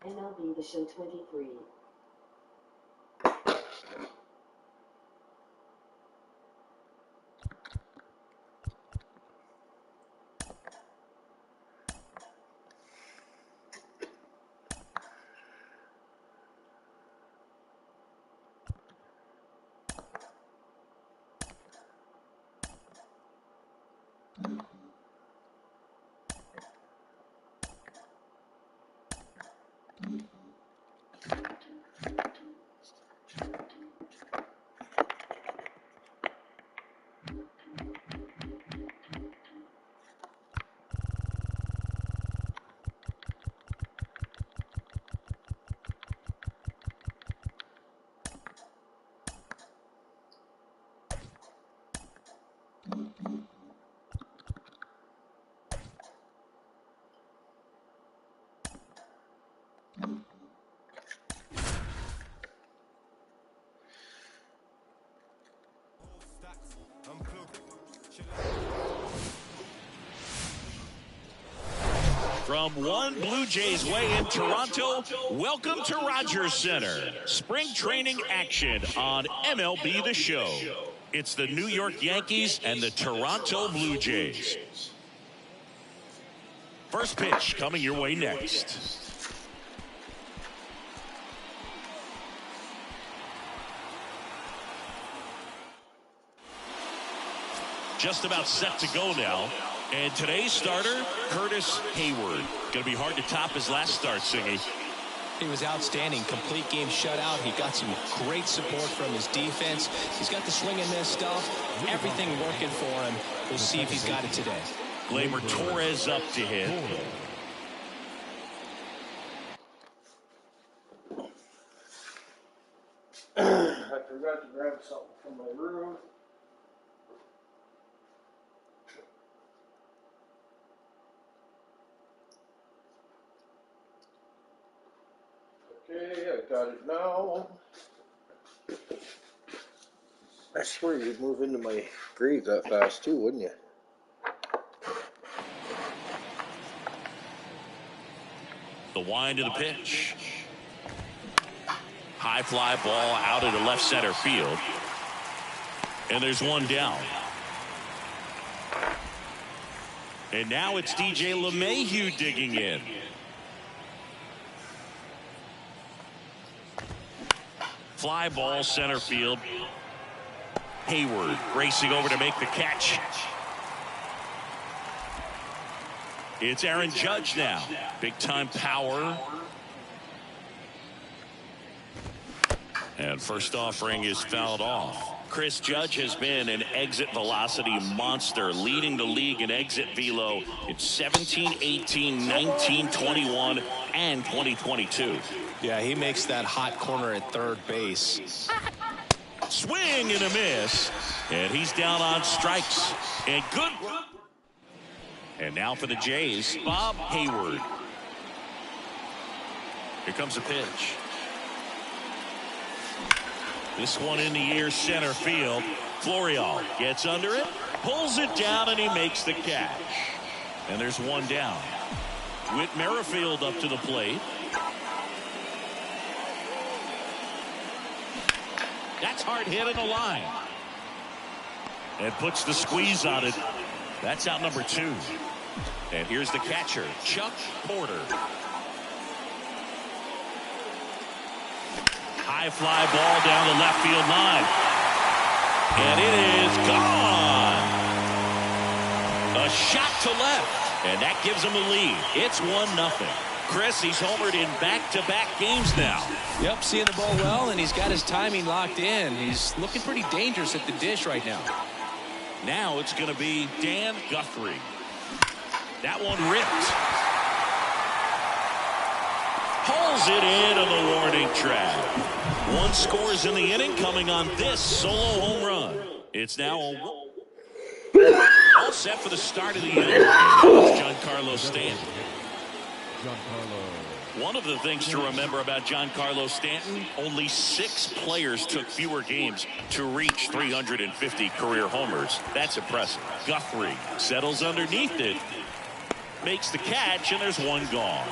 MLB The Show 23. From one Blue Jays way in Toronto, welcome to Rogers Center. Spring training action on MLB The Show. It's the New York Yankees and the Toronto Blue Jays. First pitch coming your way next. Just about set to go now. And today's starter, Curtis Hayward. Going to be hard to top his last start, Singy. He was outstanding. Complete game shutout. He got some great support from his defense. He's got the swing and miss stuff. Everything working for him. We'll see if he's got it today. Gleyber Torres up to hit. I forgot to grab something from my room. Okay, I got it now. I swear you'd move into my grave that fast too, wouldn't you? The wind of the pitch. High fly ball out into left center field. And there's one down. And now it's DJ LeMahieu digging in. Fly ball center field. Hayward racing over to make the catch. It's Aaron Judge now. Big time power. And first offering is fouled off. Chris Judge has been an exit velocity monster, leading the league in exit velo in 17, 18, 19, 21, and 2022. Yeah, he makes that hot corner at third base. Swing and a miss. And he's down on strikes. And good. And now for the Jays, Bob Hayward. Here comes the pitch. This one in the air center field. Florial gets under it, pulls it down, and he makes the catch. And there's one down. Whit Merrifield up to the plate. That's hard hit in the line. And puts the squeeze on it. That's out number 2. And here's the catcher, Chuck Porter. High fly ball down the left field line. And it is gone. A shot to left. And that gives him a lead. It's 1-0. Chris, he's homered in back-to-back games now. Yep, seeing the ball well, and he's got his timing locked in. He's looking pretty dangerous at the dish right now. Now it's going to be Dan Guthrie. That one ripped. Pulls it into the warning track. 1 scores in the inning, coming on this solo home run. It's now all set for the start of the inning. It's Giancarlo Stanton. One of the things to remember about Giancarlo Stanton, only 6 players took fewer games to reach 350 career homers. That's impressive. Guthrie settles underneath it, makes the catch, and there's one gone.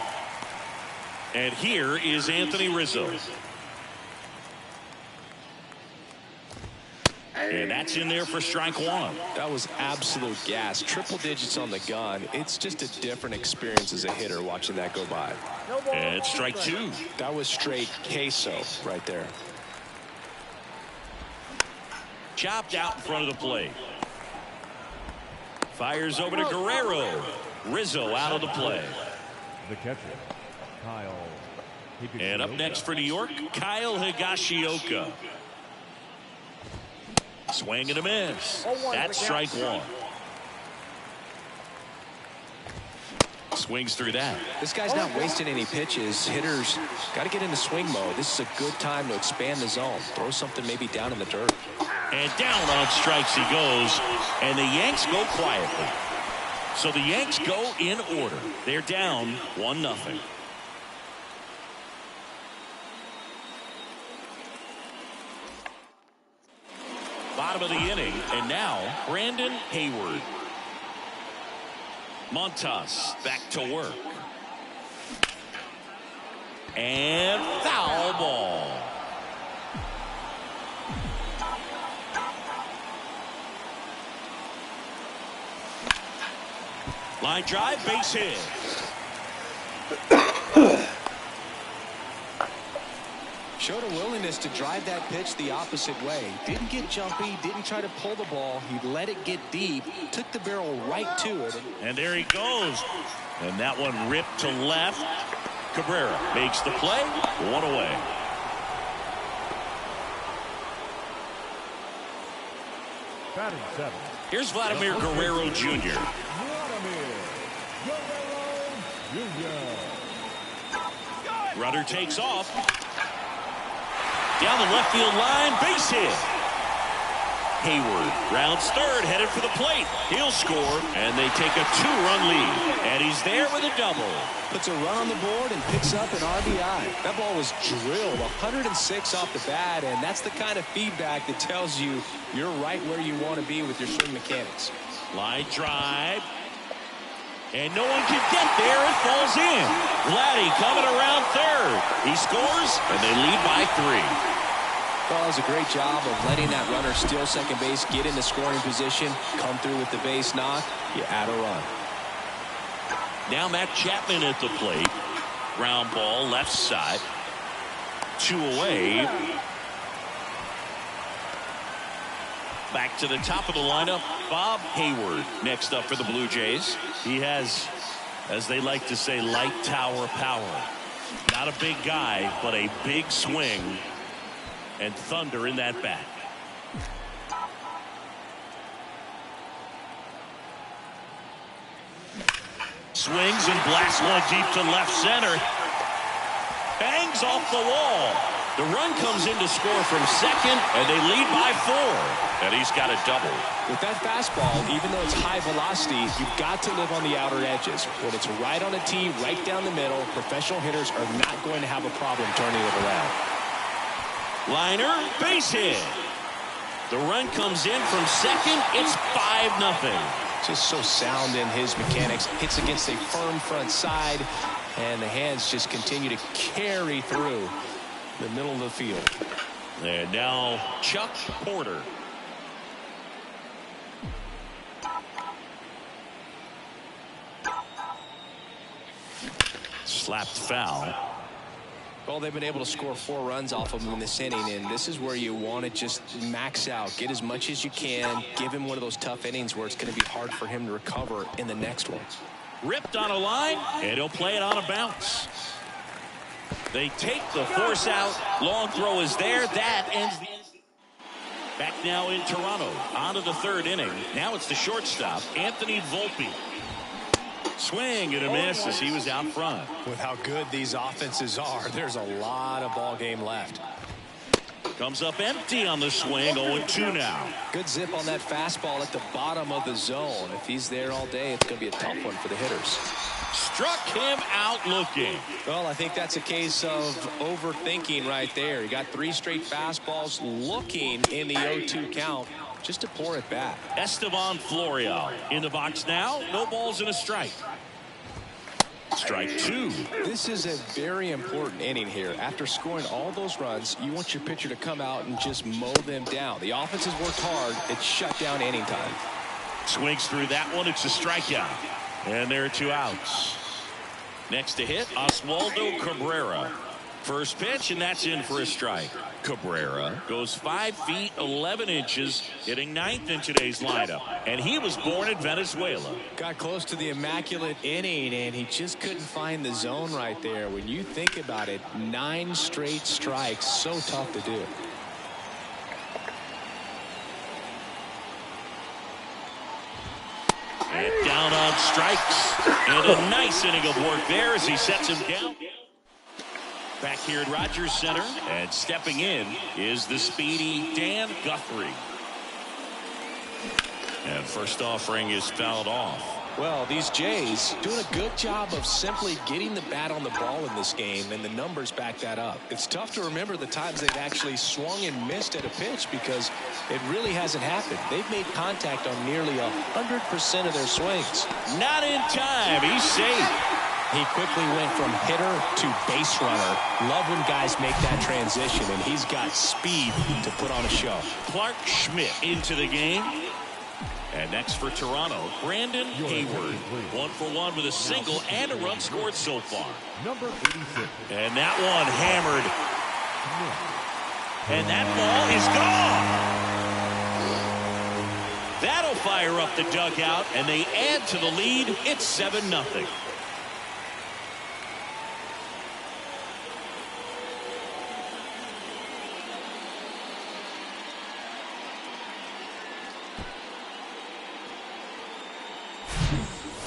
And here is Anthony Rizzo. And that's in there for strike one. That was absolute gas. Triple digits on the gun. It's just a different experience as a hitter watching that go by. And strike two. That was straight queso right there. Chopped out in front of the plate. Fires over to Guerrero. Rizzo out of the play. The catcher, Kyle. And up next for New York, Kyle Higashioka. Swing and a miss. That's strike one. Swings through that. This guy's not wasting any pitches. Hitters got to get into swing mode. This is a good time to expand the zone. Throw something maybe down in the dirt. And down on strikes he goes. And the Yanks go quietly. So the Yanks go in order. They're down 1-0. Bottom of the inning, and now Brandon Hayward. Montas back to work. And foul ball. Line drive, base hit. Showed a willingness to drive that pitch the opposite way. Didn't get jumpy, didn't try to pull the ball. He let it get deep, took the barrel right to it. And there he goes. And that one ripped to left. Cabrera makes the play. One away. Batting seven. Here's Vladimir Guerrero Jr. Vladimir Guerrero Jr. Runner takes off. Down the left field line, base hit. Hayward rounds third, headed for the plate. He'll score, and they take a 2-run lead. And he's there with a double. Puts a run on the board and picks up an RBI. That ball was drilled 106 off the bat, and that's the kind of feedback that tells you you're right where you want to be with your swing mechanics. Line drive. And no one can get there. It falls in. Vladdy coming around third. He scores, and they lead by 3. Well, it was a great job of letting that runner steal second base, get in the scoring position, come through with the base knock. You add a run. Now Matt Chapman at the plate. Ground ball left side. 2 away. Back to the top of the lineup, Bob Hayward next up for the Blue Jays. He has, as they like to say, light tower power. Not a big guy, but a big swing and thunder in that bat. Swings and blasts one deep to left center. Bangs off the wall. The run comes in to score from second, and they lead by 4. And he's got a double. With that fastball, even though it's high velocity, you've got to live on the outer edges. When it's right on a tee, right down the middle, professional hitters are not going to have a problem turning it around. Liner, base hit. The run comes in from second. It's 5-0. Just so sound in his mechanics. Hits against a firm front side, and the hands just continue to carry through the middle of the field. And now Chuck Porter. Slapped foul. Well, they've been able to score 4 runs off of him in this inning, and this is where you want to just max out. Get as much as you can. Give him one of those tough innings where it's going to be hard for him to recover in the next one. Ripped on a line, and he'll play it on a bounce. They take the force out. Long throw is there. That ends the back now in Toronto. On to the 3rd inning. Now it's the shortstop, Anthony Volpe. Swing and a miss as he was out front. With how good these offenses are, there's a lot of ball game left. Comes up empty on the swing. 0-2 now. Good zip on that fastball at the bottom of the zone. If he's there all day, it's going to be a tough one for the hitters. Struck him out looking. Well, I think that's a case of overthinking right there. He got 3 straight fastballs looking in the 0-2 count just to pour it back. Estevan Florial in the box now. No balls and a strike. Strike two. This is a very important inning here. After scoring all those runs, you want your pitcher to come out and just mow them down. The offense has worked hard. It's shut down inning time. Swings through that one. It's a strikeout. And there are 2 outs. Next to hit, Oswaldo Cabrera. First pitch, and that's in for a strike. Cabrera goes 5 feet 11 inches, hitting 9th in today's lineup. And he was born in Venezuela. Got close to the immaculate inning, and he just couldn't find the zone right there. When you think about it, 9 straight strikes, so tough to do. And down on strikes. And a nice inning of work there as he sets him down. Back here at Rogers Center, and stepping in is the speedy Dan Guthrie. And first offering is fouled off. Well, these Jays doing a good job of simply getting the bat on the ball in this game, and the numbers back that up. It's tough to remember the times they've actually swung and missed at a pitch because it really hasn't happened. They've made contact on nearly 100% of their swings. Not in time. He's safe. He quickly went from hitter to base runner. Love when guys make that transition, and he's got speed to put on a show. Clark Schmidt into the game. And next for Toronto, Brandon Hayward. 1 for 1 with a single and a run scored so far. Number 86. And that one hammered. And that ball is gone. That'll fire up the dugout, and they add to the lead. It's 7-0.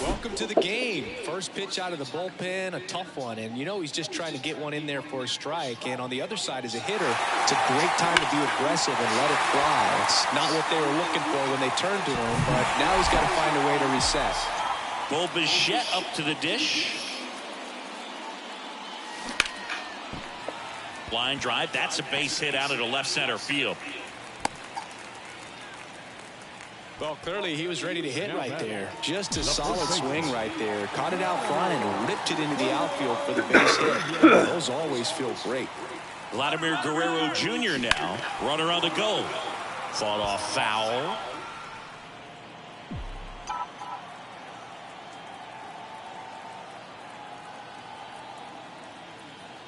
Welcome to the game. First pitch out of the bullpen, a tough one, and you know he's just trying to get one in there for a strike. And on the other side, as a hitter, it's a great time to be aggressive and let it fly. It's not what they were looking for when they turned to him, but now he's got to find a way to reset. Bo Bichette up to the dish. Line drive. That's a base hit out of the left center field. Well, clearly he was ready to hit right there. Just a solid swing right there. Caught it out front and ripped it into the outfield for the base hit. Those always feel great. Vladimir Guerrero Jr. now. Runner on the go. Fought off foul.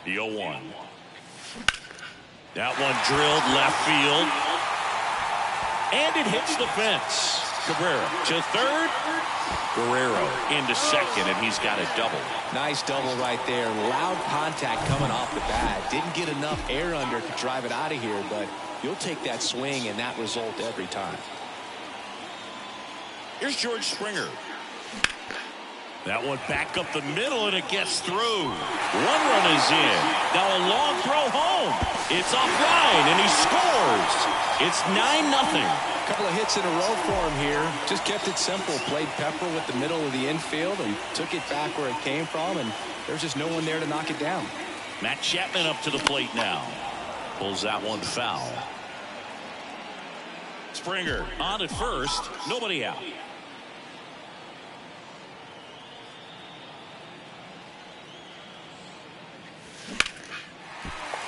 The 0-1. That one drilled left field. And it hits the fence. Cabrera to third. Guerrero into second, and he's got a double. Nice double right there. Loud contact coming off the bat. Didn't get enough air under to drive it out of here, but you'll take that swing and that result every time. Here's George Springer. That one back up the middle, and it gets through. 1 run is in. Now a long throw home. It's offline, and he scores. It's 9-0. A couple of hits in a row for him here. Just kept it simple. Played pepper with the middle of the infield and took it back where it came from, and there's just no one there to knock it down. Matt Chapman up to the plate now. Pulls that one foul. Springer on at first. Nobody out.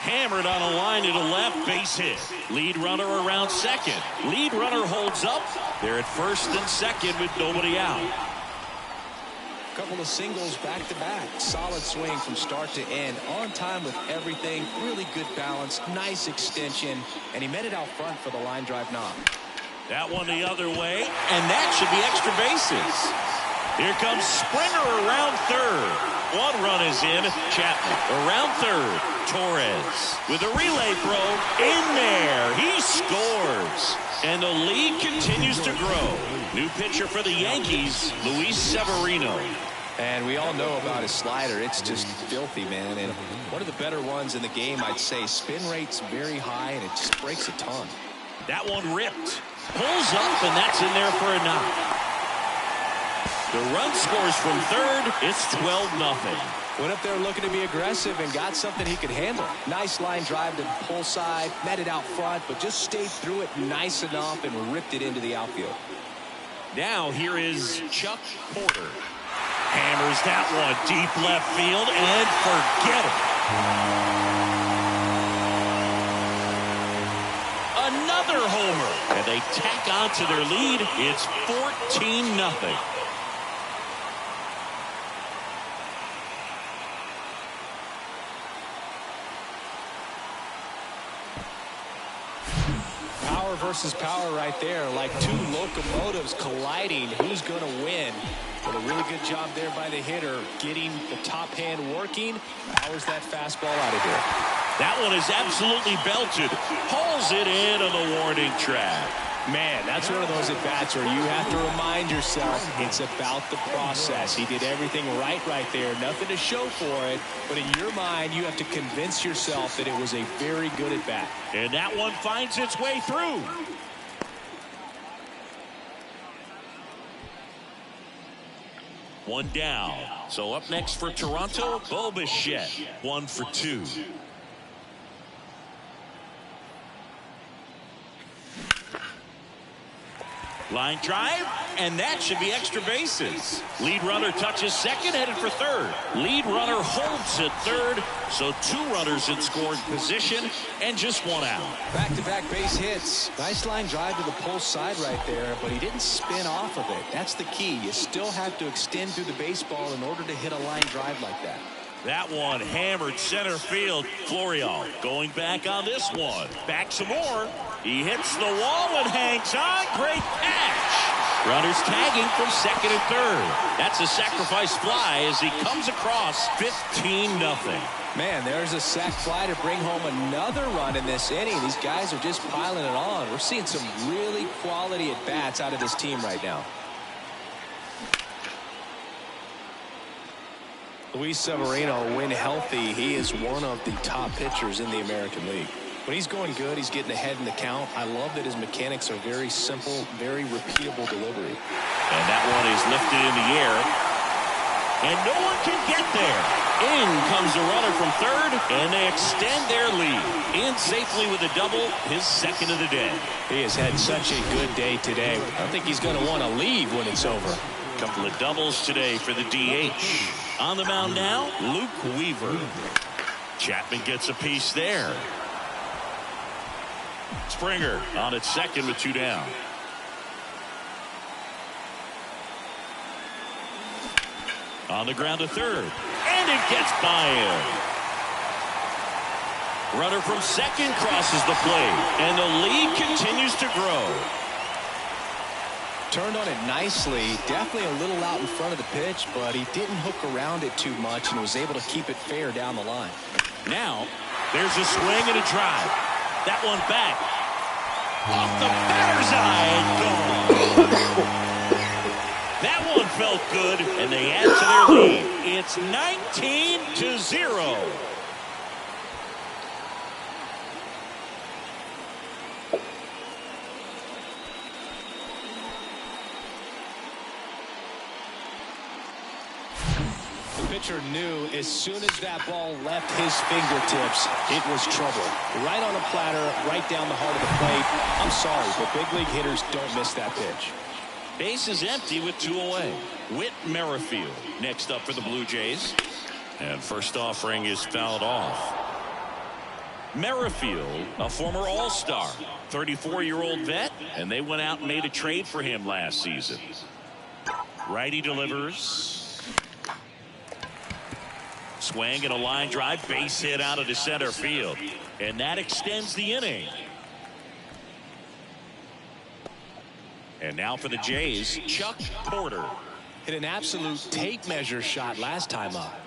Hammered on a line to the left, base hit. Lead runner around second. Lead runner holds up. They're at first and second with nobody out. A couple of singles back to back. Solid swing from start to end. On time with everything. Really good balance. Nice extension. And he met it out front for the line drive knock. That one the other way, and that should be extra bases. Here comes Springer around third. 1 run is in. Chapman around third. Torres with a relay throw in there. He scores. And the lead continues to grow. New pitcher for the Yankees, Luis Severino. And we all know about his slider. It's just filthy, man. And one of the better ones in the game, I'd say. Spin rate's very high, and it just breaks a ton. That one ripped. Pulls up, and that's in there for a knock. The run scores from third. It's 12-0. Went up there looking to be aggressive and got something he could handle. Nice line drive to the pull side, met it out front, but just stayed through it nice enough and ripped it into the outfield. Now here is Chuck Porter. Hammers that one deep left field and forget it. Another homer. And they tack on to their lead. It's 14-0. Power versus power right there, like two locomotives colliding. Who's going to win? But a really good job there by the hitter, getting the top hand working. Powers that fastball out of here. That one is absolutely belted. Hauls it in on the warning track. Man, that's one of those at-bats where you have to remind yourself it's about the process. He did everything right there. Nothing to show for it. But in your mind, you have to convince yourself that it was a very good at-bat. And that one finds its way through. One down. So up next for Toronto, Bo Bichette. 1 for 2. Line drive, and that should be extra bases. Lead runner touches second, headed for third. Lead runner holds at third, so 2 runners in scoring position and just 1 out. Back-to-back base hits. Nice line drive to the pull side right there, but he didn't spin off of it. That's the key. You still have to extend through the baseball in order to hit a line drive like that. That one hammered center field. Florial going back on this one. Back some more. He hits the wall and hangs on. Great catch. Runners tagging from second and third. That's a sacrifice fly as he comes across. 15-0. Man, there's a sac fly to bring home another run in this inning. These guys are just piling it on. We're seeing some really quality at-bats out of this team right now. Luis Severino, when healthy, he is one of the top pitchers in the American League. When he's going good, he's getting ahead in the count. I love that his mechanics are very simple, very repeatable delivery. And that one is lifted in the air. And no one can get there. In comes the runner from third, and they extend their lead. In safely with a double, his second of the day. He has had such a good day today. I don't think he's going to want to leave when it's over. Couple of doubles today for the DH. On the mound now, Luke Weaver. Chapman gets a piece there. Springer on at second with 2 down. On the ground to third. And it gets by him. Runner from second crosses the plate. And the lead continues to grow. Turned on it nicely. Definitely a little out in front of the pitch, but he didn't hook around it too much and was able to keep it fair down the line. Now, there's a swing and a drive. That one back. Off the batter's eye and gone. That one felt good, and they add to their lead. It's 19-0. Pitcher knew as soon as that ball left his fingertips, it was trouble. Right on a platter, right down the heart of the plate. I'm sorry, but big league hitters don't miss that pitch. Base is empty with 2 away. Whit Merrifield next up for the Blue Jays. And first offering is fouled off. Merrifield, a former All-Star, 34-year-old vet, and they went out and made a trade for him last season. Righty delivers. Swing and a line drive, base hit out of the center field. And that extends the inning. And now for the Jays, Chuck Porter. Hit an absolute tape measure shot last time up.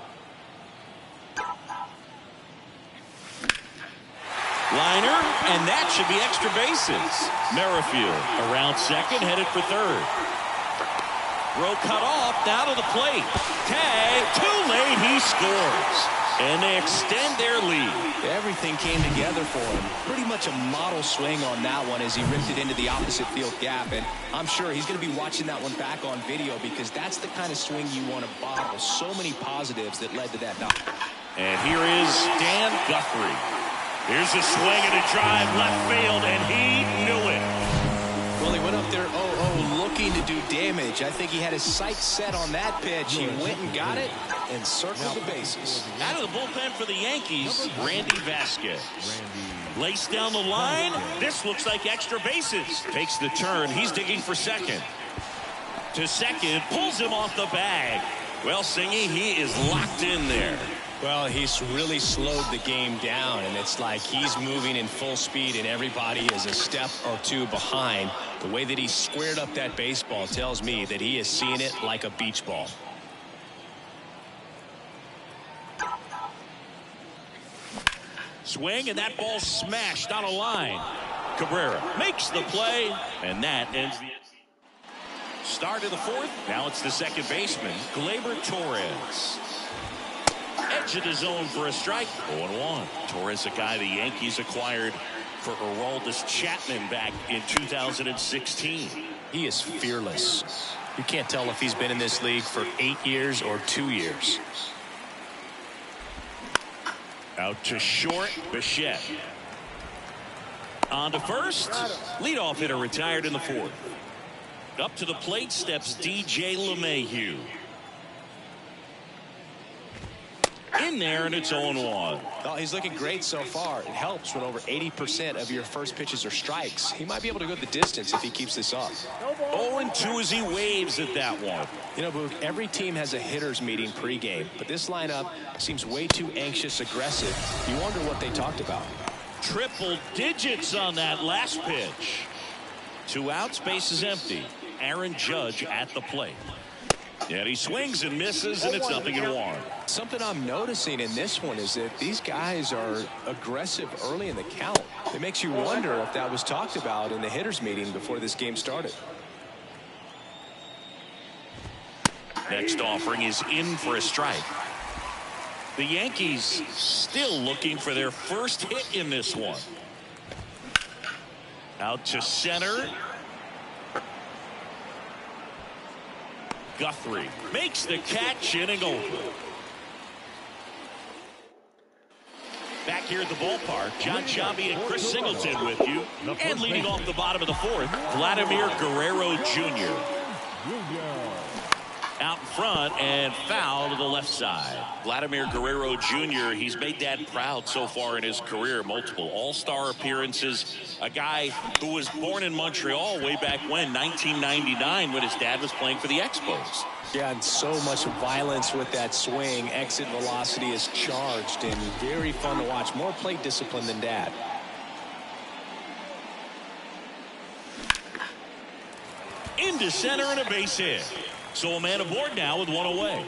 Liner, and that should be extra bases. Merrifield around second, headed for third. Row cut off, down to the plate. Tag, too late, he scores. And they extend their lead. Everything came together for him. Pretty much a model swing on that one as he ripped it into the opposite field gap. And I'm sure he's going to be watching that one back on video because that's the kind of swing you want to bottle. So many positives that led to that knock. And here is Dan Guthrie. Here's a swing and a drive left field, and he knew it. Well, he went up there 0-0 looking looking to do damage. I think he had his sights set on that pitch. He went and got it and circled the bases. Out of the bullpen for the Yankees, Randy Vasquez. Lace down the line. This looks like extra bases. Takes the turn. He's digging for second. To second, pulls him off the bag. Well, Singy, he is locked in there. Well, he's really slowed the game down, and it's like he's moving in full speed, and everybody is a step or two behind. The way that he squared up that baseball tells me that he is seeing it like a beach ball. Swing, and that ball smashed on a line. Cabrera makes the play, and that ends the start of the fourth. Now it's the second baseman, Gleyber Torres. Edge of the zone for a strike. 0-1. Torres, a guy the Yankees acquired for Aroldis Chapman back in 2016. He is fearless. You can't tell if he's been in this league for 8 years or 2 years. Out to short, Bichette. On to first. Leadoff hitter retired in the fourth. Up to the plate steps DJ LeMahieu. In there, and it's 0-1. Well, he's looking great so far. It helps when over 80% of your first pitches are strikes. He might be able to go the distance if he keeps this up. 0-2 as he waves at that one. You know, Boog, every team has a hitter's meeting pregame, but this lineup seems way too anxious, aggressive. You wonder what they talked about. Triple digits on that last pitch. 2 outs, base is empty. Aaron Judge at the plate. And he swings and misses, and it's 0-1. Something I'm noticing in this one is that these guys are aggressive early in the count. It makes you wonder if that was talked about in the hitters meeting before this game started. Next offering is in for a strike. The Yankees still looking for their first hit in this one. Out to center. Guthrie makes the catch, inning over. Back here at the ballpark, John Chavi and Chris Singleton with you. And leading off the bottom of the fourth, Vladimir Guerrero Jr. Out in front and foul to the left side. Vladimir Guerrero Jr., he's made Dad proud so far in his career. Multiple all-star appearances. A guy who was born in Montreal way back when, 1999, when his dad was playing for the Expos. Yeah, and so much violence with that swing. Exit velocity is charged and very fun to watch. More plate discipline than Dad. Into center and a base hit. So a man aboard now with one away.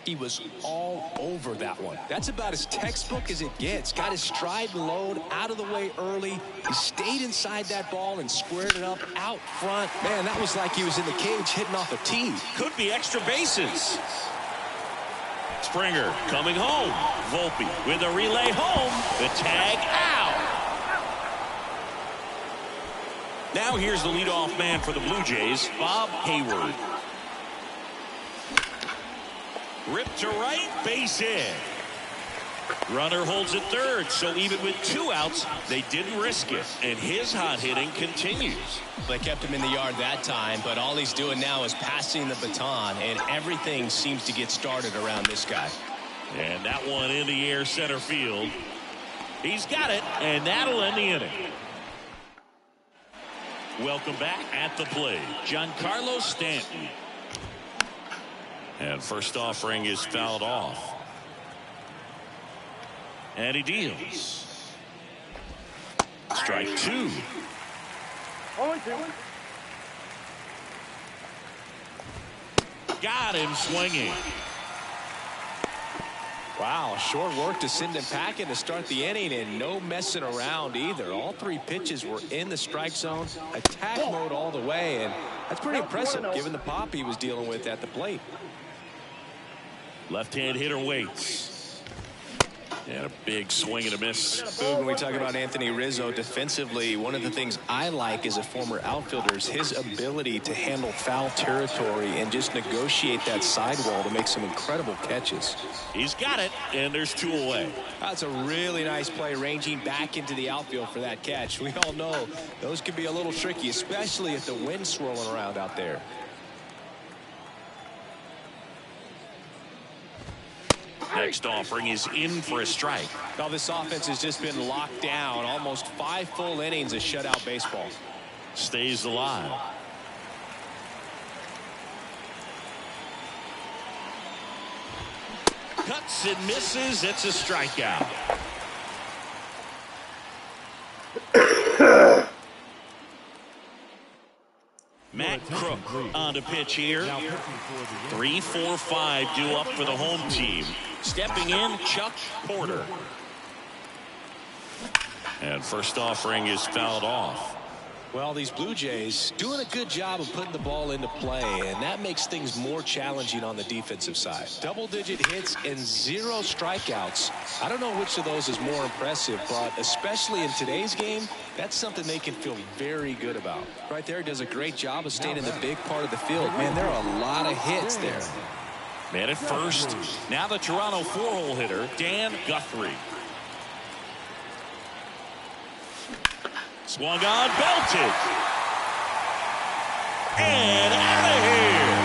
He was all over that one. That's about as textbook as it gets. Got his stride and load out of the way early. He stayed inside that ball and squared it up out front. Man, that was like he was in the cage hitting off a tee. Could be extra bases. Springer coming home. Volpe with a relay home. The tag out. Now here's the leadoff man for the Blue Jays, Bob Hayward. Ripped to right, base hit. Runner holds at third, so even with 2 outs, they didn't risk it, and his hot hitting continues. They kept him in the yard that time, but all he's doing now is passing the baton, and everything seems to get started around this guy. And that one in the air center field. He's got it, and that'll end the inning. Welcome back at the plate, Giancarlo Stanton. And first offering is fouled off. And he deals. Strike 2. Got him swinging. Wow, short work to send him packing to start the inning, and no messing around either. All 3 pitches were in the strike zone, attack mode all the way, and that's pretty impressive given the pop he was dealing with at the plate. Left-hand hitter waits. And a big swing and a miss. When we talk about Anthony Rizzo defensively, one of the things I like as a former outfielder is his ability to handle foul territory and just negotiate that sidewall to make some incredible catches. He's got it, and there's 2 away. That's a really nice play, ranging back into the outfield for that catch. We all know those can be a little tricky, especially if the wind's swirling around out there. Next offering is in for a strike. Now this offense has just been locked down. Almost 5 full innings of shutout baseball. Stays alive. Cuts and misses. It's a strikeout. Matt Crook on the pitch here. 3-4-5 due up for the home team. Stepping in, Chuck Porter. And first offering is fouled off. Well, these Blue Jays doing a good job of putting the ball into play, and that makes things more challenging on the defensive side. Double-digit hits and 0 strikeouts. I don't know which of those is more impressive, but especially in today's game, that's something they can feel very good about. Right there, does a great job of staying in the big part of the field. Man, there are a lot of hits there. Man at first. Now the Toronto 4-hole hitter, Dan Guthrie. Swung on, belted. And out of here.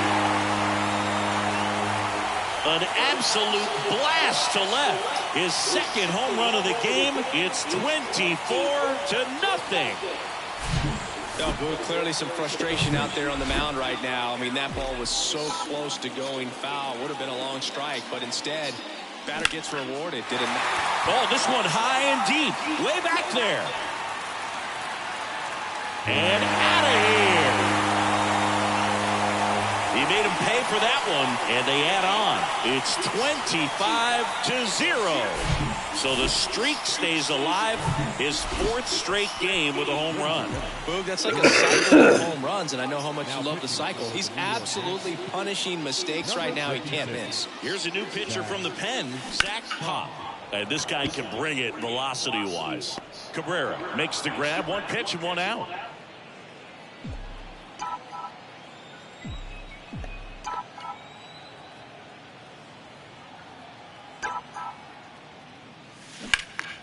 An absolute blast to left. His second home run of the game. It's 24-0. Oh, Boo, clearly some frustration out there on the mound right now. I mean, that ball was so close to going foul. Would have been a long strike, but instead, batter gets rewarded. Did it not? Oh, this one high and deep. Way back there. And out of here. He made him pay for that one, and they add on. It's 25-0. So the streak stays alive. His 4th straight game with a home run. Boog, that's like a cycle of home runs, and I know how much you love the cycle. He's absolutely punishing mistakes right now he can't miss. Here's a new pitcher from the pen, Zach Pop. And this guy can bring it velocity-wise. Cabrera makes the grab, 1 pitch and 1 out.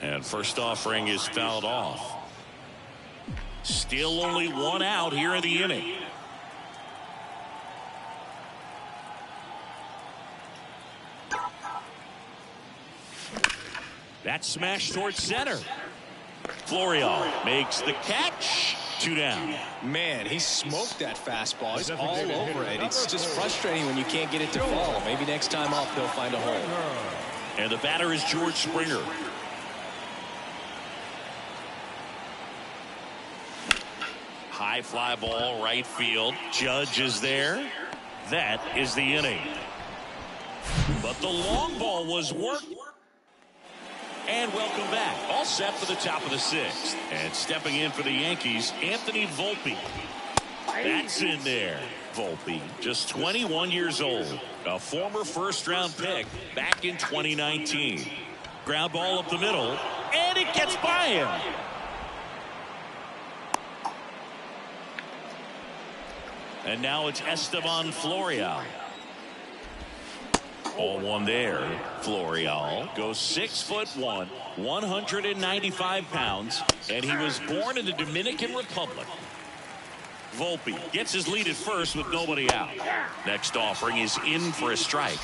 And first offering is fouled off. Still only 1 out here in the inning. That smash towards center. Florial makes the catch. 2 down. Man, he smoked that fastball. He's all over it. It's just frustrating when you can't get it to fall. Maybe next time up they'll find a hole. And the batter is George Springer. High fly ball, right field. Judge is there. That is the inning. But the long ball was worked. And welcome back. All set for the top of the 6th. And stepping in for the Yankees, Anthony Volpe. That's in there. Volpe, just 21 years old. A former first-round pick back in 2019. Ground ball up the middle. And it gets by him. And now it's Esteban Florial. All 1 there. Florial goes 6'1", 195 pounds, and he was born in the Dominican Republic. Volpe gets his lead at first with nobody out. Next offering is in for a strike.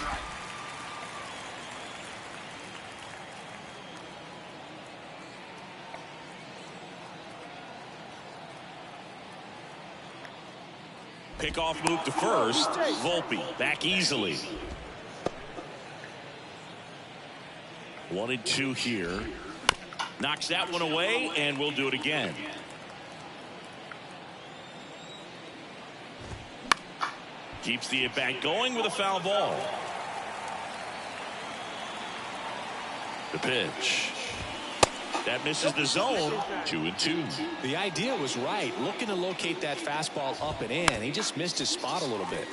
Pickoff move to first. Volpe back easily. 1-2 here. Knocks that one away, and we'll do it again. Keeps the at-bat going with a foul ball. The pitch. That misses the zone. 2-2. The idea was right. Looking to locate that fastball up and in. He just missed his spot a little bit.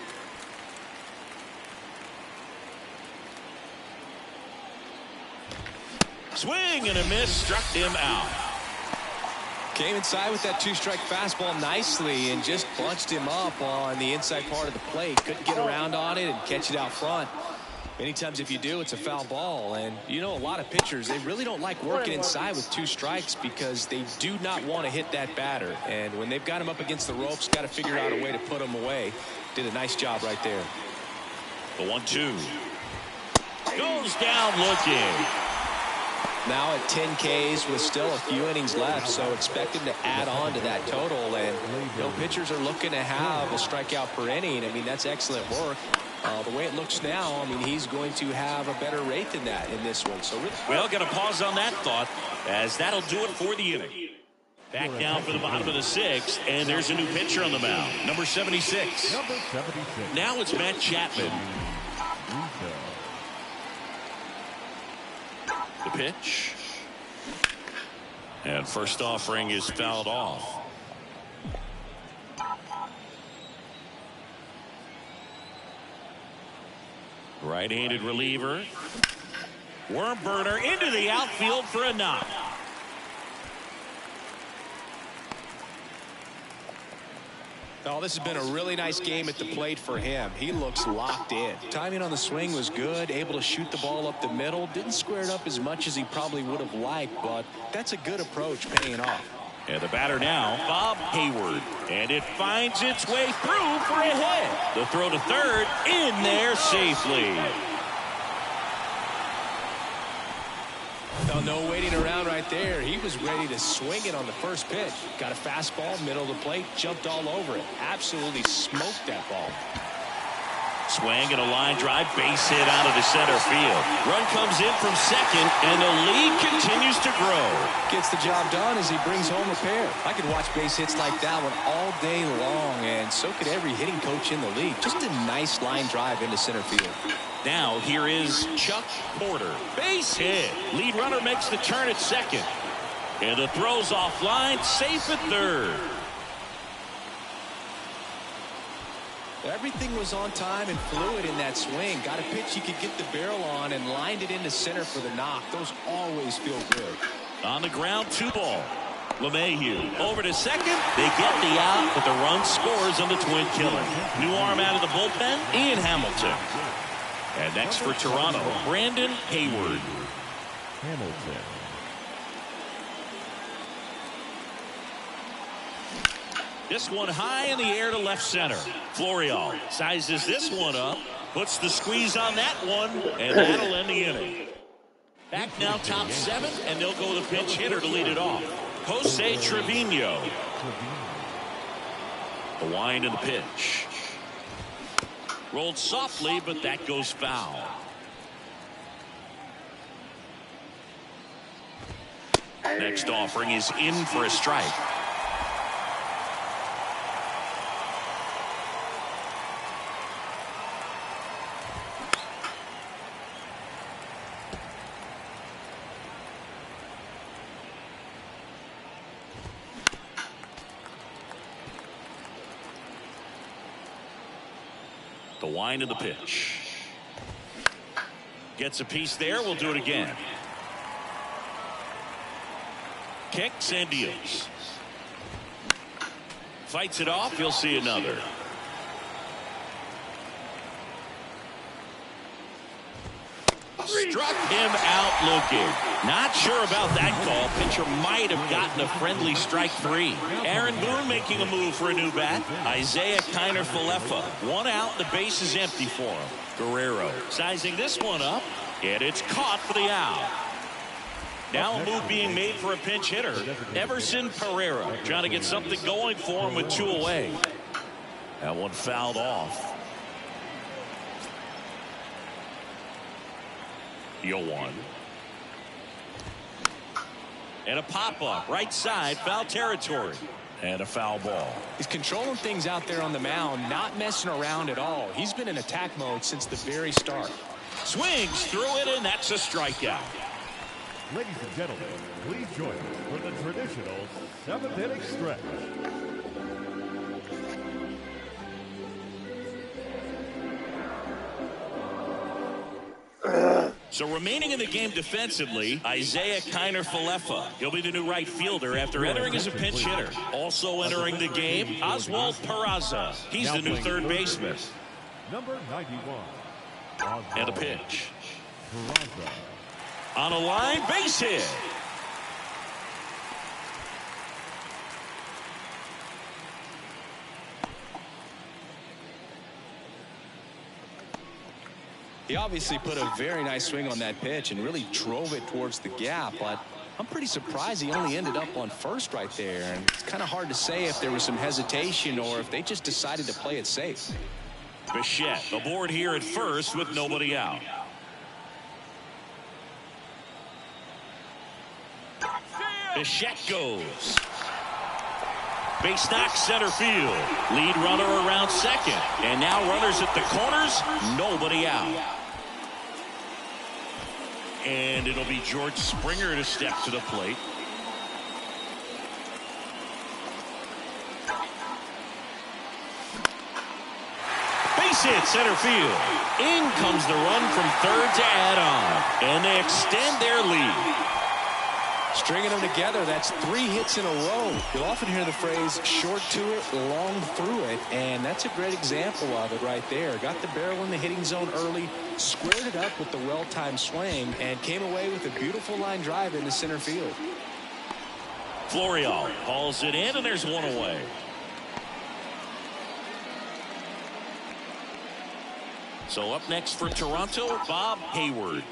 Swing and a miss, struck him out. Came inside with that two-strike fastball nicely and just bunched him up on the inside part of the plate. Couldn't get around on it and catch it out front. Many times if you do, it's a foul ball. And, you know, a lot of pitchers, they really don't like working inside with two strikes because they do not want to hit that batter. And when they've got him up against the ropes, got to figure out a way to put him away. Did a nice job right there. The 1-2. Goes down looking. Now at 10 Ks with still a few innings left, so expect him to add on to that total. And you know, pitchers are looking to have a strikeout per inning. I mean, that's excellent work. The way it looks now, I mean, he's going to have a better rate than that in this one. So well, got to pause on that thought, as that'll do it for the inning. Back down for the bottom of the sixth, and there's a new pitcher on the mound, number 76. Number 76. Now it's Matt Chapman. The pitch. And first offering is fouled off. Right-handed reliever. Worm burner into the outfield for a knock. Oh, this has been a really nice game at the plate for him. He looks locked in. Timing on the swing was good, able to shoot the ball up the middle. Didn't square it up as much as he probably would have liked, but that's a good approach, paying off. And the batter now, Bob Hayward. And it finds its way through for a hit. The throw to third, in there safely. No waiting around right there. He was ready to swing it on the first pitch. Got a fastball, middle of the plate, jumped all over it. Absolutely smoked that ball. Swing and a line drive, base hit out of the center field. Run comes in from second, and the lead continues to grow. Gets the job done as he brings home a pair. I could watch base hits like that one all day long, and so could every hitting coach in the league. Just a nice line drive into center field. Now here is Chuck Porter. Base hit. Lead runner makes the turn at second. And the throw's offline, safe at third. Everything was on time and fluid in that swing. Got a pitch he could get the barrel on and lined it into center for the knock. Those always feel good. On the ground, 2-ball. LeMahieu over to second. They get the out, but the run scores on the twin killer. New arm out of the bullpen, Ian Hamilton. And next for Toronto, Brandon Hayward. Hamilton. This one high in the air to left center. Florial sizes this one up, puts the squeeze on that one, and that'll end the inning. Back now top 7, and they'll go with a pinch hitter to lead it off. Jose Trevino. The wind of the pitch. Rolled softly, but that goes foul. Next offering is in for a strike. The wind of the pitch. Gets a piece there. We'll do it again. Kicks and deals. Fights it off. You'll see another. Struck him out looking. Not sure about that call. Pitcher might have gotten a friendly strike 3. Aaron Boone making a move for a new bat. Isaiah Kiner-Falefa. 1 out. The base is empty for him. Guerrero sizing this one up. And it's caught for the out. Now a move being made for a pinch hitter. Everson Pereira trying to get something going for him with 2 away. That one fouled off. The 0-1. And a pop-up. Right side. Foul territory. And a foul ball. He's controlling things out there on the mound. Not messing around at all. He's been in attack mode since the very start. Swings through it, and that's a strikeout. Ladies and gentlemen, please join us for the traditional 7th inning stretch. So remaining in the game defensively, Isaiah Kiner-Falefa. He'll be the new right fielder after entering as a pinch hitter. Also entering the game, Oswald Peraza. He's the new third baseman. Number 91. And a pitch. On a line, base hit. He obviously put a very nice swing on that pitch and really drove it towards the gap, but I'm pretty surprised he only ended up on first right there. And it's kind of hard to say if there was some hesitation or if they just decided to play it safe. Bichette aboard here at first with nobody out. Bichette goes. Base knock center field. Lead runner around second. And now runners at the corners. Nobody out. And it'll be George Springer to step to the plate. Base hit center field. In comes the run from third to add on. And they extend their lead. Stringing them together, that's 3 hits in a row. You'll often hear the phrase short to it, long through it, and that's a great example of it right there. Got the barrel in the hitting zone early, squared it up with the well-timed swing, and came away with a beautiful line drive into center field. Florial hauls it in, and there's one away. So up next for Toronto, Bob Hayward.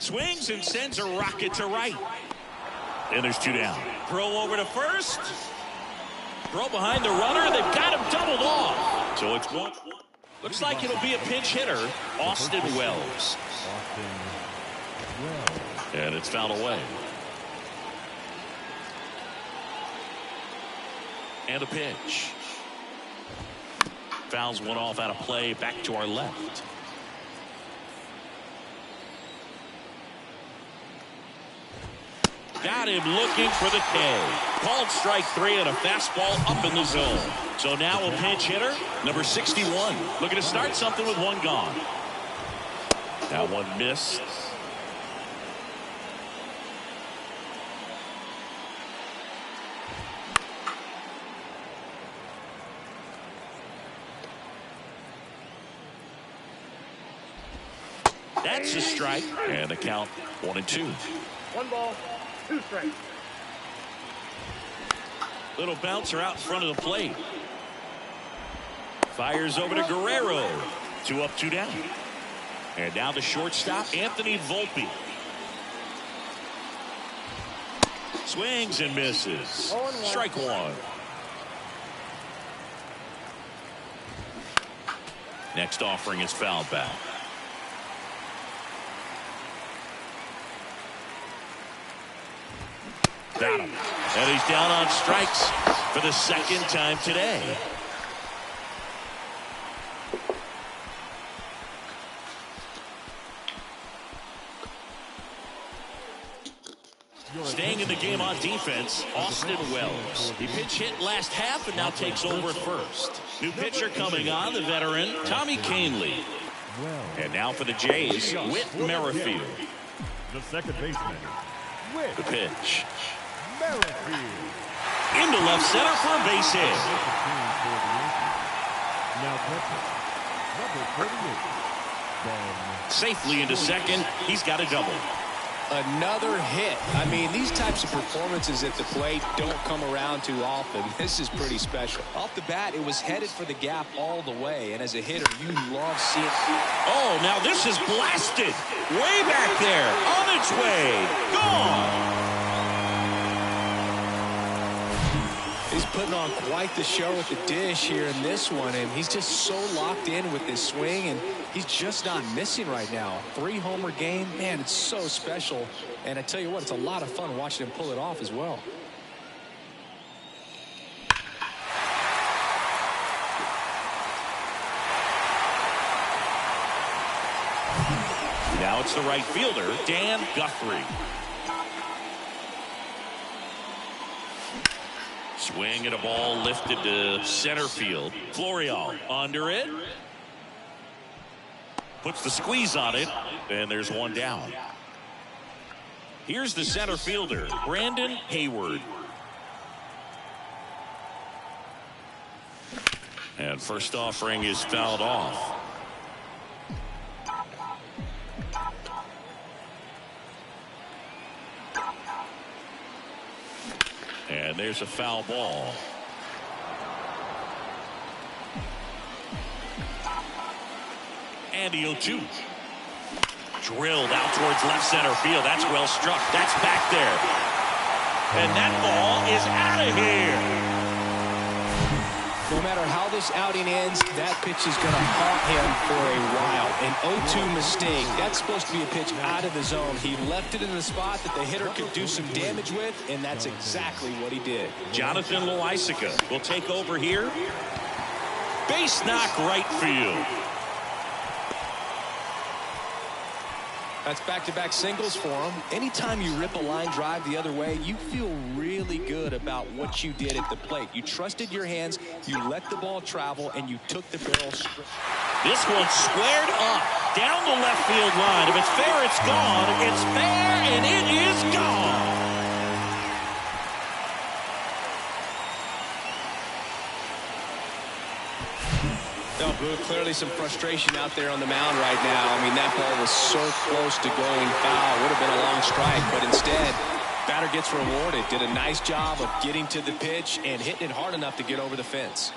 Swings and sends a rocket to right. And there's 2 down. Throw over to first. Throw behind the runner. They've got him doubled off. So it's 1. Looks like it'll be a pinch hitter, Austin Wells. And it's fouled away. And a pitch. Fouls one off out of play, back to our left. Got him looking for the K. Called strike 3 and a fastball up in the zone. So now a pinch hitter, number 61. Looking to start something with 1 gone. Now 1 missed. That's a strike. And the count 1-2. 1 ball. 2 strikes. Little bouncer out in front of the plate. Fires over to Guerrero. 2 up, 2 down. And now the shortstop, Anthony Volpe. Swings and misses. Strike 1. Next offering is fouled back. Got him. And he's down on strikes for the 2nd time today. Staying in the game on defense, Austin Wells. He pinch hit last half and now takes over at first. New pitcher coming on, the veteran, Tommy Kahnle. And now for the Jays, Whit Merrifield. The second baseman, Whit The pitch. Merrifield. Into left center for a base hit. Now catcher, number 38, Ben. Safely into second. He's got a double. Another hit. I mean, these types of performances at the plate don't come around too often. This is pretty special. Off the bat, it was headed for the gap all the way, and as a hitter, you love seeing it. Oh, now this is blasted. Way back there. On its way. Gone. He's putting on quite the show with the dish here in this one, and he's just so locked in with his swing, and he's just not missing right now. 3-homer game, man, it's so special. And I tell you what, it's a lot of fun watching him pull it off as well. Now it's the right fielder, Dan Guthrie. Swing and a ball lifted to center field. Florial under it. Puts the squeeze on it, and there's one down. Here's the center fielder, Brandon Hayward. And first offering is fouled off. And there's a foul ball. And the 0-2. Drilled out towards left center field. That's well struck. That's back there. And that ball is out of here. No matter how this outing ends, that pitch is going to haunt him for a while. An 0-2 mistake. That's supposed to be a pitch out of the zone. He left it in the spot that the hitter could do some damage with, and that's exactly what he did. Jonathan Loaisiga will take over here. Base knock right field. That's back-to-back singles for him. Anytime you rip a line drive the other way, you feel really good about what you did at the plate. You trusted your hands, you let the ball travel, and you took the barrel straight. This one squared up down the left field line. If it's fair, it's gone. It's fair, and it is gone. No, Boo, clearly some frustration out there on the mound right now. I mean, that ball was so close to going foul. Would have been a long strike, but instead, batter gets rewarded. Did a nice job of getting to the pitch and hitting it hard enough to get over the fence.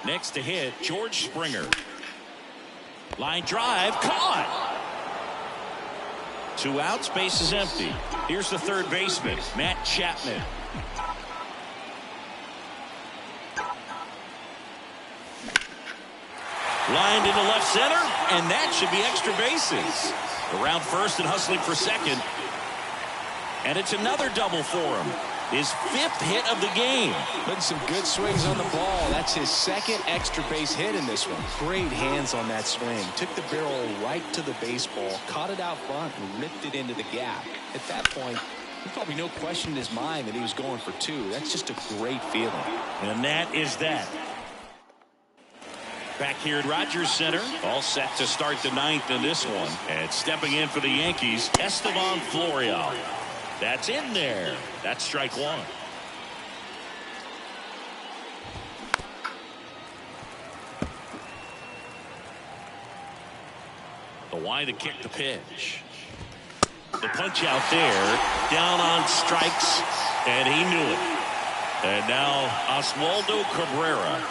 Next to hit, George Springer. Line drive, caught. 2 outs, base is empty. Here's the third baseman, Matt Chapman. Lined into left center, and that should be extra bases. Around first and hustling for second. And it's another double for him. His 5th hit of the game. Putting some good swings on the ball. That's his 2nd extra base hit in this one. Great hands on that swing. Took the barrel right to the baseball, caught it out front, and ripped it into the gap. At that point, there's probably no question in his mind that he was going for 2. That's just a great feeling. And that is that. Back here at Rogers Center, all set to start the 9th in this one. And stepping in for the Yankees, Esteban Florial. That's in there. That's strike 1. The wide to kick the pitch. The punch out there, down on strikes, and he knew it. And now Oswaldo Cabrera.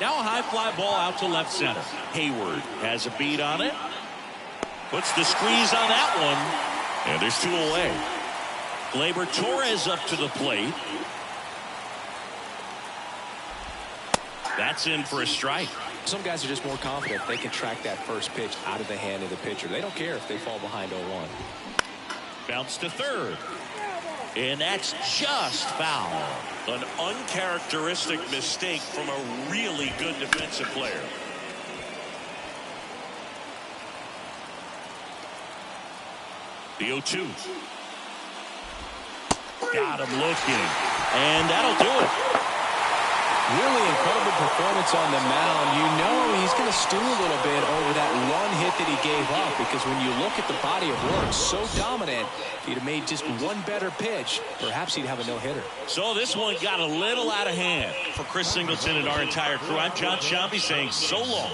Now a high fly ball out to left center. Hayward has a beat on it. Puts the squeeze on that one. And there's 2 away. Gleyber Torres up to the plate. That's in for a strike. Some guys are just more confident they can track that first pitch out of the hand of the pitcher. They don't care if they fall behind 0-1. Bounce to third. And that's just foul. An uncharacteristic mistake from a really good defensive player. The 0-2. Got him looking. And that'll do it. Really incredible performance on the mound. You know he's going to stew a little bit over that one hit that he gave up, because when you look at the body of work, so dominant, if he'd have made just one better pitch, perhaps he'd have a no-hitter. So this one got a little out of hand for Chris Singleton and our entire crew. I'm John Sciambi saying so long.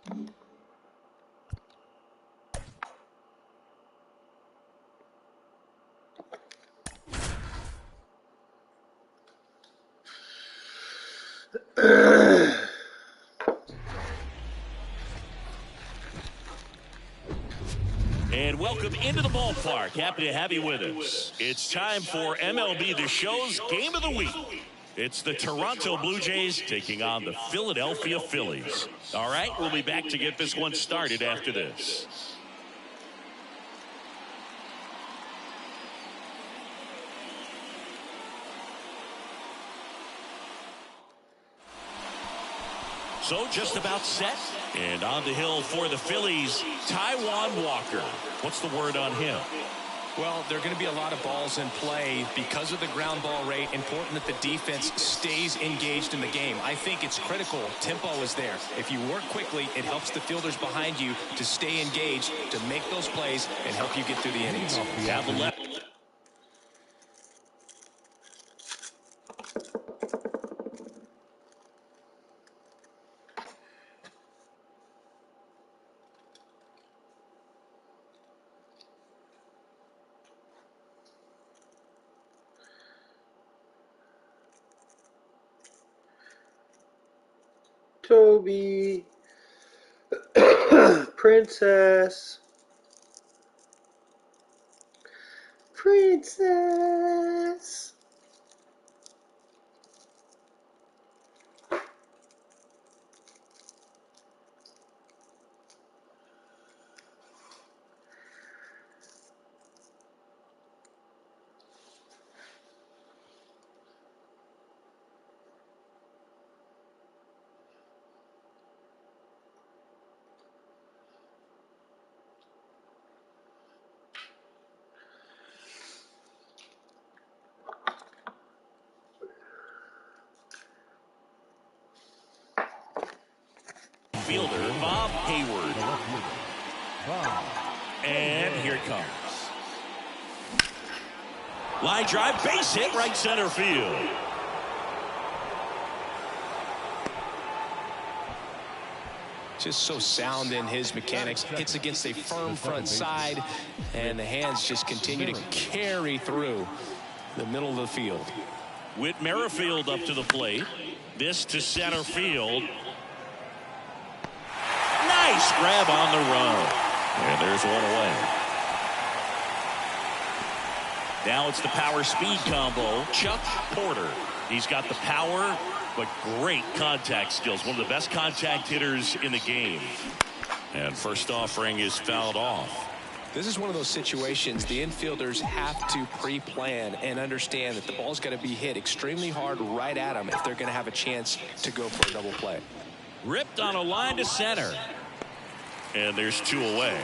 And welcome into the ballpark. Happy to have you with us. It's time for MLB The Show's Game of the Week. It's the Toronto Blue Jays taking on the Philadelphia Phillies. All right, we'll be back to get this one started after this. So just about set. And on the hill for the Phillies, Taijuan Walker. What's the word on him? Well, there are going to be a lot of balls in play because of the ground ball rate. Important that the defense stays engaged in the game. I think it's critical. Tempo is there. If you work quickly, it helps the fielders behind you to stay engaged, to make those plays, and help you get through the innings. Have the left. Toby. Princess. Princess. Fielder Bob Hayward. And here it comes. Line drive, base hit, right center field. Just so sound in his mechanics. Hits against a firm front side, and the hands just continue to carry through the middle of the field. Whit Merrifield up to the plate. This to center field. Nice grab on the run. And there's one away. Now it's the power speed combo. Chuck Porter. He's got the power, but great contact skills. One of the best contact hitters in the game. And first offering is fouled off. This is one of those situations the infielders have to pre-plan and understand that the ball's got to be hit extremely hard right at them if they're going to have a chance to go for a double play. Ripped on a line to center. And there's two away.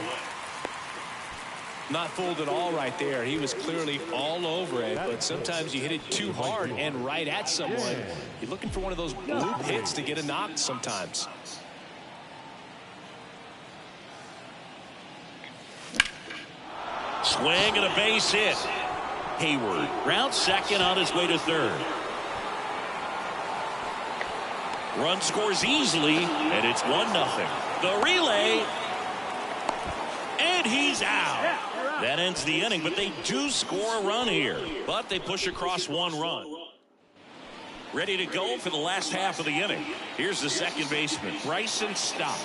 Not fooled at all right there. He was clearly all over it, but sometimes you hit it too hard and right at someone. You're looking for one of those bloop hits to get a knock sometimes. Swing and a base hit. Hayward round second on his way to third. Run scores easily, and it's 1-0. The relay, and he's out. That ends the inning, but they do score a run here. But they push across one run. Ready to go for the last half of the inning. Here's the second baseman, Bryson Stott.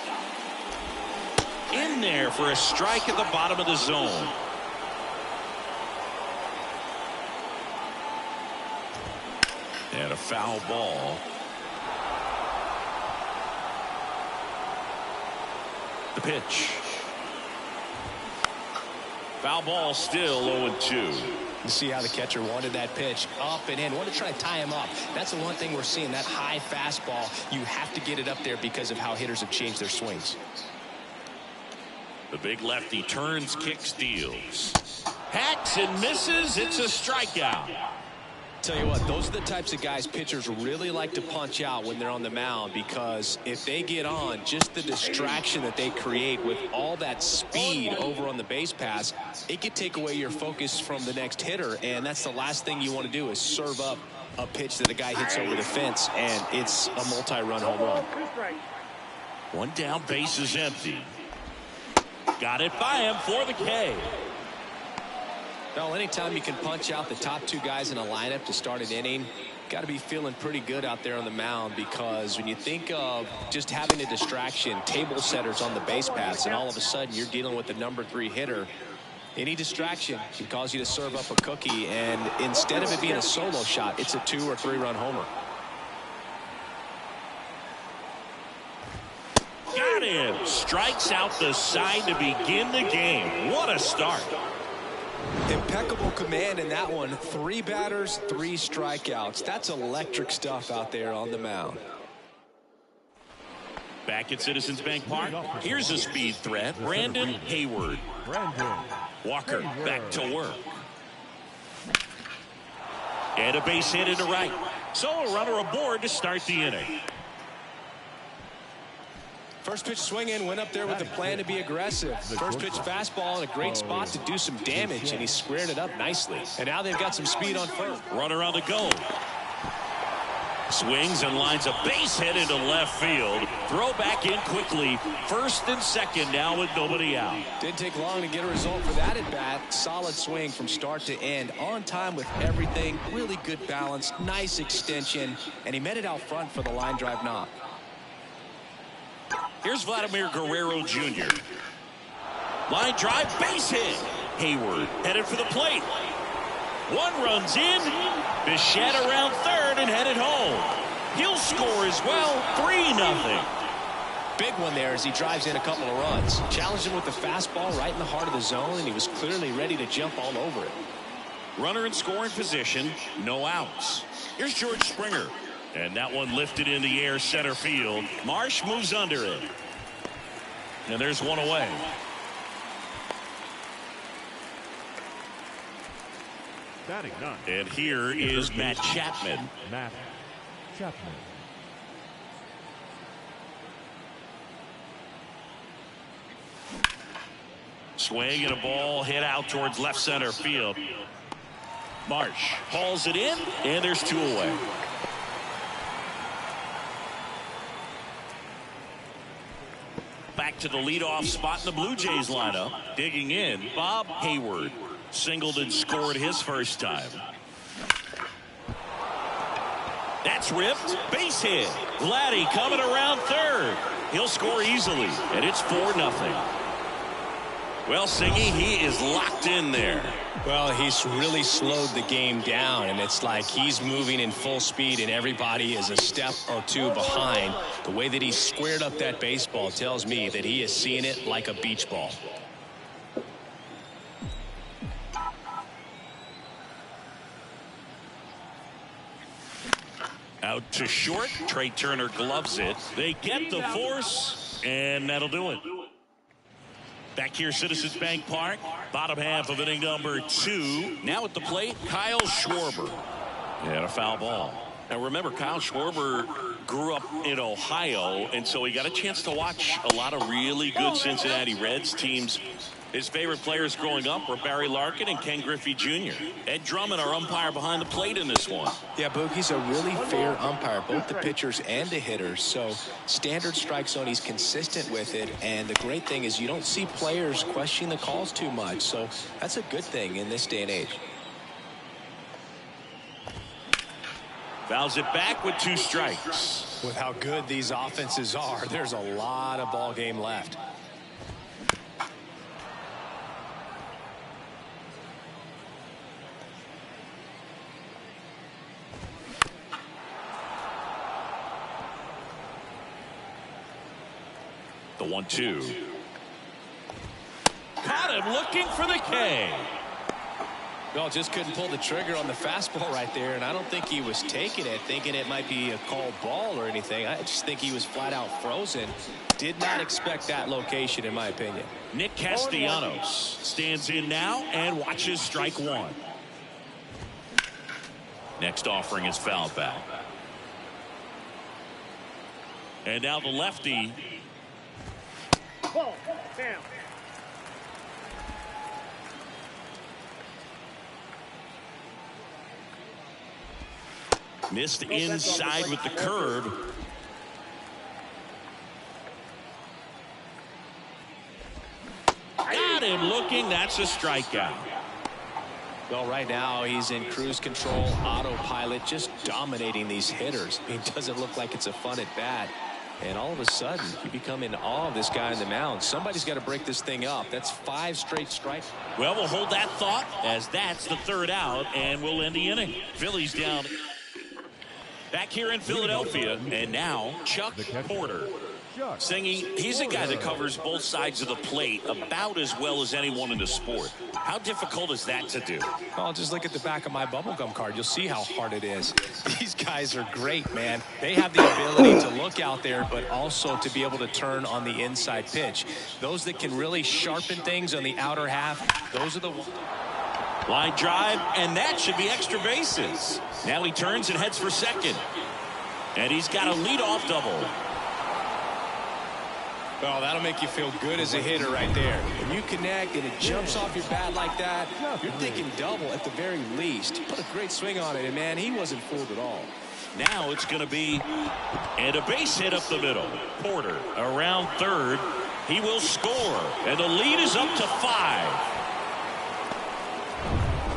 In there for a strike at the bottom of the zone. And a foul ball. The pitch. Foul ball, still 0-2. You see how the catcher wanted that pitch up and in. Wanted to try to tie him up. That's the one thing we're seeing, that high fastball. You have to get it up there because of how hitters have changed their swings. The big lefty turns, kicks, deals. Hacks and misses. It's a strikeout. Tell you what, those are the types of guys pitchers really like to punch out when they're on the mound, because if they get on, just the distraction that they create with all that speed over on the base pass, it could take away your focus from the next hitter, and that's the last thing you want to do is serve up a pitch that a guy hits over the fence, and it's a multi-run home run. One down, base is empty. Got it by him for the K. Well, anytime you can punch out the top two guys in a lineup to start an inning, got to be feeling pretty good out there on the mound, because when you think of just having a distraction, table setters on the base paths, and all of a sudden you're dealing with the #3 hitter, any distraction can cause you to serve up a cookie, and instead of it being a solo shot, it's a 2 or 3 run homer. Got him. Strikes out the side to begin the game. What a start. Impeccable command in that one. 3 batters, 3 strikeouts. That's electric stuff out there on the mound. Back at Citizens Bank Park, here's a speed threat, Brandon Hayward. Walker back to work. And a base hit into right. So a runner aboard to start the inning. First pitch swinging, went up there with the plan to be aggressive. First pitch fastball in a great spot to do some damage, and he squared it up nicely. And now they've got some speed on first. Runner on the go. Swings and lines a base hit into left field. Throw back in quickly. First and second now with nobody out. Didn't take long to get a result for that at bat. Solid swing from start to end. On time with everything. Really good balance. Nice extension. And he met it out front for the line drive knock. Here's Vladimir Guerrero Jr. Line drive, base hit. Hayward headed for the plate. One runs in. Bichette around third and headed home. He'll score as well. 3-0. Big one there as he drives in a couple of runs. Challenged him with the fastball right in the heart of the zone, and he was clearly ready to jump all over it. Runner in scoring position. No outs. Here's George Springer. And that one lifted in the air center field. Marsh moves under it. And there's one away. And here is Matt Chapman. Swing and a ball hit out towards left center field. Marsh hauls it in, and there's 2 away. Back to the leadoff spot in the Blue Jays lineup. Digging in, Bob Hayward. Singled and scored his first time. That's ripped. Base hit. Vladdy coming around third. He'll score easily, and it's 4-0. Well, Singy, he is locked in there. Well, he's really slowed the game down, and it's like he's moving in full speed and everybody is a step or 2 behind. The way that he squared up that baseball tells me that he is seeing it like a beach ball. Out to short. Trey Turner gloves it. They get the force, and that'll do it. Back here, Citizens Bank Park, bottom half of inning number 2. Now at the plate, Kyle Schwarber. And a foul ball. Now remember, Kyle Schwarber grew up in Ohio, and so he got a chance to watch a lot of really good Cincinnati Reds teams. His favorite players growing up were Barry Larkin and Ken Griffey Jr. Ed Drummond, our umpire behind the plate in this one. Yeah, Boog, he's a really fair umpire, both the pitchers and the hitters. So standard strike zone, he's consistent with it. And the great thing is you don't see players question the calls too much. So that's a good thing in this day and age. Fouls it back with 2 strikes. With how good these offenses are, there's a lot of ball game left. The 1-2. Caught him looking for the K. Well, just couldn't pull the trigger on the fastball right there, and I don't think he was taking it, thinking it might be a called ball or anything. I just think he was flat out frozen. Did not expect that location, in my opinion. Nick Castellanos stands in now and watches strike 1. Next offering is fouled back. And now the lefty. Ball, down. Missed inside with the curve. that, and looking, that's a strikeout. Well, right now he's in cruise control, autopilot, just dominating these hitters. It doesn't look like it's a fun at bat. And all of a sudden, you become in awe of this guy on the mound. Somebody's got to break this thing up. That's 5 straight strikes. Well, we'll hold that thought as that's the 3rd out, and we'll end the inning. Phillies down back here in Philadelphia, and now Chuck Porter. Singy, he's a guy that covers both sides of the plate about as well as anyone in the sport. How difficult is that to do? Well, just look at the back of my bubblegum card. You'll see how hard it is. These guys are great, man. They have the ability to look out there, but also to be able to turn on the inside pitch. Those that can really sharpen things on the outer half, those are the ones. Line drive, and that should be extra bases. Now he turns and heads for second. And he's got a leadoff double. Well, that'll make you feel good as a hitter right there. When you connect and it jumps off your bat like that, you're thinking double at the very least. Put a great swing on it, and man, he wasn't fooled at all. Now it's going to be and a base hit up the middle. Porter around third. He will score, and the lead is up to 5.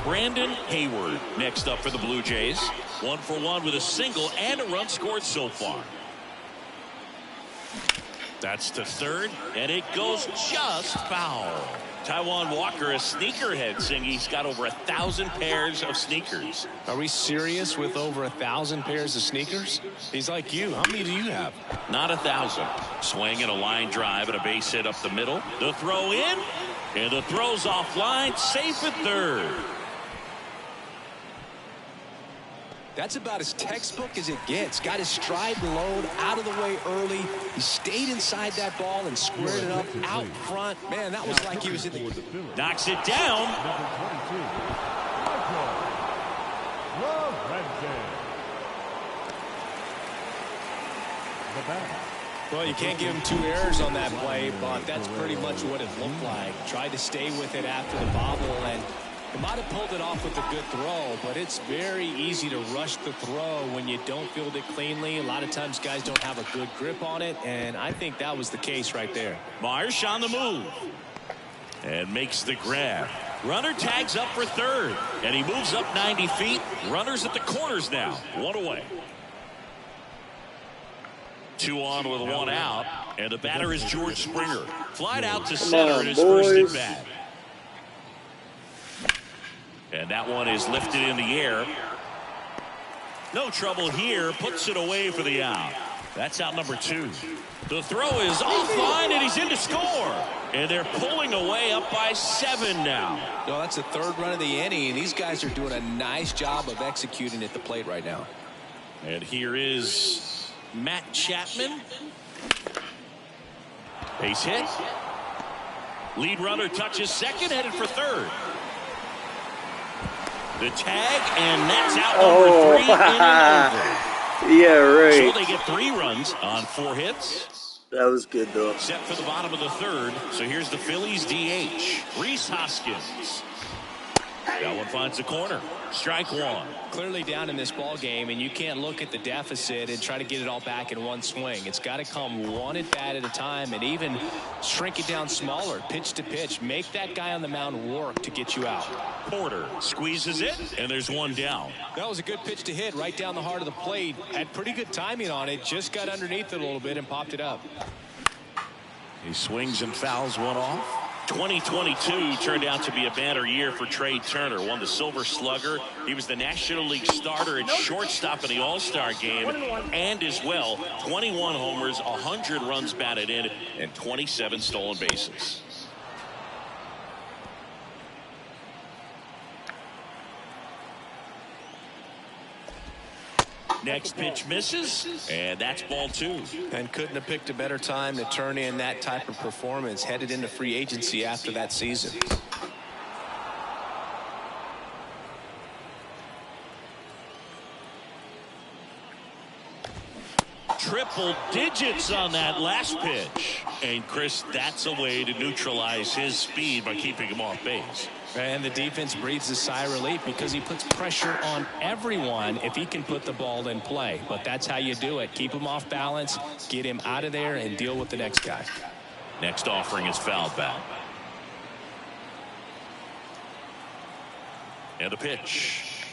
Brandon Hayward next up for the Blue Jays. 1 for 1 with a single and a run scored so far. That's to third, and it goes just foul. Taijuan Walker, a sneakerhead, Singy. He's got over 1,000 pairs of sneakers. Are we serious with over 1,000 pairs of sneakers? He's like you. How many do you have? Not 1,000. Swing and a line drive and a base hit up the middle. The throw in, and the throw's offline, safe at third. That's about as textbook as it gets. Got his stride load out of the way early. He stayed inside that ball and squared it up out front. Man, that was like he was in the... Knocks it down. Well, you can't give him 2 errors on that play, but that's pretty much what it looked like. Tried to stay with it after the bobble, and he might have pulled it off with a good throw, but it's very easy to rush the throw when you don't field it cleanly. A lot of times guys don't have a good grip on it, and I think that was the case right there. Marsh on the move and makes the grab. Runner tags up for third, and he moves up 90 feet. Runners at the corners now. 1 away. 2 on with 1 out, and the batter is George Springer. Flied out to center in his first at bat. And that one is lifted in the air. No trouble here. Puts it away for the out. That's out number 2. The throw is offline, and he's in to score. And they're pulling away up by 7 now. No, that's the 3rd run of the inning, and these guys are doing a nice job of executing at the plate right now. And here is Matt Chapman. Base hit. Lead runner touches second, headed for third. The tag, and that's out number 3 in and over. Yeah, right. So they get 3 runs on 4 hits. That was good, though. Set for the bottom of the 3rd. So here's the Phillies DH, Rhys Hoskins. That one finds the corner. Strike 1. Clearly down in this ball game, and you can't look at the deficit and try to get it all back in one swing. It's got to come 1 at bat at a time, and even shrink it down smaller, pitch to pitch. Make that guy on the mound work to get you out. Porter squeezes it, and there's 1 down. That was a good pitch to hit right down the heart of the plate. Had pretty good timing on it. Just got underneath it a little bit and popped it up. He swings and fouls 1 off. 2022 turned out to be a banner year for Trey Turner. Won the Silver Slugger. He was the National League starter at shortstop in the All-Star game. And as well, 21 homers, 100 runs batted in, and 27 stolen bases. Next pitch misses, and that's ball 2. And couldn't have picked a better time to turn in that type of performance. Headed into free agency after that season. Triple digits on that last pitch. And Chris, that's a way to neutralize his speed by keeping him off base. And the defense breathes a sigh of relief because he puts pressure on everyone if he can put the ball in play. But that's how you do it. Keep him off balance, get him out of there, and deal with the next guy. Next offering is fouled back. And a pitch.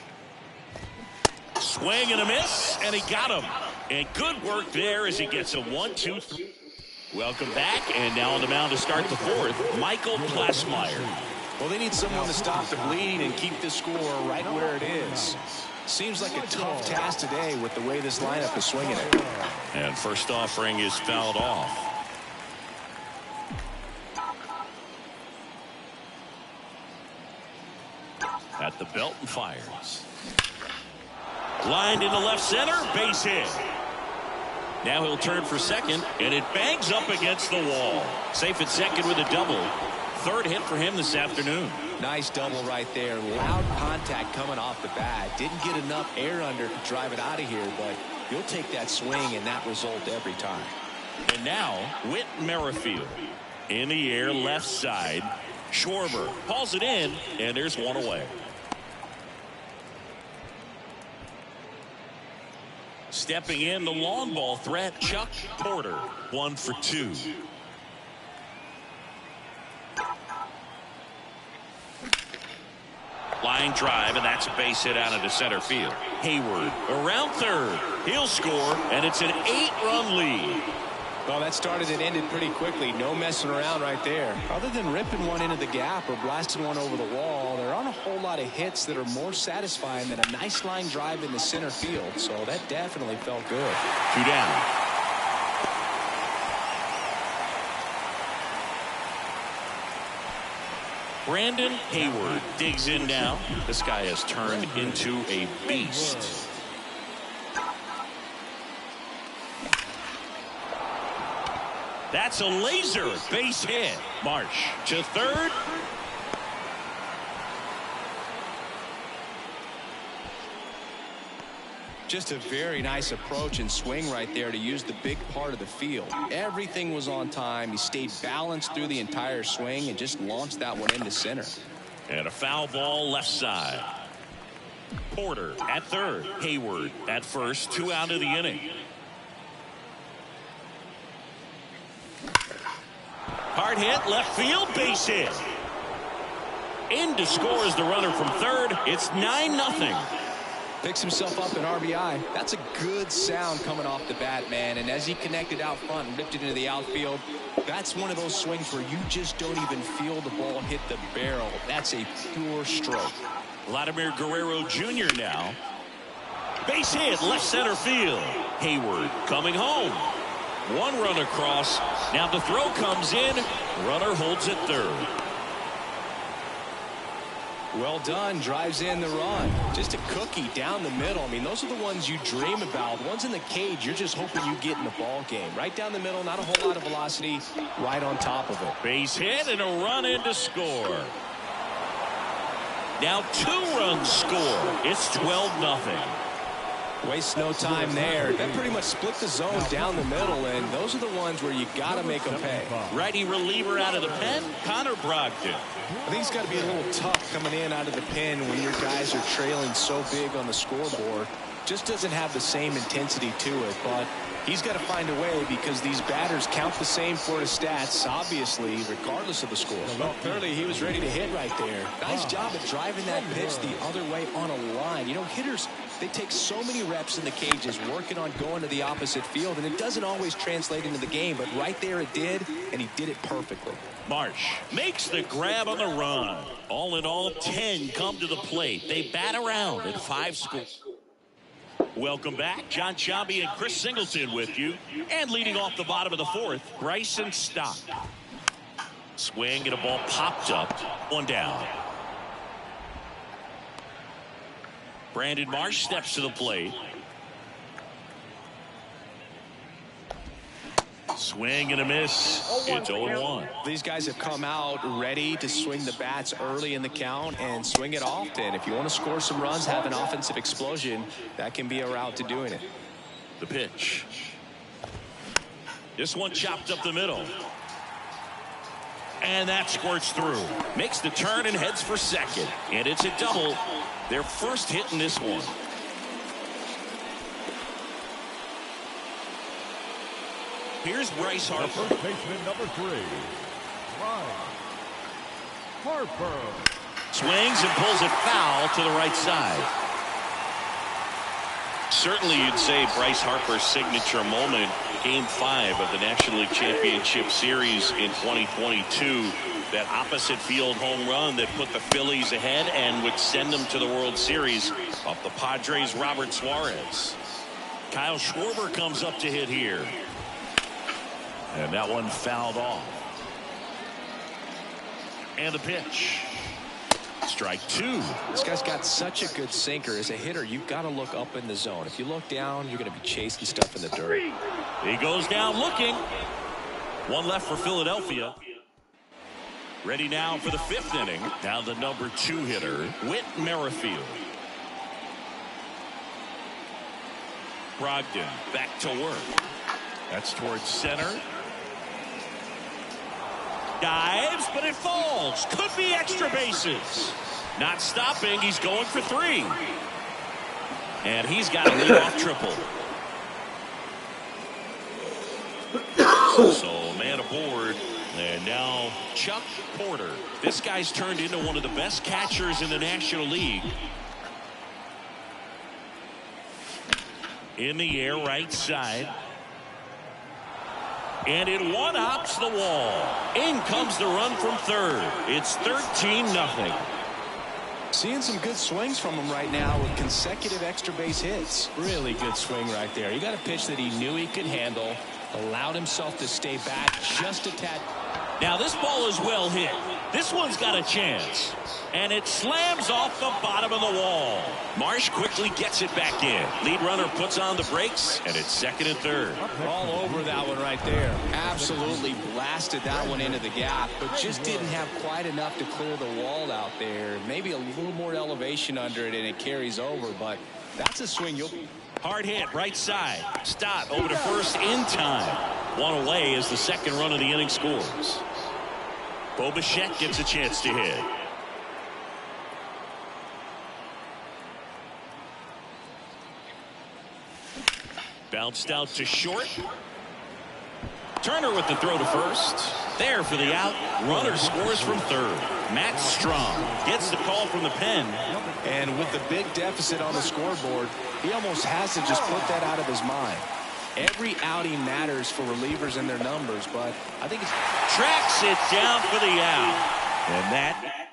Swing and a miss, and he got him. And good work there as he gets a 1-2-3. Welcome back, and now on the mound to start the fourth, Michael Blazeboy. Well, they need someone to stop the bleed and keep the score right where it is. Seems like a tough task today with the way this lineup is swinging it. And first offering is fouled off. At the belt and fires. Lined into left center, base hit. Now he'll turn for second, and it bangs up against the wall. Safe at second with a double. Third hit for him this afternoon. Nice double right there. Loud contact coming off the bat. Didn't get enough air under to drive it out of here, but you'll take that swing and that result every time. And now, Whit Merrifield. In the air, left side. Schwarber hauls it in, and there's one away. Stepping in, the long ball threat, Chuck Porter. 1 for 2. Line drive, and that's a base hit out into center field. Hayward around third. He'll score, and it's an 8-run lead. Well, that started and ended pretty quickly. No messing around right there. Other than ripping one into the gap or blasting one over the wall, there aren't a whole lot of hits that are more satisfying than a nice line drive in the center field. So that definitely felt good. 2 down. Brandon Hayward digs in now. This guy has turned into a beast. That's a laser base hit. Marsh to third. Just a very nice approach and swing right there to use the big part of the field. Everything was on time. He stayed balanced through the entire swing and just launched that one into center. And a foul ball left side. Porter at third. Hayward at first. 2 out of the inning. Hard hit, left field, base hit. In to score is the runner from third. It's 9-0. Picks himself up an RBI. That's a good sound coming off the bat, man. And as he connected out front and ripped it into the outfield, that's one of those swings where you just don't even feel the ball hit the barrel. That's a pure stroke. Vladimir Guerrero Jr. now. Base hit, left center field. Hayward coming home. 1 run across. Now the throw comes in. Runner holds at third. Well done. Drives in the run. Just a cookie down the middle. I mean, those are the ones you dream about. Ones in the cage, you're just hoping you get in the ball game. Right down the middle, not a whole lot of velocity. Right on top of it. Base hit and a run in to score. Now 2 runs score. It's 12-0. Waste no time there. That pretty much split the zone down the middle, and those are the ones where you got to make them pay. Righty reliever out of the pen, Connor Brogdon. I think it's got to be a little tough coming in out of the pen when your guys are trailing so big on the scoreboard. Just doesn't have the same intensity to it, but he's got to find a way because these batters count the same for his stats, obviously, regardless of the score. Well, clearly he was ready to hit right there. Nice job at driving that pitch the other way on a line. You know, hitters, they take so many reps in the cages working on going to the opposite field, and it doesn't always translate into the game, but right there it did, and he did it perfectly. Marsh makes the grab on the run. All in all, 10 come to the plate. They bat around at 5 scores. Welcome back. John Sciambi and Chris Singleton with you. And leading off the bottom of the fourth, Bryson Stott. Swing and a ball popped up. 1 down. Brandon Marsh steps to the plate. Swing and a miss. It's 0-1. These guys have come out ready to swing the bats early in the count and swing it often. If you want to score some runs, have an offensive explosion, that can be a route to doing it. The pitch. This one chopped up the middle. And that squirts through. Makes the turn and heads for second. And it's a double. Their first hit in this one. Here's Bryce Harper. First baseman number 3, Bryce Harper. Swings and pulls it foul to the right side. Certainly you'd say Bryce Harper's signature moment, Game 5 of the National League Championship Series in 2022. That opposite field home run that put the Phillies ahead and would send them to the World Series off the Padres' Robert Suarez. Kyle Schwarber comes up to hit here. And that one fouled off. And a pitch. Strike 2. This guy's got such a good sinker. As a hitter, you've got to look up in the zone. If you look down, you're going to be chasing stuff in the dirt. He goes down looking. One left for Philadelphia. Ready now for the 5th inning. Now the number 2 hitter, Whit Merrifield. Brogdon back to work. That's towards center. Dives, but it falls. Could be extra bases. Not stopping. He's going for 3. And he's got a leadoff triple. So man aboard. And now Chuck Porter. This guy's turned into one of the best catchers in the National League. In the air, right side. And it one-hops the wall. In comes the run from third. It's 13-0. Seeing some good swings from him right now with consecutive extra base hits. Really good swing right there. He got a pitch that he knew he could handle. Allowed himself to stay back just a tad. Now this ball is well hit. This one's got a chance. And it slams off the bottom of the wall. Marsh quickly gets it back in. Lead runner puts on the brakes, and it's 2nd and 3rd. All over that one right there. Absolutely blasted that one into the gap, but just didn't have quite enough to clear the wall out there. Maybe a little more elevation under it, and it carries over, but that's a swing you'll... Hard hit, right side. Stott over to first in time. One away as the 2nd run of the inning scores. Bo Bichette gets a chance to hit. Bounced out to short. Turner with the throw to first. There for the out. Runner scores from third. Matt Strom gets the call from the pen. And with the big deficit on the scoreboard, he almost has to just put that out of his mind. Every outing matters for relievers and their numbers, but I think it's... Tracks it down for the out. And that...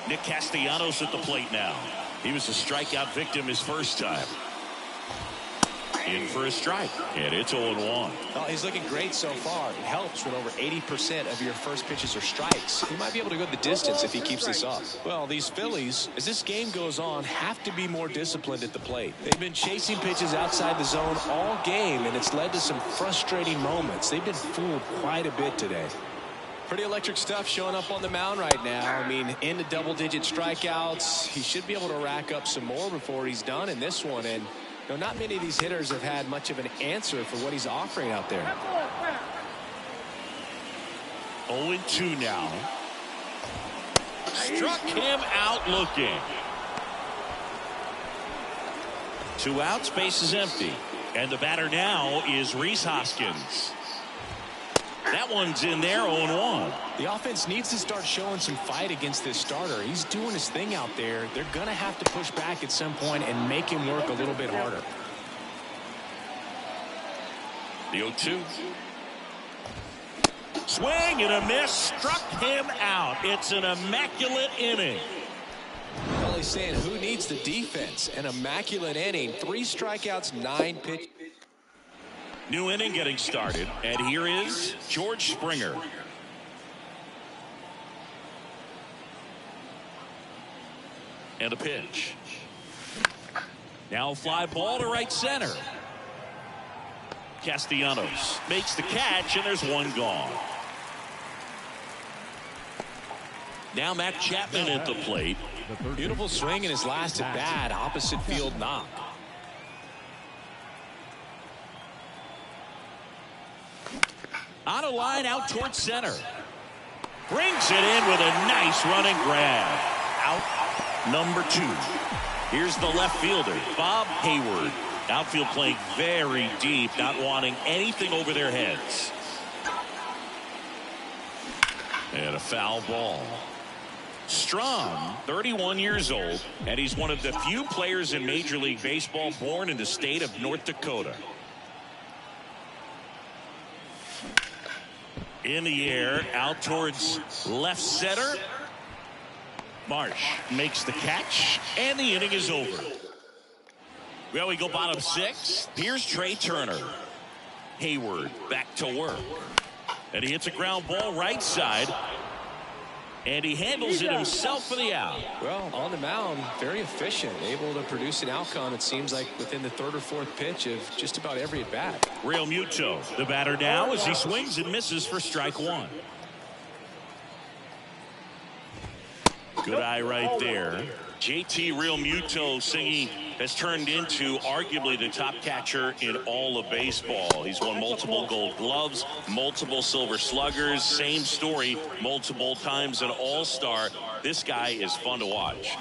Nick Castellanos at the plate now. He was a strikeout victim his first time. In for a strike, and it's 0-1. Oh, he's looking great so far. It helps when over 80% of your first pitches are strikes. He might be able to go the distance if he keeps this up. Well, these Phillies, as this game goes on, have to be more disciplined at the plate. They've been chasing pitches outside the zone all game, and it's led to some frustrating moments. They've been fooled quite a bit today. Pretty electric stuff showing up on the mound right now. I mean, into double-digit strikeouts. He should be able to rack up some more before he's done in this one, and not many of these hitters have had much of an answer for what he's offering out there. 0-2 now. Struck him out looking. 2 outs, base is empty. And the batter now is Rhys Hoskins. That one's in there, 0-1. The offense needs to start showing some fight against this starter. He's doing his thing out there. They're going to have to push back at some point and make him work a little bit harder. The 0-2. Swing and a miss. Struck him out. It's an immaculate inning. Well, he's saying who needs the defense? An immaculate inning. 3 strikeouts, 9 pitches. New inning getting started, and here is George Springer. And a pitch. Now a fly ball to right center. Castellanos makes the catch, and there's one gone. Now Matt Chapman at the plate. Beautiful swing in his last at bat, opposite field knock. On a line out towards center. Brings it in with a nice running grab. Out number 2. Here's the left fielder, Bob Hayward. Outfield playing very deep, not wanting anything over their heads. And a foul ball. Strom, 31 years old, and he's one of the few players in Major League Baseball born in the state of North Dakota. In the air, out towards left center. Marsh makes the catch, and the inning is over. Well, we go bottom 6. Here's Trey Turner. Hayward back to work. And he hits a ground ball right side. And he handles it himself for the out. Well, on the mound, very efficient, able to produce an outcome, it seems like, within the 3rd or 4th pitch of just about every at-bat. Real Muto, the batter now, as he swings and misses for strike 1. Good eye right there. JT Real Muto singing has turned into arguably the top catcher in all of baseball. He's won multiple Gold Gloves, multiple Silver Sluggers, same story, multiple times an All-Star. This guy is fun to watch.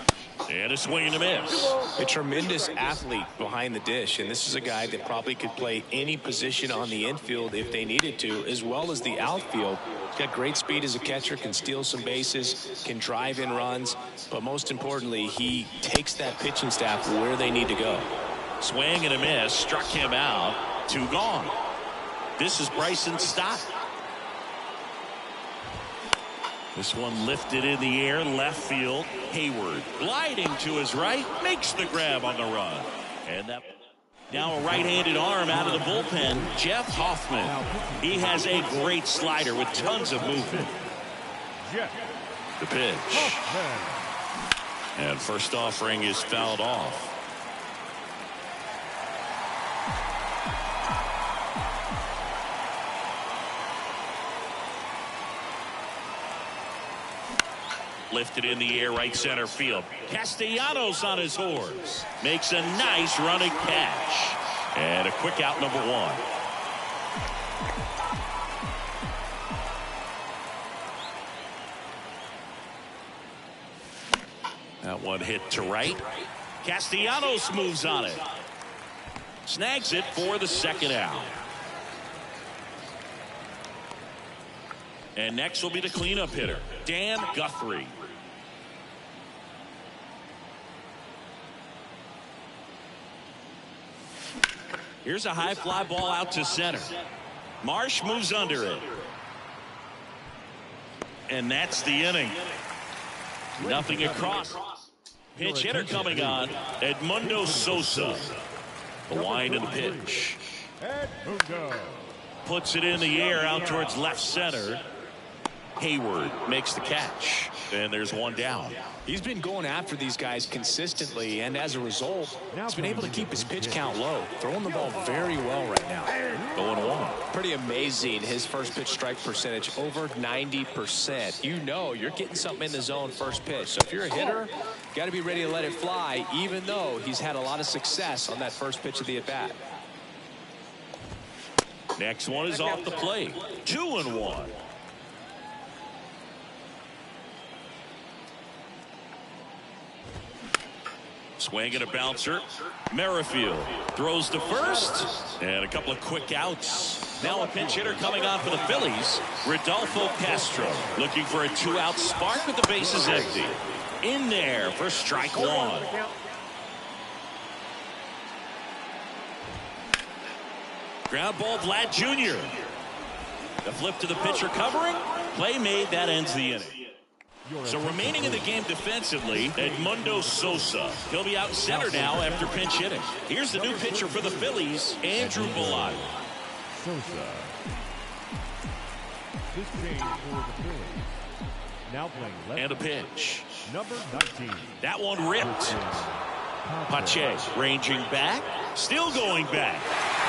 And a swing and a miss. A tremendous athlete behind the dish, and this is a guy that probably could play any position on the infield if they needed to, as well as the outfield. He's got great speed as a catcher, can steal some bases, can drive in runs, but most importantly, he takes that pitching staff where they need to go. Swing and a miss, struck him out, 2 gone. This is Bryson Stott. This one lifted in the air, left field. Hayward gliding to his right, makes the grab on the run. And that now a right-handed arm out of the bullpen, Jeff Hoffman. He has a great slider with tons of movement. The pitch. And first offering is fouled off. Lifted in the air, right center field. Castellanos on his horse. Makes a nice running catch. And a quick out, number 1. That one hit to right. Castellanos moves on it. Snags it for the 2nd out. And next will be the cleanup hitter, Dan Guthrie. Here's a high fly ball out to center. Marsh moves under it. And that's the inning. Nothing across. Pinch hitter coming on, Edmundo Sosa. The wind and the pitch. Puts it in the air out towards left center. Hayward makes the catch. And there's 1 down. He's been going after these guys consistently, and as a result, he's been able to keep his pitch count low, throwing the ball very well right now. 0-1. Pretty amazing, his first pitch strike percentage, over 90%. You know you're getting something in the zone first pitch. So if you're a hitter, you got to be ready to let it fly, even though he's had a lot of success on that first pitch of the at-bat. Next one is off the plate. 2-1. Swing and a bouncer. Merrifield throws to first. And a couple of quick outs. Now a pinch hitter coming on for the Phillies. Rodolfo Castro looking for a 2-out spark with the bases empty. In there for strike 1. Ground ball, Vlad Jr. The flip to the pitcher covering. Play made. That ends the inning. So remaining in the game defensively, Edmundo Sosa. He'll be out center now after pinch hitting. Here's the new pitcher for the Phillies, Andrew Bellotto. Sosa. This change for the Phillies. Now playing left. And a pitch. Number 19. That one ripped. Pache ranging back. Still going back.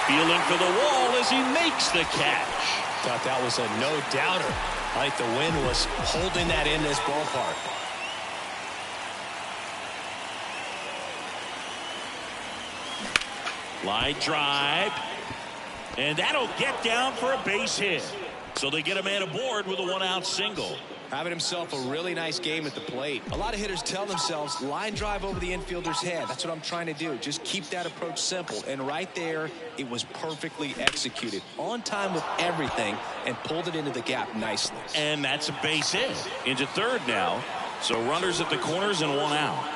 Feeling for the wall as he makes the catch. Thought that was a no-doubter. Like the wind was holding that in this ballpark. Line drive. And that'll get down for a base hit. So they get a man aboard with a 1-out single. Having himself a really nice game at the plate. A lot of hitters tell themselves, line drive over the infielder's head. That's what I'm trying to do. Just keep that approach simple. And right there, it was perfectly executed. On time with everything and pulled it into the gap nicely. And that's a base hit. Into third now. So runners at the corners and one out.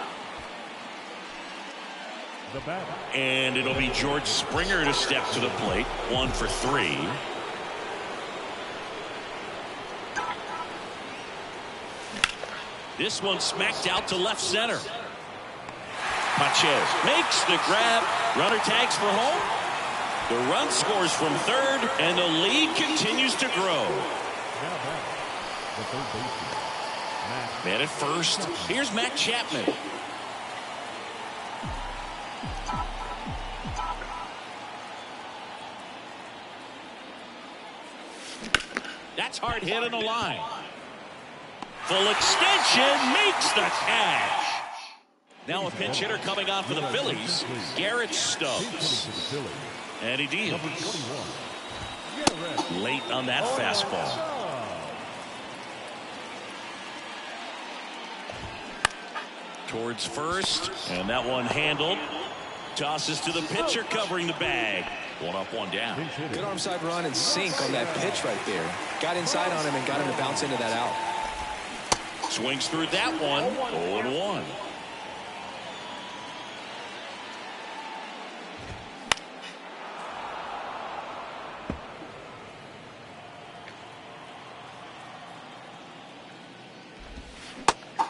The batter. And it'll be George Springer to step to the plate. 1 for 3. This one smacked out to left center. Pachez makes the grab. Runner tags for home. The run scores from third, and the lead continues to grow. Now back. The third baseman. Matt. Man at first. Here's Matt Chapman. That's hard hit in the line. Full extension makes the catch. Now a pinch hitter coming on for the Phillies, Garrett Stubbs. And he deals. Late on that fastball. Towards first, and that one handled. Tosses to the pitcher covering the bag. 1 up, 1 down. Good arm side run and sink on that pitch right there. Got inside on him and got him to bounce into that out. Swings through that one. 0-1.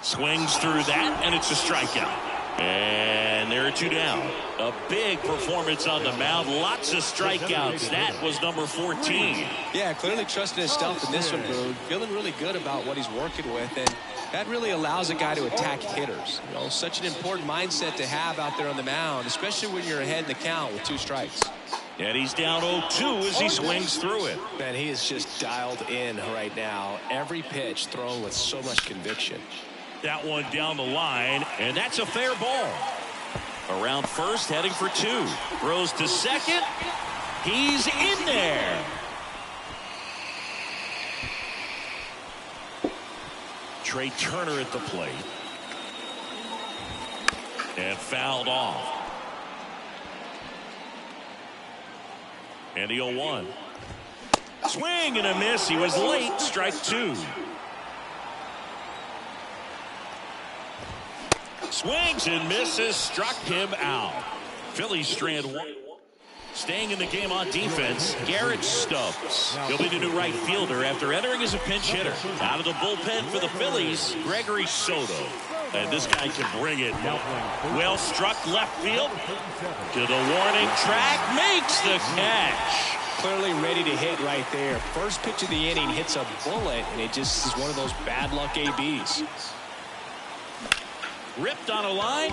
Swings through that, and it's a strikeout. And there are 2 down. A big performance on the mound. Lots of strikeouts. That was number 14. Yeah, clearly trusting his stealth in this one, Boog. Feeling really good about what he's working with, and that really allows a guy to attack hitters. You know, such an important mindset to have out there on the mound, especially when you're ahead in the count with 2 strikes. And he's down 0-2 as he swings through it. Man, he is just dialed in right now. Every pitch thrown with so much conviction. That one down the line, and that's a fair ball. Around first, heading for 2. Throws to second. He's in there. Trey Turner at the plate. And fouled off. And the 0-1. Swing and a miss. He was late. Strike 2. Swings and misses, struck him out. Phillies strand 1. Staying in the game on defense, Garrett Stubbs. He'll be the new right fielder after entering as a pinch hitter. Out of the bullpen for the Phillies, Gregory Soto. And this guy can bring it. Well struck left field. To the warning track, makes the catch. Clearly ready to hit right there. First pitch of the inning hits a bullet, and it just is one of those bad luck ABs. Ripped on a line.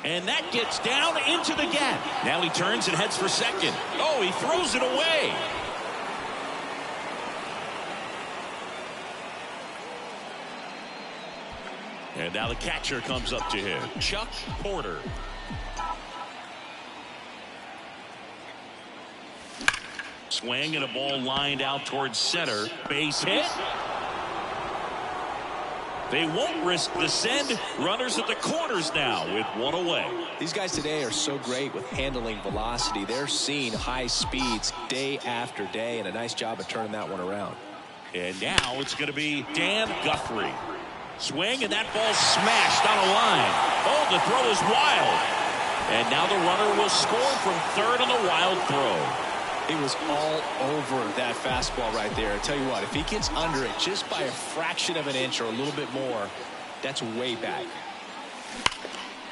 And that gets down into the gap. Now he turns and heads for second. Oh, he throws it away. And now the catcher comes up to him, Chuck Porter. Swing and a ball lined out towards center. Base hit. They won't risk the send. Runners at the corners now with 1 away. These guys today are so great with handling velocity. They're seeing high speeds day after day, and a nice job of turning that one around. And now it's going to be Dan Guthrie. Swing, and that ball smashed on a line. Oh, the throw is wild. And now the runner will score from third on the wild throw. He was all over that fastball right there. I tell you what, if he gets under it just by a fraction of an inch or a little bit more, that's way back.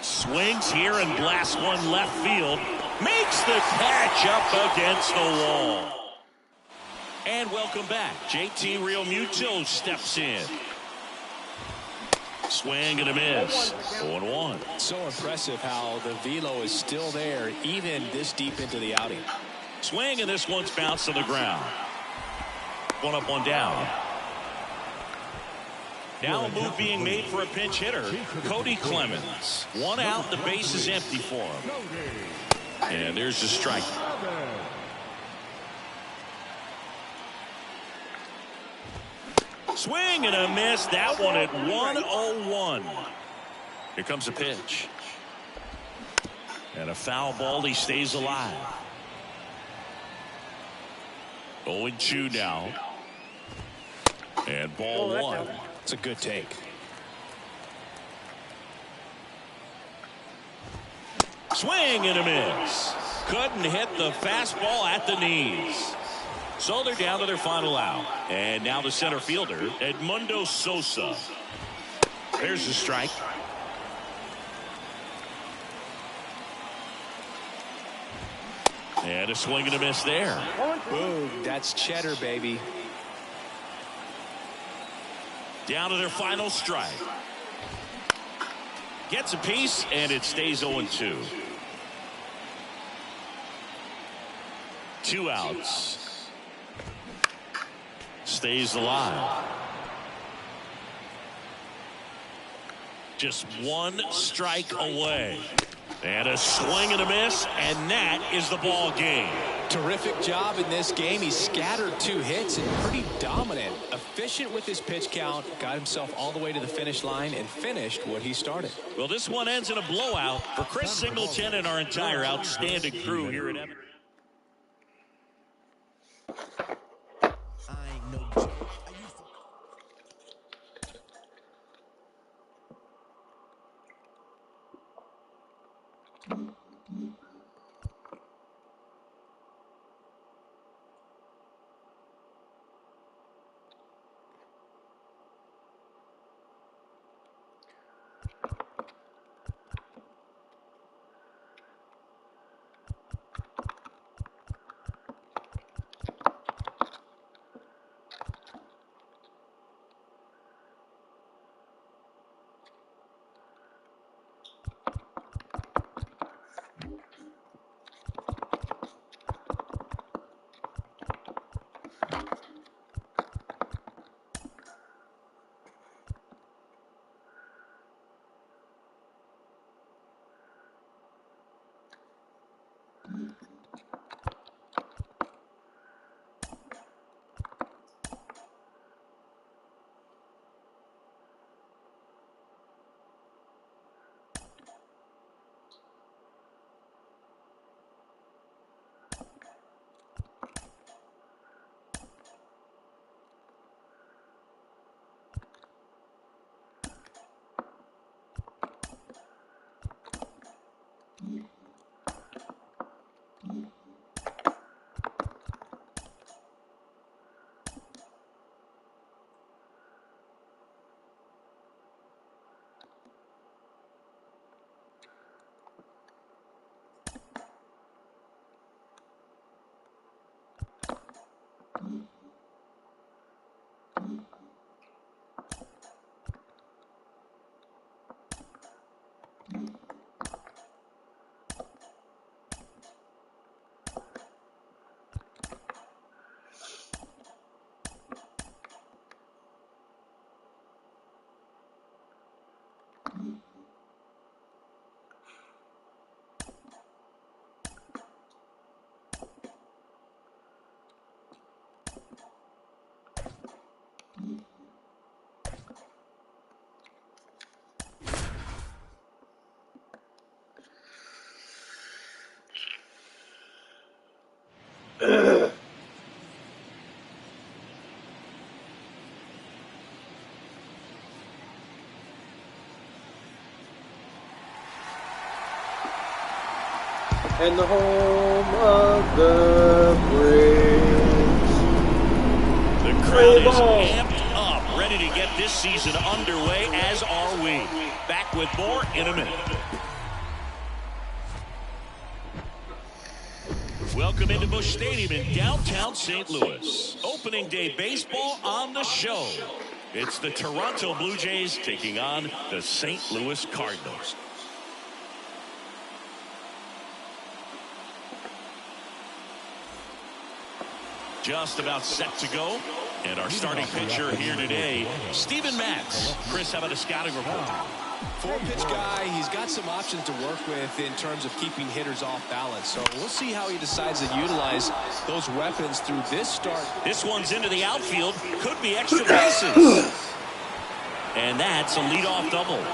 Swings here and blasts one left field. Makes the catch up against the wall. And welcome back. JT Realmuto steps in. Swing and a miss. 0-1. So impressive how the velo is still there even this deep into the outing. Swing, and this one's bounced to the ground. 1 up, 1 down. Now a move being made for a pinch hitter, Cody Clemens. 1 out, the base is empty for him. And there's the strike. Swing and a miss. That one at 1-0-1. Here comes a pitch. And a foul ball. He stays alive. 0-2 now. And ball 1. It's a good take. Swing and a miss. Couldn't hit the fastball at the knees. So they're down to their final out. And now the center fielder, Edmundo Sosa. There's the strike. And a swing and a miss there. Boom, that's cheddar, baby. Down to their final strike. Gets a piece, and it stays 0-2. 2 outs. Stays alive. Just 1 strike away. And a swing and a miss, and that is the ball game. Terrific job in this game. He scattered 2 hits and pretty dominant. Efficient with his pitch count. Got himself all the way to the finish line and finished what he started. Well, this one ends in a blowout for Chris Singleton and our entire outstanding crew here at Everett. And the home of the Braves. The crowd is amped up, ready to get this season underway, as are we. Back with more in a minute. Welcome into Busch Stadium in downtown St. Louis. Opening day baseball on the show. It's the Toronto Blue Jays taking on the St. Louis Cardinals. Just about set to go. And our starting pitcher here today, Steven Matz. Chris, how about a scouting report? 4-pitch guy. He's got some options to work with in terms of keeping hitters off balance. So we'll see how he decides to utilize those weapons through this start. This one's into the outfield. Could be extra bases. And that's a leadoff double.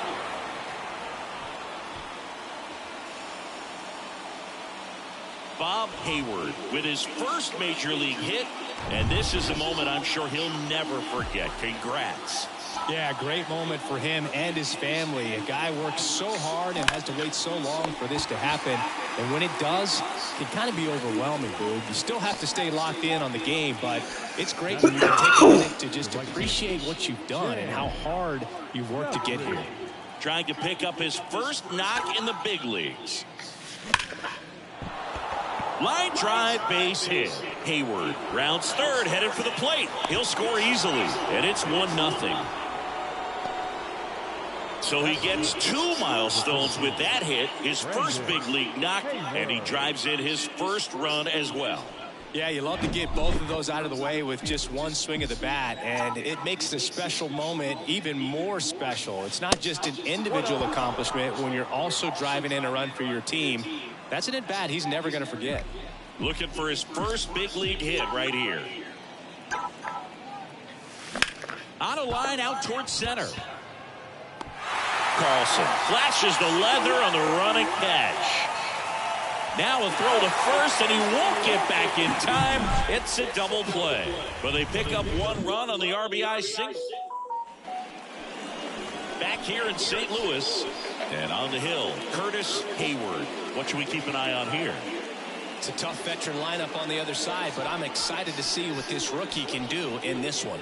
Bob Hayward with his first major league hit. And this is a moment I'm sure he'll never forget. Congrats. Yeah, great moment for him and his family. A guy works so hard and has to wait so long for this to happen. And when it does, it can kind of be overwhelming, dude. You still have to stay locked in on the game, but it's great when you can take a minute to just appreciate what you've done and how hard you've worked to get here. Trying to pick up his first knock in the big leagues. Line drive, base hit. Hayward rounds third, headed for the plate. He'll score easily, and it's 1-0. So he gets 2 milestones with that hit, his first big league knock, and he drives in his first run as well. Yeah, you love to get both of those out of the way with just one swing of the bat, and it makes the special moment even more special. It's not just an individual accomplishment when you're also driving in a run for your team. That's an at-bat he's never going to forget. Looking for his first big league hit right here. On a line out towards center. Carlson flashes the leather on the running catch. Now a throw to first, and he won't get back in time. It's a double play. But they pick up 1 run on the RBI single. Back here in St. Louis, and on the hill, Curtis Hayward. What should we keep an eye on here? It's a tough veteran lineup on the other side, but I'm excited to see what this rookie can do in this one.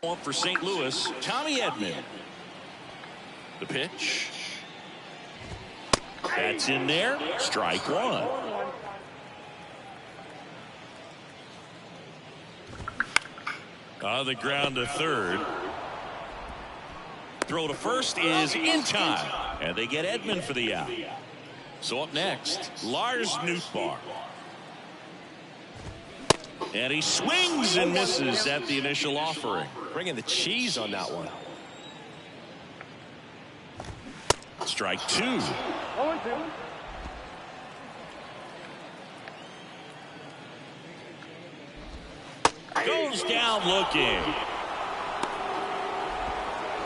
Up for St. Louis, Tommy Edman. The pitch. That's in there. Strike one. On the ground to third. Throw to first is in time. And they get Edman for the out. So up next, Lars Nootbaar. And he swings and misses at the initial offering. Bringing the cheese on that one. Strike two. Goes down looking.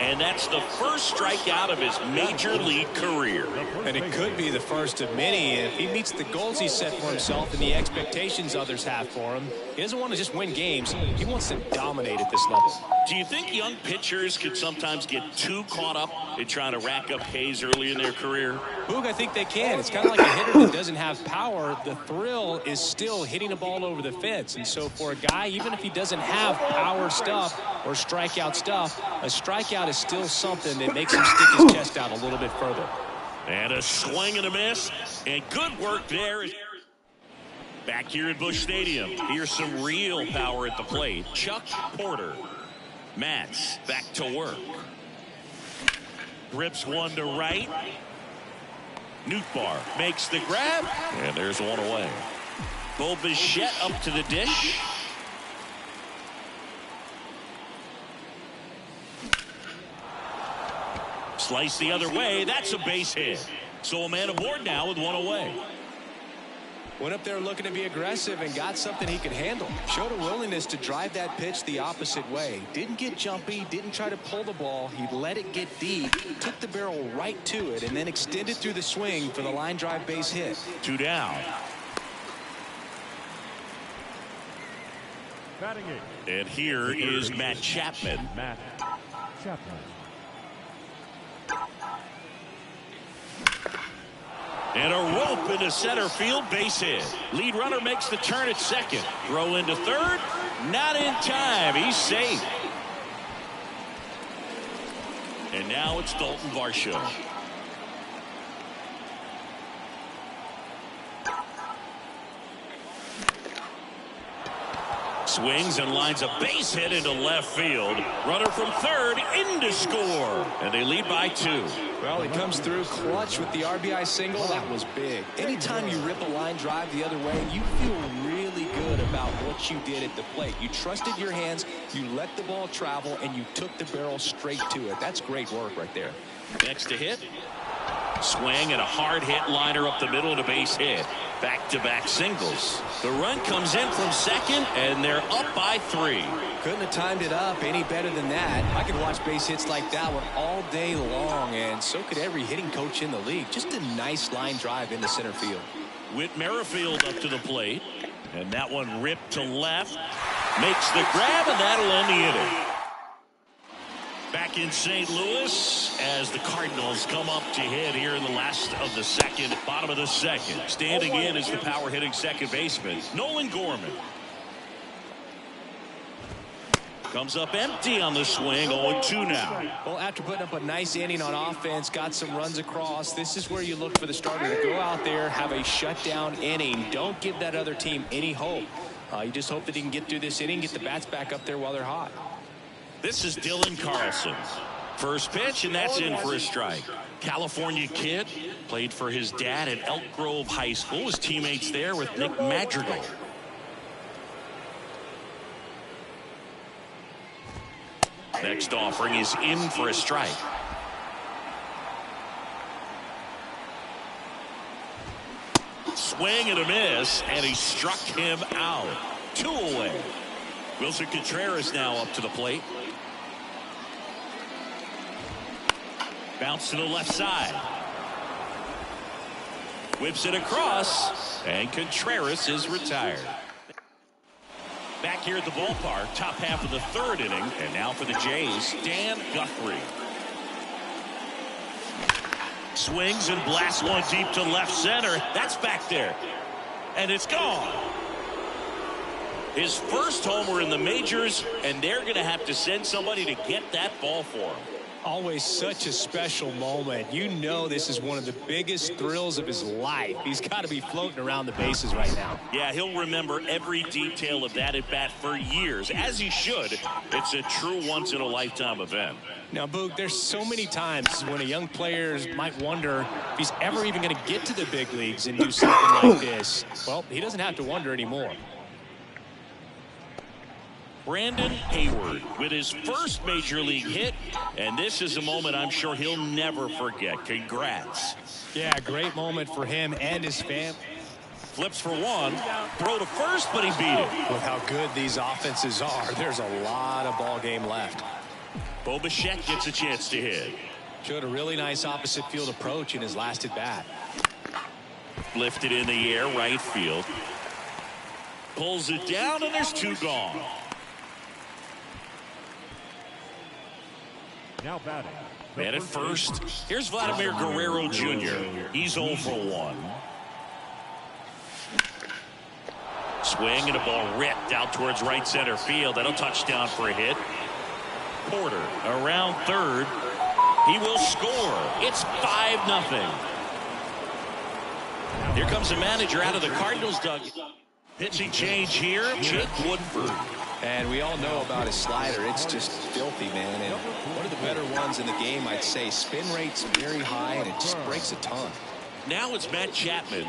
And that's the first strikeout of his major league career. And it could be the first of many if he meets the goals he set for himself and the expectations others have for him. He doesn't want to just win games. He wants to dominate at this level. Do you think young pitchers could sometimes get too caught up in trying to rack up Ks early in their career? Boog, I think they can. It's kind of like a hitter that doesn't have power. The thrill is still hitting a ball over the fence. And so for a guy, even if he doesn't have power stuff or strikeout stuff, a strikeout is still something that makes him stick his chest out a little bit further. And a swing and a miss. And good work there. Back here at Busch Stadium, here's some real power at the plate. Chuck Porter. Mats back to work. Rips one to right. Nootbaar makes the grab. And there's one away. Bo Bichette up to the dish. Slice the other way. That's a base hit. So a man aboard now with one away. Went up there looking to be aggressive and got something he could handle. Showed a willingness to drive that pitch the opposite way. Didn't get jumpy, didn't try to pull the ball. He let it get deep, took the barrel right to it, and then extended through the swing for the line drive base hit. Two down. Batting eight. And here is Matt Chapman. Matt Chapman. And a rope into center field, base hit. Lead runner makes the turn at second. Throw into third, not in time. He's safe. And now it's Dalton Varsho. Swings and lines a base hit into left field. Runner from third in to score. And they lead by 2. Well, he comes through clutch with the RBI single. That was big. Anytime you rip a line drive the other way, you feel really good about what you did at the plate. You trusted your hands, you let the ball travel, and you took the barrel straight to it. That's great work right there. Next to hit. Swing and a hard hit liner up the middle and a base hit. Back-to-back singles. The run comes in from second, and they're up by 3. Couldn't have timed it up any better than that. I could watch base hits like that one all day long, and so could every hitting coach in the league. Just a nice line drive into center field. Whit Merrifield up to the plate, and that one ripped to left. Makes the grab, and that'll end the inning. Back in St. Louis as the Cardinals come up to hit here in the last of the second, bottom of the second. Standing in is the power hitting second baseman, Nolan Gorman. Comes up empty on the swing, 0-2 now. Well, after putting up a nice inning on offense, got some runs across, this is where you look for the starter to go out there, have a shutdown inning. Don't give that other team any hope. You just hope that he can get through this inning, get the bats back up there while they're hot. This is Dylan Carlson. First pitch, and that's in for a strike. California kid, played for his dad at Elk Grove High School. His teammates there with Nick Madrigal. Next offering is in for a strike. Swing and a miss, and he struck him out. 2 away. Wilson Contreras now up to the plate. Bounce to the left side. Whips it across, and Contreras is retired. Back here at the ballpark, top half of the third inning, and now for the Jays, Dan Guthrie. Swings and blasts one deep to left center. That's back there, and it's gone. His first homer in the majors, and they're going to have to send somebody to get that ball for him. Always such a special moment. You know this is one of the biggest thrills of his life. He's got to be floating around the bases right now. Yeah, he'll remember every detail of that at-bat for years, as he should. It's a true once-in-a-lifetime event. Now, Boog, there's so many times when a young player might wonder if he's ever even going to get to the big leagues and do something like this. Well, he doesn't have to wonder anymore. Brandon Hayward with his first major league hit, and this is a moment I'm sure he'll never forget. Congrats. Yeah, great moment for him and his family. Flips for one, throw to first, but he beat it. With how good these offenses are, there's a lot of ball game left. Bo Bichette gets a chance to hit. Showed a really nice opposite field approach in his last at bat. Lifted in the air, right field. Pulls it down, and there's two gone. Now batting. Man at first. Here's Vladimir Guerrero Jr. He's 0 for 1. Swing and a ball ripped out towards right center field. That'll touch down for a hit. Porter around third. He will score. It's 5-0. Here comes the manager out of the Cardinals dugout. Pitching change here, Jake Woodford. And we all know about his slider. It's just filthy, man. And one of the better ones in the game, I'd say. Spin rate's very high, and it just breaks a ton. Now it's Matt Chapman.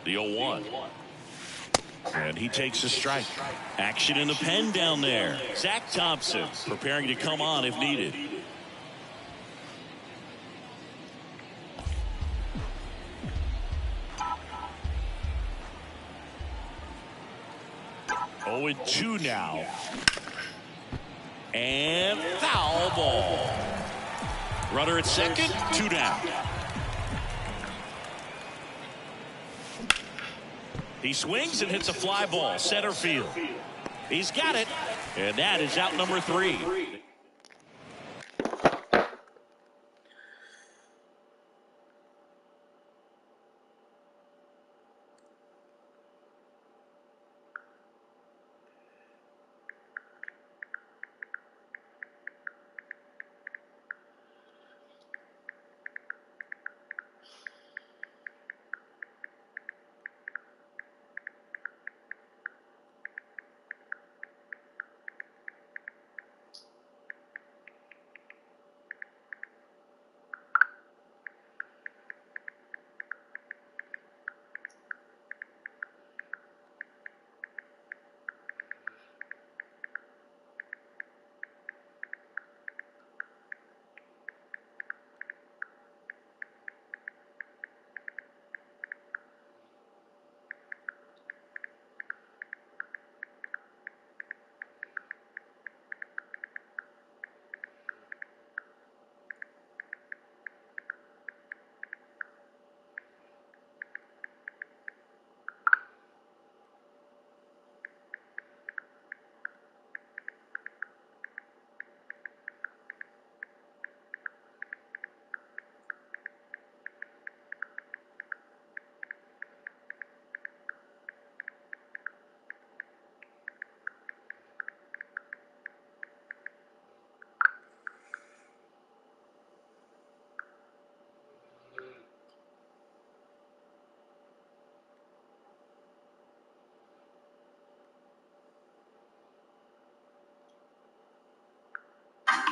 The 0-1. And he takes a strike. Action in the pen down there. Zach Thompson preparing to come on if needed. Oh, and 2 now. And foul ball. Runner at second, 2 down. He swings and hits a fly ball, center field. He's got it, and that is out number 3.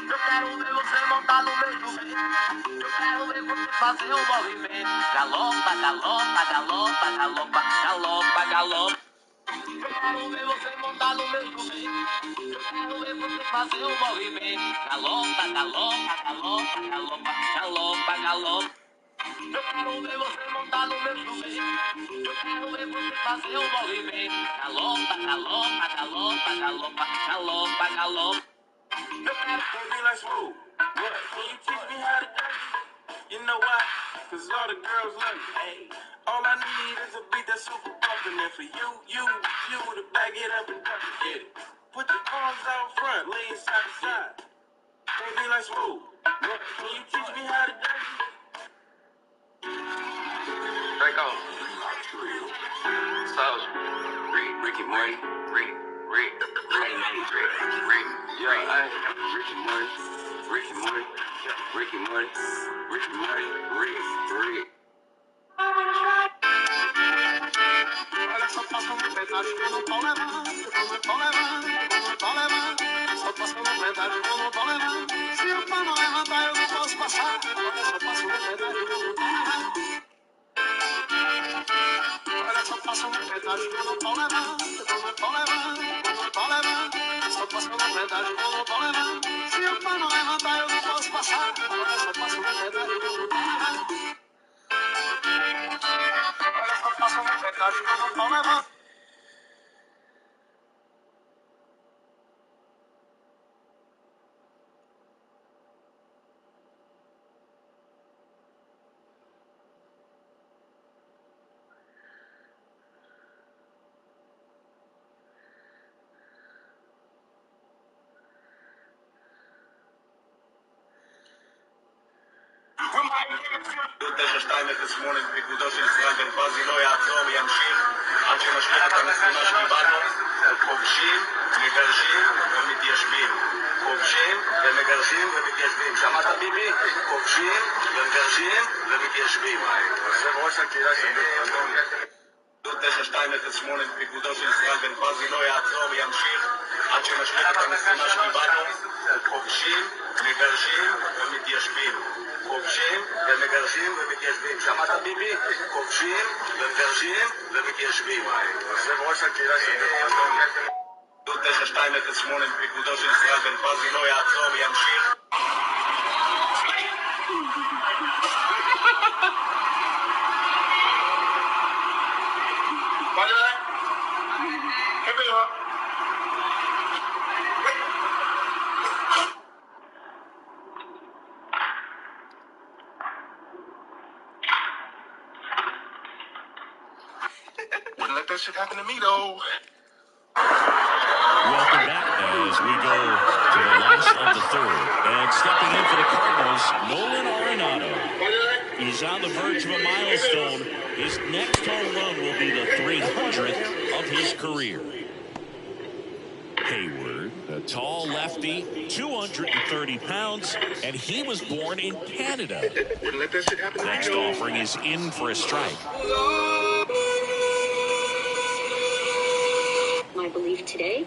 Eu quero ver você montar no meu joelho. Eu quero ver você fazer um movimento. Galopa, galopa, galopa, galopa, galopa, galopa. Eu quero ver você montar no meu joelho. Eu quero ver você fazer um movimento. Galopa, galopa, galopa, galopa, galopa, galopa. Eu quero ver você montar no meu joelho. Eu quero ver você fazer um movimento. Galopa, galopa, galopa, galopa, galopa, galopa. Baby, let's move. What? Can you teach me how to dance? You know why? Cause all the girls love me. Hey, all I need is a beat that's super bumpin'. And for you to back it up and dump it. Get it. Put your arms out front, lean side to side. Can't be like smooth. Look, can you teach me how to dance? Draco. Soldier. Ricky Morty. Rick. Yeah, Ricky Morty. Ricky Morty. Ricky Morty. Ricky Morty. Rick. Olha só, passa um pedaço, eu não tô levando, eu não tô levando, eu não tô levando. Só passa um pedaço, eu não tô levando. Se o pau não levantar, eu não posso passar. Olha só, passa um pedaço, eu não tô levando. Olha só, passa um pedaço, eu não tô levando, eu não tô levando, eu não tô levando. Só passa um pedaço, eu não tô levando. Se o pau não levantar, eu não posso passar. Olha só, passa um pedaço, eu não tô levando. Olha só, passa um pedaço, eu não tô levando. תשע שתיים אפס שמונה בפיקודו של ישראל בן פזי לא יעצור וימשיך עד שנשליך את המשימה שקיבלנו. כובשים, מגרשים ומתיישבים. כובשים ומגרשים ומתיישבים. שמעת ביבי? כובשים ומגרשים ומתיישבים. יושב ראש הקהילה של תשע שתיים אפס שמונה בפיקודו של ישראל בן פזי לא יעצור וימשיך עד שנשליך את המשימה שקיבלנו. כובשים, מגרשים ומתיישבים. כובשים ומגרשים ומתיישבים. שמעת ביבי? כובשים ומגרשים ומתיישבים. יושב ראש הקהילה של 9208 בפיקודו של ישראל בן פזי לא יעצור וימשיך. Wouldn't let that shit happen to me though. Welcome back as we go to the last of the third. And stepping in for the Cardinals, Nolan Arenado. He's on the verge of a milestone. His next home run will be the 300th of his career. Hayward, the tall lefty, 230 pounds, and he was born in Canada. Wouldn't let that shit happen to me. Next offering is in for a strike. My belief today,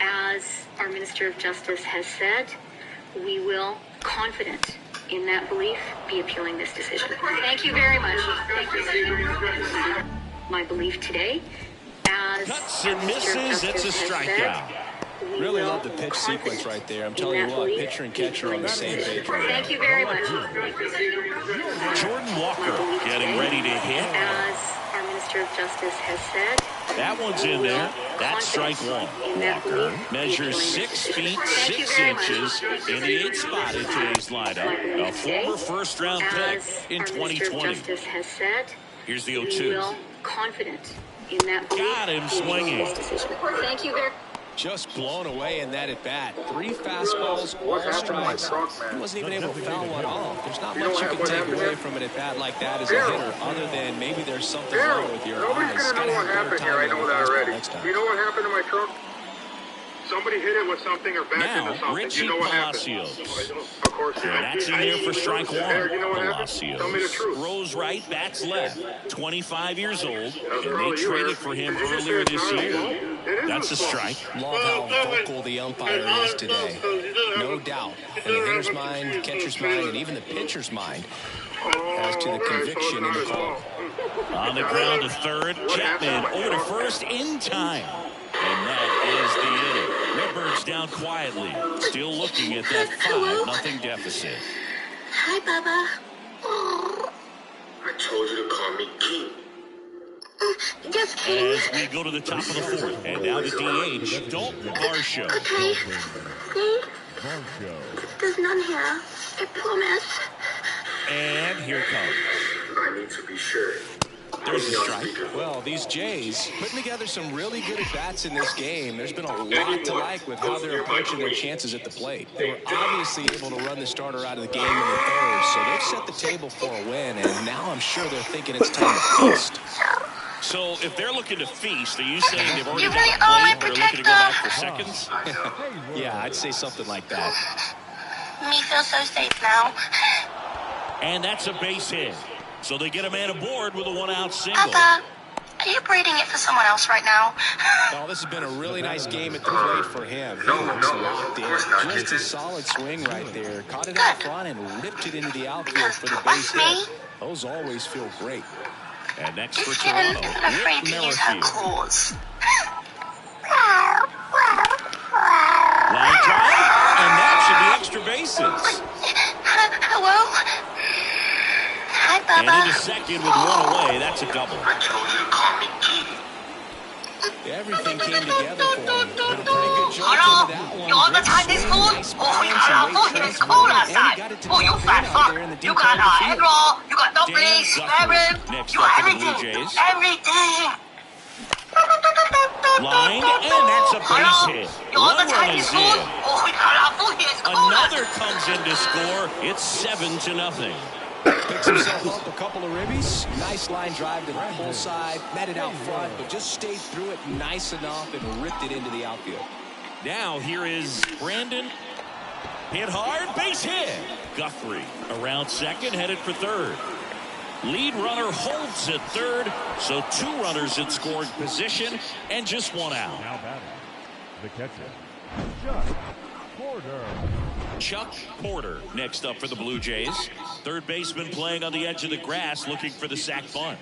as our Minister of Justice has said, we will, confident in that belief, be appealing this decision. Thank you very much. Thank you. My belief today, as Cuts and misses, it's a strikeout. Really love the pitch sequence right there. I'm telling you what, pitcher and catcher are on the same page. Thank you very much. Jordan Walker getting ready to hit. As our Minister of Justice has said, that one's in there. That's strike one. Walker measures 6 feet 6 inches in the 8th spot in today's lineup. A former first-round pick in 2020. Has said, here's the 0-2. We will, confident in that belief, got him swinging. Thank you very much. Just blown away in that at bat. 3 fastballs, all strikes. He wasn't even able to foul one off. There's not much you can take away from an at bat like that as a hitter, other than maybe there's something wrong with your eyes. Nobody's gonna know what happened here. I know that already. You know what happened to my truck? Somebody hit it with something or backed into something. Richie you know what Palacios. happened? Of course. That's in there for strike one. You know what happened? Tell me the truth. Throws right, bats left. 25 years old, and they traded for him earlier this year. That's a strike. Love how vocal the umpire is today. No doubt. In the hitter's mind, catcher's mind, and even the pitcher's mind as to the conviction in the call. On the ground to third. Chapman over to first in time. And that is the inning. Redbirds down quietly. Still looking at that 5-0 deficit. Hi, Bubba. I told you to call me King. Just kidding. As we go to the top of the fourth. And now the DH, Dalton Varsho. Okay. See? There's none here. I promise. And here comes. I need to be sure. There's a strike. Well, these Jays putting together some really good at-bats in this game. There's been a lot to like with how they're approaching their chances at the plate. They were obviously able to run the starter out of the game in the third, so they've set the table for a win, and now I'm sure they're thinking it's time to feast. So if they're looking to feast, are you saying they've already got a plate, they're looking to go back for seconds? Yeah, I'd say something like that. Me feel so safe now. And that's a base hit. So they get a man aboard with a one-out single. Papa, are you breeding it for someone else right now? Well, this has been a really nice game at the plate for him. He looks locked in. Just a solid swing right there. Caught it out front and ripped it into the outfield for the base hit. Those always feel great. And next for This Toronto, kitten's afraid to use her Merrifield. claws. Line drive, and that should be extra bases. Hello? Hi, And Bubba. into second with one away. That's a double. I told you to call me Key. Everything came together for him. Did a pretty good job Hello? into that one. You on the Great time this swing, school? nice Oh, we balance, got and a foot great in school transfer. outside. And he got it to Oh, you the fat out fuck. there in the You deep got part of the a field. head roll. You got no Dan place. Guthrie, Everything. next You up got for the Blue everything. Jays. Everything. Lined, and that's a base Hello? hit. You on the One time run this is school? in. Oh, we got a foot in school. Another comes in to score. It's 7-0. Picks himself up a couple of ribbies. Nice line drive to the pull side. Met it out front, but just stayed through it nice enough and ripped it into the outfield. Now here is Brandon. Hit hard, base hit. Guthrie around second, headed for third. Lead runner holds at third, so two runners in scoring position and just one out. Now batting, the catcher, Chuck Porter. Chuck Porter next up for the Blue Jays. Third baseman playing on the edge of the grass looking for the sac bunt.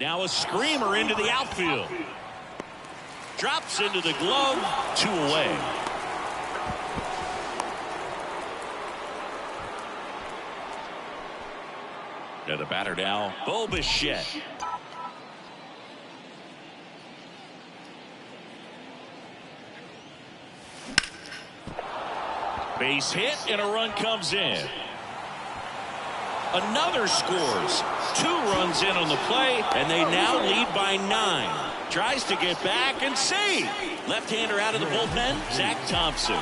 Now a screamer into the outfield. Drops into the glove, 2 away. To the batter now, Bo Bichette. Base hit and a run comes in. Another scores. 2 runs in on the play, and they now lead by 9. Tries to get back and save. Left-hander out of the bullpen, Zach Thompson.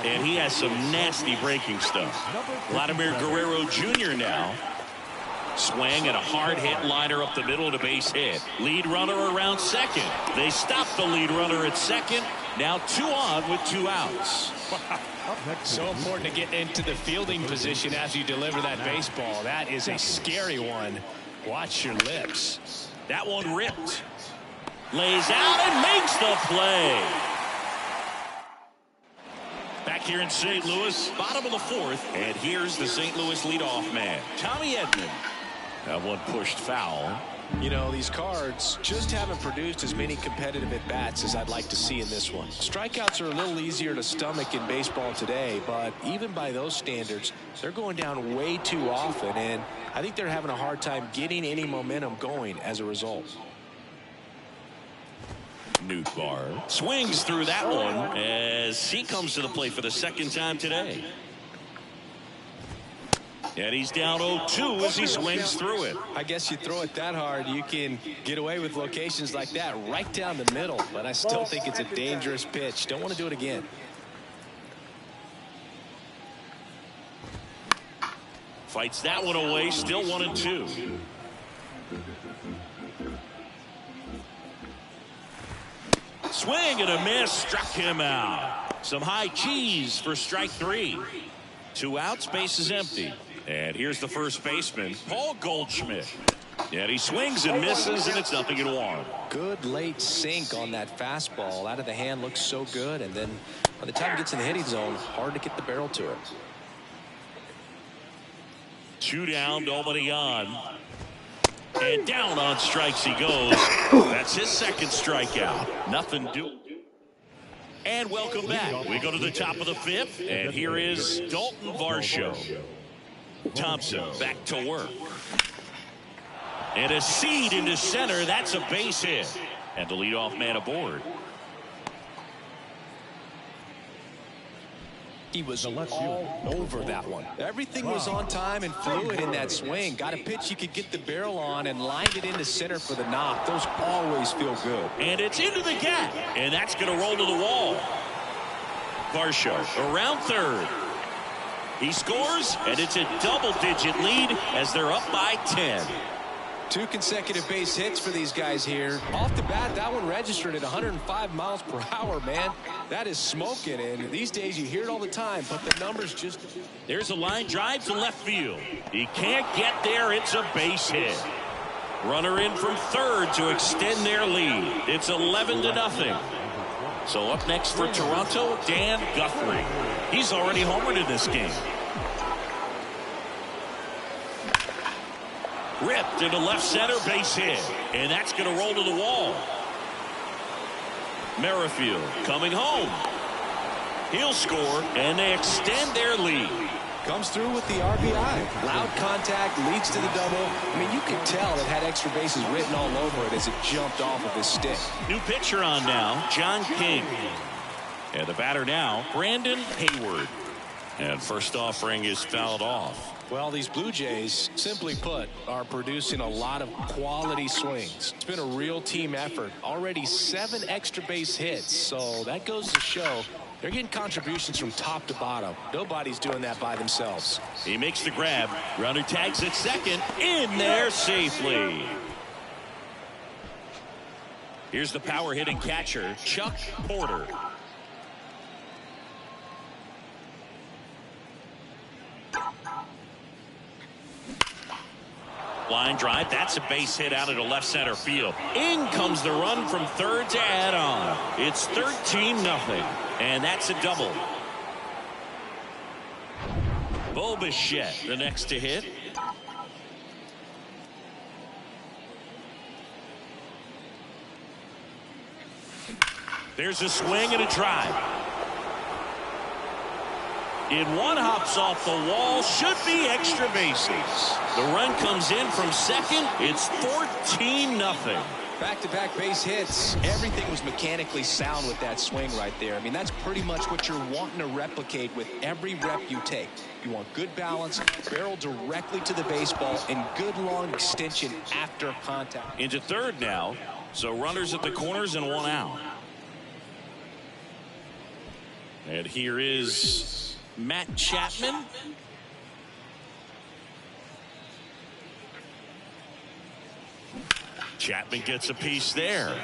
And he has some nasty breaking stuff. Vladimir Guerrero Jr. now. Swing and a hard hit liner up the middle to base hit. Lead runner around second. They stop the lead runner at second. Now 2 on with 2 outs. So important to get into the fielding position as you deliver that baseball. That is a scary one. Watch your lips. That one ripped. Lays out and makes the play. Back here in St. Louis, bottom of the 4th, and here's the St. Louis leadoff man, Tommy Edman. That one pushed foul. You know, these Cards just haven't produced as many competitive at-bats as I'd like to see in this one. Strikeouts are a little easier to stomach in baseball today, but even by those standards, they're going down way too often, and I think they're having a hard time getting any momentum going as a result. Nootbaar swings through that one as he comes to the plate for the second time today. And he's down 0-2 as he swings through it. I guess you throw it that hard, you can get away with locations like that right down the middle, but I still think it's a dangerous pitch. Don't want to do it again. Fights that one away, still 1-2. Swing and a miss, struck him out. Some high cheese for strike 3. 2 outs, base is empty. And here's the first baseman, Paul Goldschmidt. And he swings and misses, and it's 0-1. Good late sink on that fastball. Out of the hand, looks so good, and then by the time it gets in the hitting zone, hard to get the barrel to it. 2 down, nobody on. And down on strikes he goes. That's his second strikeout. Nothing doing. And welcome back. We go to the top of the 5th, and here is Dalton Varsho. Thompson back to work. And a seed into center. That's a base hit. And the leadoff man aboard. He was all over that one. Everything was on time and fluid in that swing. Got a pitch he could get the barrel on and lined it into center for the knock. Those always feel good. And it's into the gap, and that's going to roll to the wall. Varsho around third. He scores, and it's a double-digit lead as they're up by 10. 2 consecutive base hits for these guys here. Off the bat, that one registered at 105 miles per hour, man. That is smoking, and these days you hear it all the time, but the numbers just... There's a line drive to left field. He can't get there. It's a base hit. Runner in from third to extend their lead. It's 11-0. So up next for Toronto, Dan Guthrie. He's already homered in this game. Ripped into left center, base hit. And that's going to roll to the wall. Merrifield coming home. He'll score, and they extend their lead. Comes through with the RBI. Loud contact, leads to the double. I mean, you can tell it had extra bases written all over it as it jumped off of his stick. New pitcher on now, John King. And the batter now, Brandon Hayward. And first offering is fouled off. Well, these Blue Jays, simply put, are producing a lot of quality swings. It's been a real team effort. Already 7 extra base hits, so that goes to show they're getting contributions from top to bottom. Nobody's doing that by themselves. He makes the grab. Runner tags at second. In there safely. Here's the power hitting catcher, Chuck Porter. Line drive, that's a base hit out into left center field. In comes the run from third to add on. It's 13-0, and that's a double. Bo Bichette, the next to hit. There's a swing and a drive. In one, hops off the wall, should be extra bases. The run comes in from second. It's 14-0. Back-to-back base hits. Everything was mechanically sound with that swing right there. I mean, that's pretty much what you're wanting to replicate with every rep you take. You want good balance, barrel directly to the baseball, and good long extension after contact. Into third now, so runners at the corners and 1 out. And here is Matt Chapman. Chapman gets a piece there.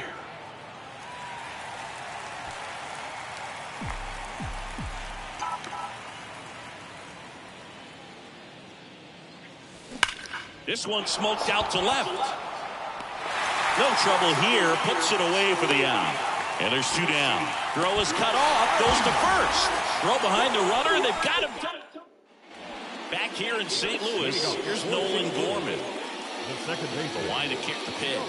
This one smoked out to left. No trouble here. Puts it away for the out. And there's 2 down. Throw is cut off. Goes to first. Throw behind the runner. They've got him. Back here in St. Louis, here's Nolan Gorman. The second base. The line to kick the pitch.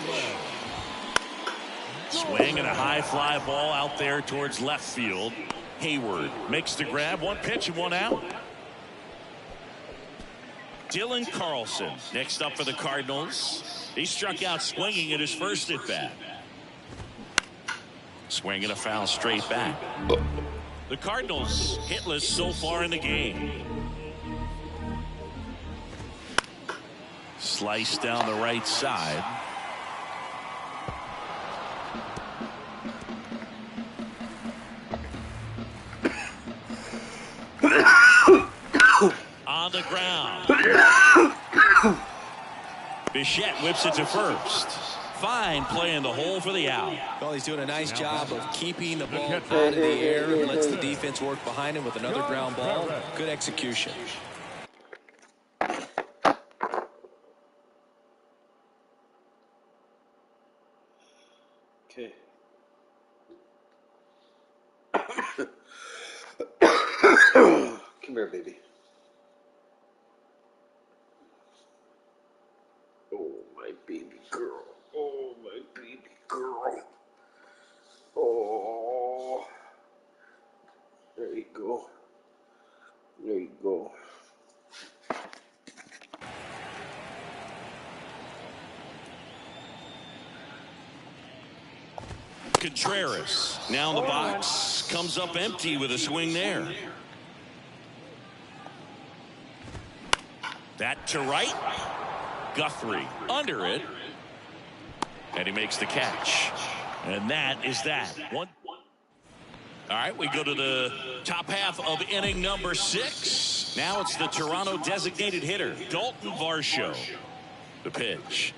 Swing and a high fly ball out there towards left field. Hayward makes the grab. 1 pitch and 1 out. Dylan Carlson next up for the Cardinals. He struck out swinging at his first at bat. Swing and a foul straight back. The Cardinals hitless so far in the game. Slice down the right side. On the ground. Bichette whips it to first. Fine play in the hole for the out. Well, he's doing a nice job of keeping the ball out of the air. Lets the defense work behind him with another ground ball. Good execution. Okay. Come here, baby. Oh, my baby girl. Oh, my baby girl. Oh. There you go. There you go. Contreras now in the box. Comes up empty with a swing there. That to right. Guthrie under it. And he makes the catch. And that is that. One. All right, we go to the top half of inning number 6. Now it's the Toronto designated hitter, Dalton Varsho. The pitch.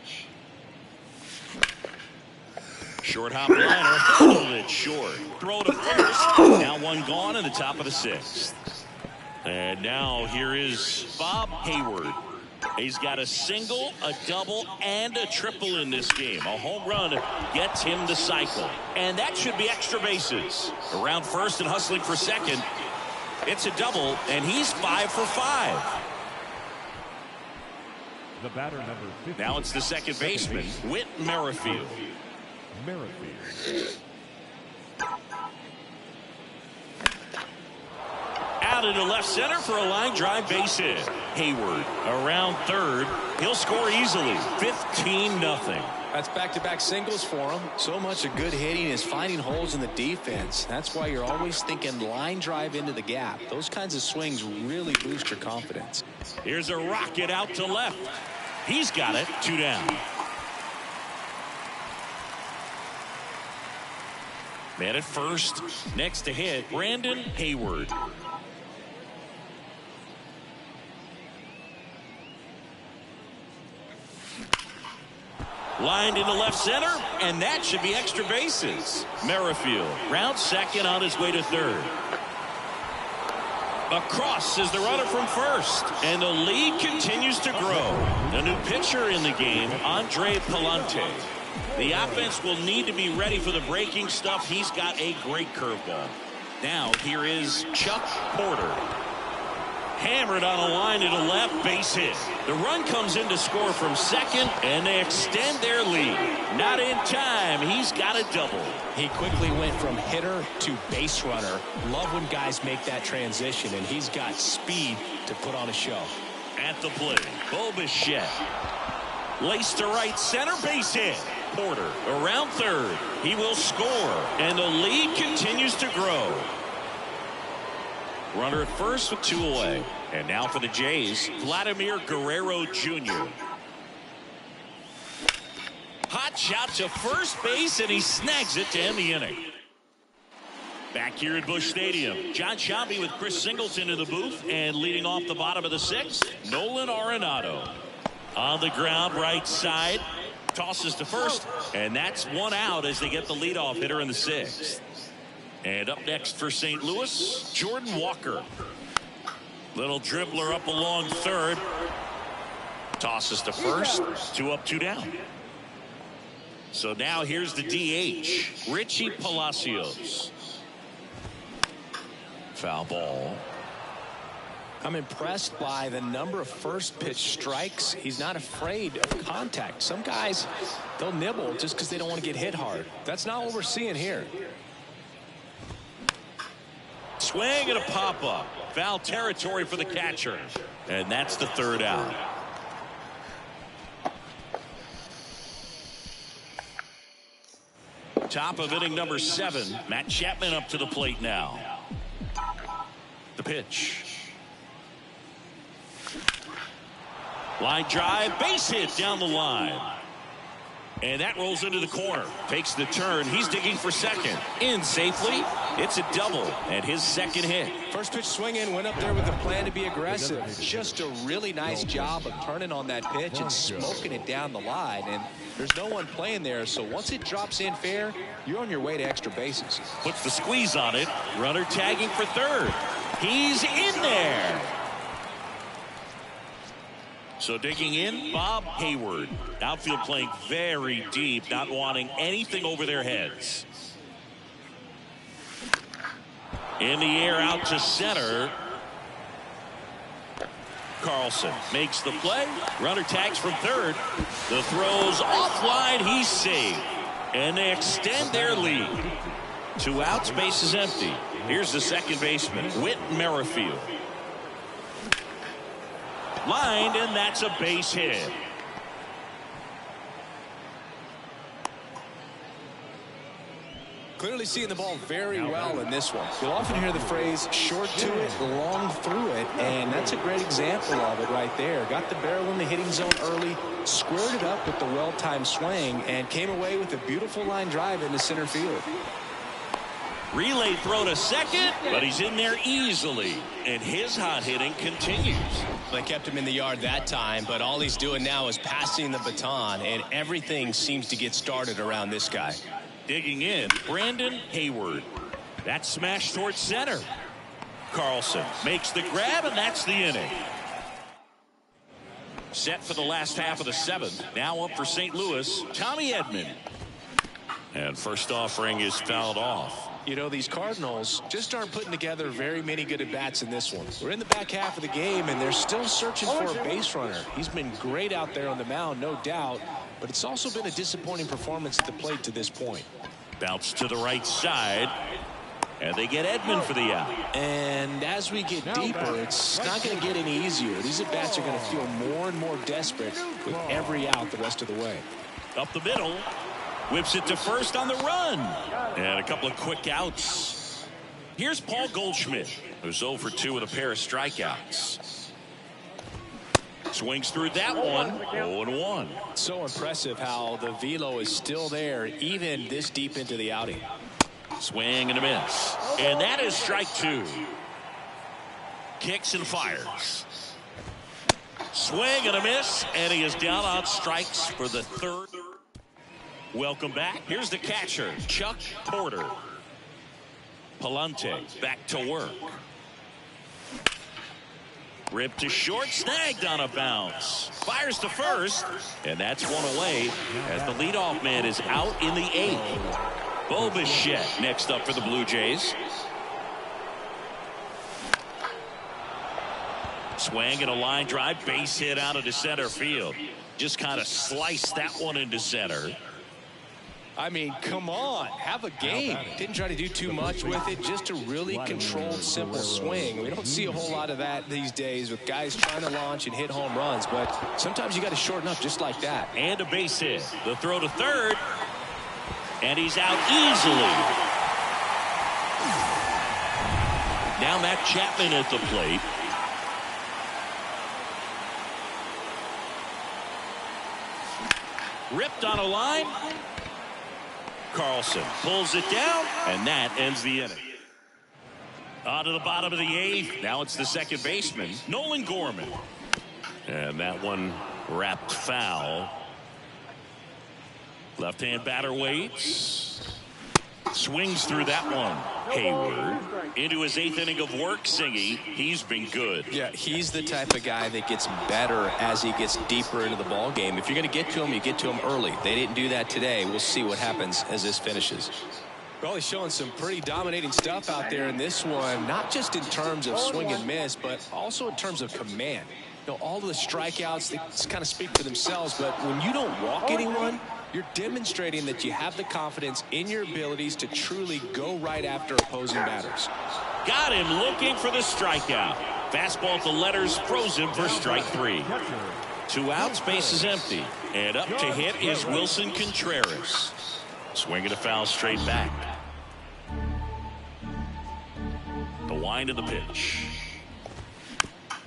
Short hop liner, handled it short. Throw to first. Now one gone in the top of the 6th. And now here is Bob Hayward. He's got a single, a double, and a triple in this game. A home run gets him the cycle. And that should be extra bases. Around first and hustling for second. It's a double, and he's 5 for 5. The batter number 50. Now it's the second baseman, Whit Merrifield. Out into left center for a line drive base hit. Hayward around third. He'll score easily. 15-0. That's back-to-back singles for him. So much of good hitting is finding holes in the defense. That's why you're always thinking line drive into the gap. Those kinds of swings really boost your confidence. Here's a rocket out to left. He's got it. 2 down. Man at first. Next to hit, Brandon Hayward. Lined into left center, and that should be extra bases. Merrifield rounds second on his way to third. Across is the runner from first, and the lead continues to grow. A new pitcher in the game, Andre Palante. The offense will need to be ready for the breaking stuff. He's got a great curveball. Now here is Chuck Porter. Hammered on a line to the left, base hit. The run comes in to score from second, and they extend their lead. Not in time. He's got a double. He quickly went from hitter to base runner. Love when guys make that transition, and he's got speed to put on a show. At the plate, Bo Bichette. Laced to right center, base hit. Porter around third. He will score, and the lead continues to grow. Runner at first with 2 away. And now for the Jays, Vladimir Guerrero Jr. Hot shot to first base, and he snags it to end the inning. Back here at Busch Stadium, John Sciambi with Chris Singleton in the booth, and leading off the bottom of the 6th, Nolan Arenado. On the ground, right side, tosses to first, and that's 1 out as they get the leadoff hitter in the 6th. And up next for St. Louis, Jordan Walker. Little dribbler up along third. Tosses to first. 2 up, 2 down. So now here's the DH, Richie Palacios. Foul ball. I'm impressed by the number of first pitch strikes. He's not afraid of contact. Some guys, they'll nibble just because they don't want to get hit hard. That's not what we're seeing here. Swing and a pop-up. Foul territory for the catcher. And that's the 3rd out. Top of inning number 7. Matt Chapman up to the plate now. The pitch. Line drive, base hit down the line. And that rolls into the corner. Takes the turn. He's digging for second. In safely. It's a double and his second hit. First pitch swing in, went up there with a plan to be aggressive. Just a really nice job of turning on that pitch and smoking it down the line. And there's no one playing there, so once it drops in fair, you're on your way to extra bases. Puts the squeeze on it. Runner tagging for third. He's in there. So digging in, Bob Hayward. Outfield playing very deep, not wanting anything over their heads. In the air out to center. Carlson makes the play. Runner tags from third. The throw's offline. He's safe. And they extend their lead. 2 outs, base is empty. Here's the second baseman, Whit Merrifield. Lined, and that's a base hit. Clearly seeing the ball very well in this one. You'll often hear the phrase short to it, long through it, and that's a great example of it right there. Got the barrel in the hitting zone early, squared it up with the well-timed swing, and came away with a beautiful line drive into center field. Relay throw to second, but he's in there easily, and his hot hitting continues. They kept him in the yard that time, but all he's doing now is passing the baton, and everything seems to get started around this guy. Digging in, Brandon Hayward. That smash towards center. Carlson makes the grab, and that's the inning. Set for the last half of the seventh. Now up for St. Louis, Tommy Edman. And first offering is fouled off. You know, these Cardinals just aren't putting together very many good at-bats in this one. We're in the back half of the game, and they're still searching for a base runner. He's been great out there on the mound, no doubt, but it's also been a disappointing performance at the plate to this point. Bounce to the right side, and they get Edman for the out. And as we get deeper, it's not going to get any easier. These at-bats are going to feel more and more desperate with every out the rest of the way. Up the middle. Whips it to first on the run. And a couple of quick outs. Here's Paul Goldschmidt, who's 0 for 2 with a pair of strikeouts. Swings through that one. 0-1. So impressive how the velo is still there, even this deep into the outing. Swing and a miss. And that is strike 2. Kicks and fires. Swing and a miss. And he is down on strikes for the third. Welcome back. Here's the catcher, Chuck Porter. Palante back to work. Ripped to short, snagged on a bounce. Fires to first, and that's one away as the leadoff man is out in the 8th. Bo Bichette next up for the Blue Jays. Swing and a line drive, base hit out into center field. Just kind of sliced that one into center. I mean, come on, have a game. Didn't try to do too much with it, just a really controlled, simple swing. We don't see a whole lot of that these days with guys trying to launch and hit home runs, but sometimes you got to shorten up just like that. And a base hit. The throw to third, and he's out easily. Now Matt Chapman at the plate. Ripped on a line. Carlson pulls it down, and that ends the inning. On to the bottom of the 8th. Now it's the second baseman, Nolan Gorman. And that one wrapped foul. Left-hand batter waits. Swings through that one. Hayward into his 8th inning of work. Singy, he's been good. Yeah, he's the type of guy that gets better as he gets deeper into the ball game. If you're going to get to him, you get to him early. They didn't do that today. We'll see what happens as this finishes. Probably showing some pretty dominating stuff out there in this one, not just in terms of swing and miss, but also in terms of command. You know, all of the strikeouts, they kind of speak for themselves, but when you don't walk anyone, you're demonstrating that you have the confidence in your abilities to truly go right after opposing batters. Got him looking for the strikeout. Fastball at the letters, frozen for strike 3. 2 outs, base is empty. And up to hit is Wilson Contreras. Swinging a foul straight back. The wind of the pitch.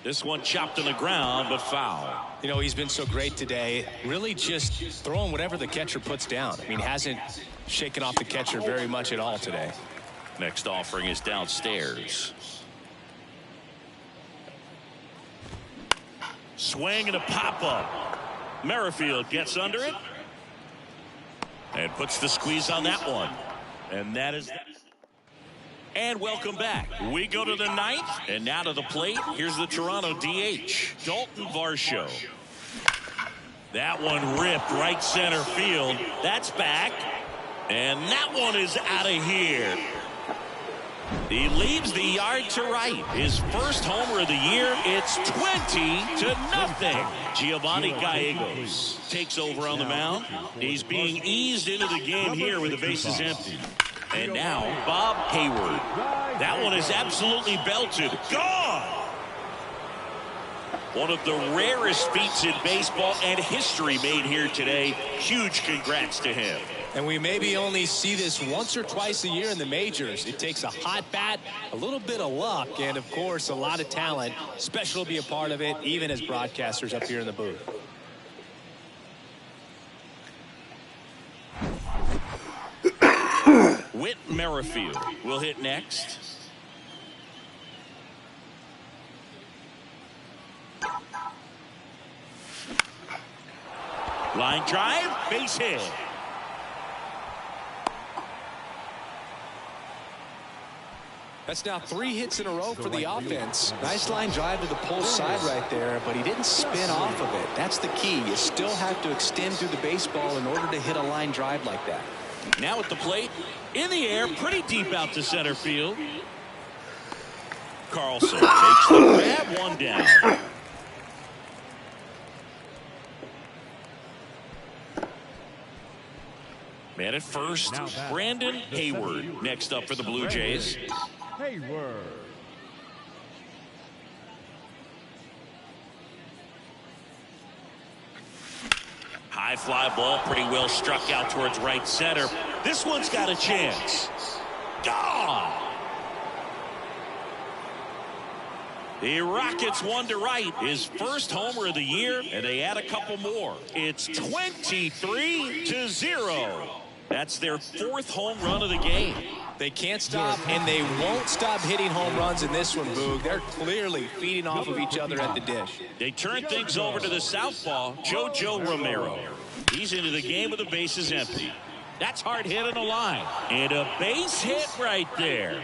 This one chopped on the ground, but foul. You know, he's been so great today. Really just throwing whatever the catcher puts down. I mean, hasn't shaken off the catcher very much at all today. Next offering is downstairs. Swing and a pop-up. Merrifield gets under it. And puts the squeeze on that one. And that is... And welcome back. We go to the 9th, and now to the plate. Here's the Toronto DH, Dalton Varsho. That one ripped right center field. That's back. And that one is out of here. He leaves the yard to right. His first homer of the year. It's 20-0. Giovanni Gallegos takes over on the mound. He's being eased into the game here with the bases empty. And now, Bob Hayward. That one is absolutely belted. Gone! One of the rarest feats in baseball and history made here today. Huge congrats to him. And we maybe only see this once or twice a year in the majors. It takes a hot bat, a little bit of luck, and, of course, a lot of talent. Special to be a part of it, even as broadcasters up here in the booth. Whit Merrifield will hit next. Line drive, base hit. That's now 3 hits in a row for the offense. Nice line drive to the pull side right there, but he didn't spin off of it. That's the key. You still have to extend through the baseball in order to hit a line drive like that. Now at the plate, in the air, pretty deep out to center field. Carlson makes the grab, 1 down. Man at first, Brandon Hayward next up for the Blue Jays. Hayward. High fly ball, pretty well struck out towards right center. This one's got a chance. Gone! The Rockets 1 to right. His first homer of the year, and they add a couple more. It's 23-0. That's their 4th home run of the game. They can't stop, and they won't stop hitting home runs in this one, Boog. They're clearly feeding off of each other at the dish. They turn things over to the southpaw, JoJo Romero. He's into the game with the bases empty. That's hard hit on the line. And a base hit right there.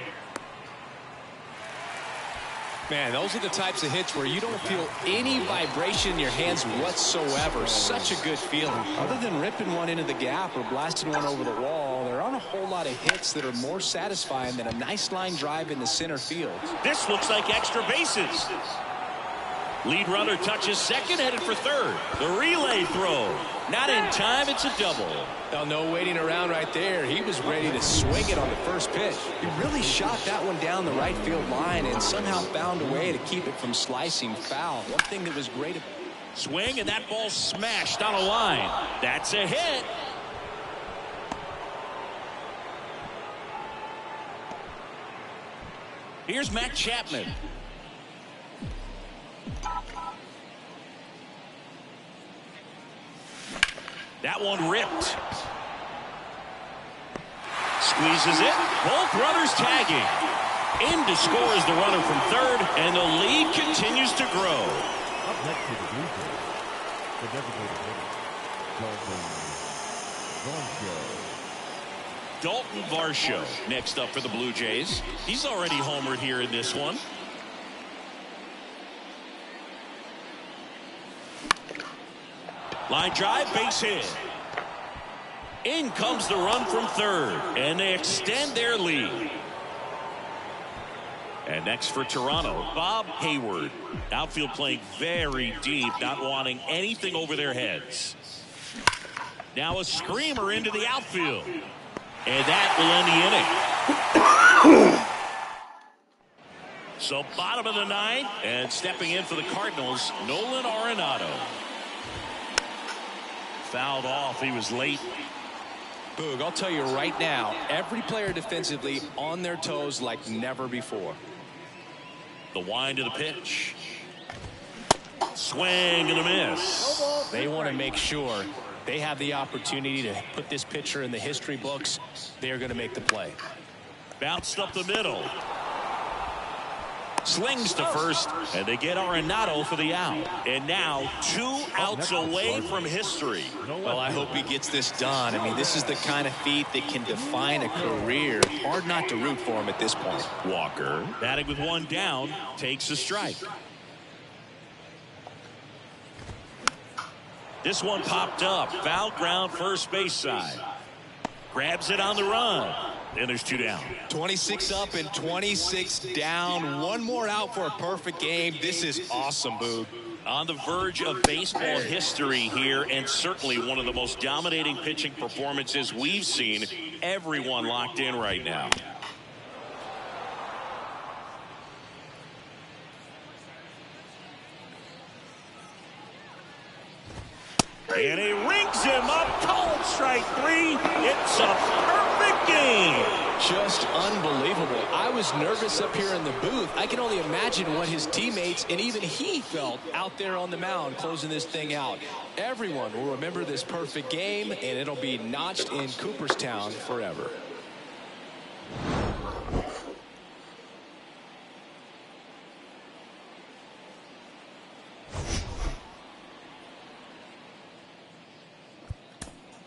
Man, those are the types of hits where you don't feel any vibration in your hands whatsoever. Such a good feeling. Other than ripping one into the gap or blasting one over the wall, there aren't a whole lot of hits that are more satisfying than a nice line drive into center field. This looks like extra bases. Lead runner touches second, headed for third. The relay throw. Not in time, it's a double. Now, no waiting around right there. He was ready to swing it on the first pitch. He really shot that one down the right field line and somehow found a way to keep it from slicing foul. One thing that was great about swing, and that ball smashed on a line. That's a hit. Here's Matt Chapman. That one ripped. Squeezes it. Both runners tagging. In to score is the runner from third, and the lead continues to grow. Up next to the Blue Jays, the designated hitter, Dalton Varsho next up for the Blue Jays. He's already homered here in this one. Line drive, base hit. In comes the run from third, and they extend their lead. And next for Toronto, Bob Hayward. Outfield playing very deep, not wanting anything over their heads. Now a screamer into the outfield. And that will end the inning. So bottom of the ninth, and stepping in for the Cardinals, Nolan Arenado. Fouled off. He was late. Boog, I'll tell you right now, every player defensively on their toes like never before. The wind to the pitch. Swing and a miss. They want to make sure they have the opportunity to put this pitcher in the history books. They're going to make the play. Bounced up the middle. Slings to first, and they get Arenado for the out. And now 2 outs away from history. Well, I hope he gets this done. I mean, this is the kind of feat that can define a career. Hard not to root for him at this point. Walker, batting with 1 down, takes a strike. This one popped up. Foul ground, first base side. Grabs it on the run. And there's 2 down. 26 up and 26 down. 1 more out for a perfect game. This is awesome, Boog. On the verge of baseball history here, and certainly one of the most dominating pitching performances we've seen. Everyone locked in right now. And he rings him up. Called strike 3. It just unbelievable. I was nervous up here in the booth. I can only imagine what his teammates and even he felt out there on the mound closing this thing out. Everyone will remember this perfect game, and it'll be notched in Cooperstown forever.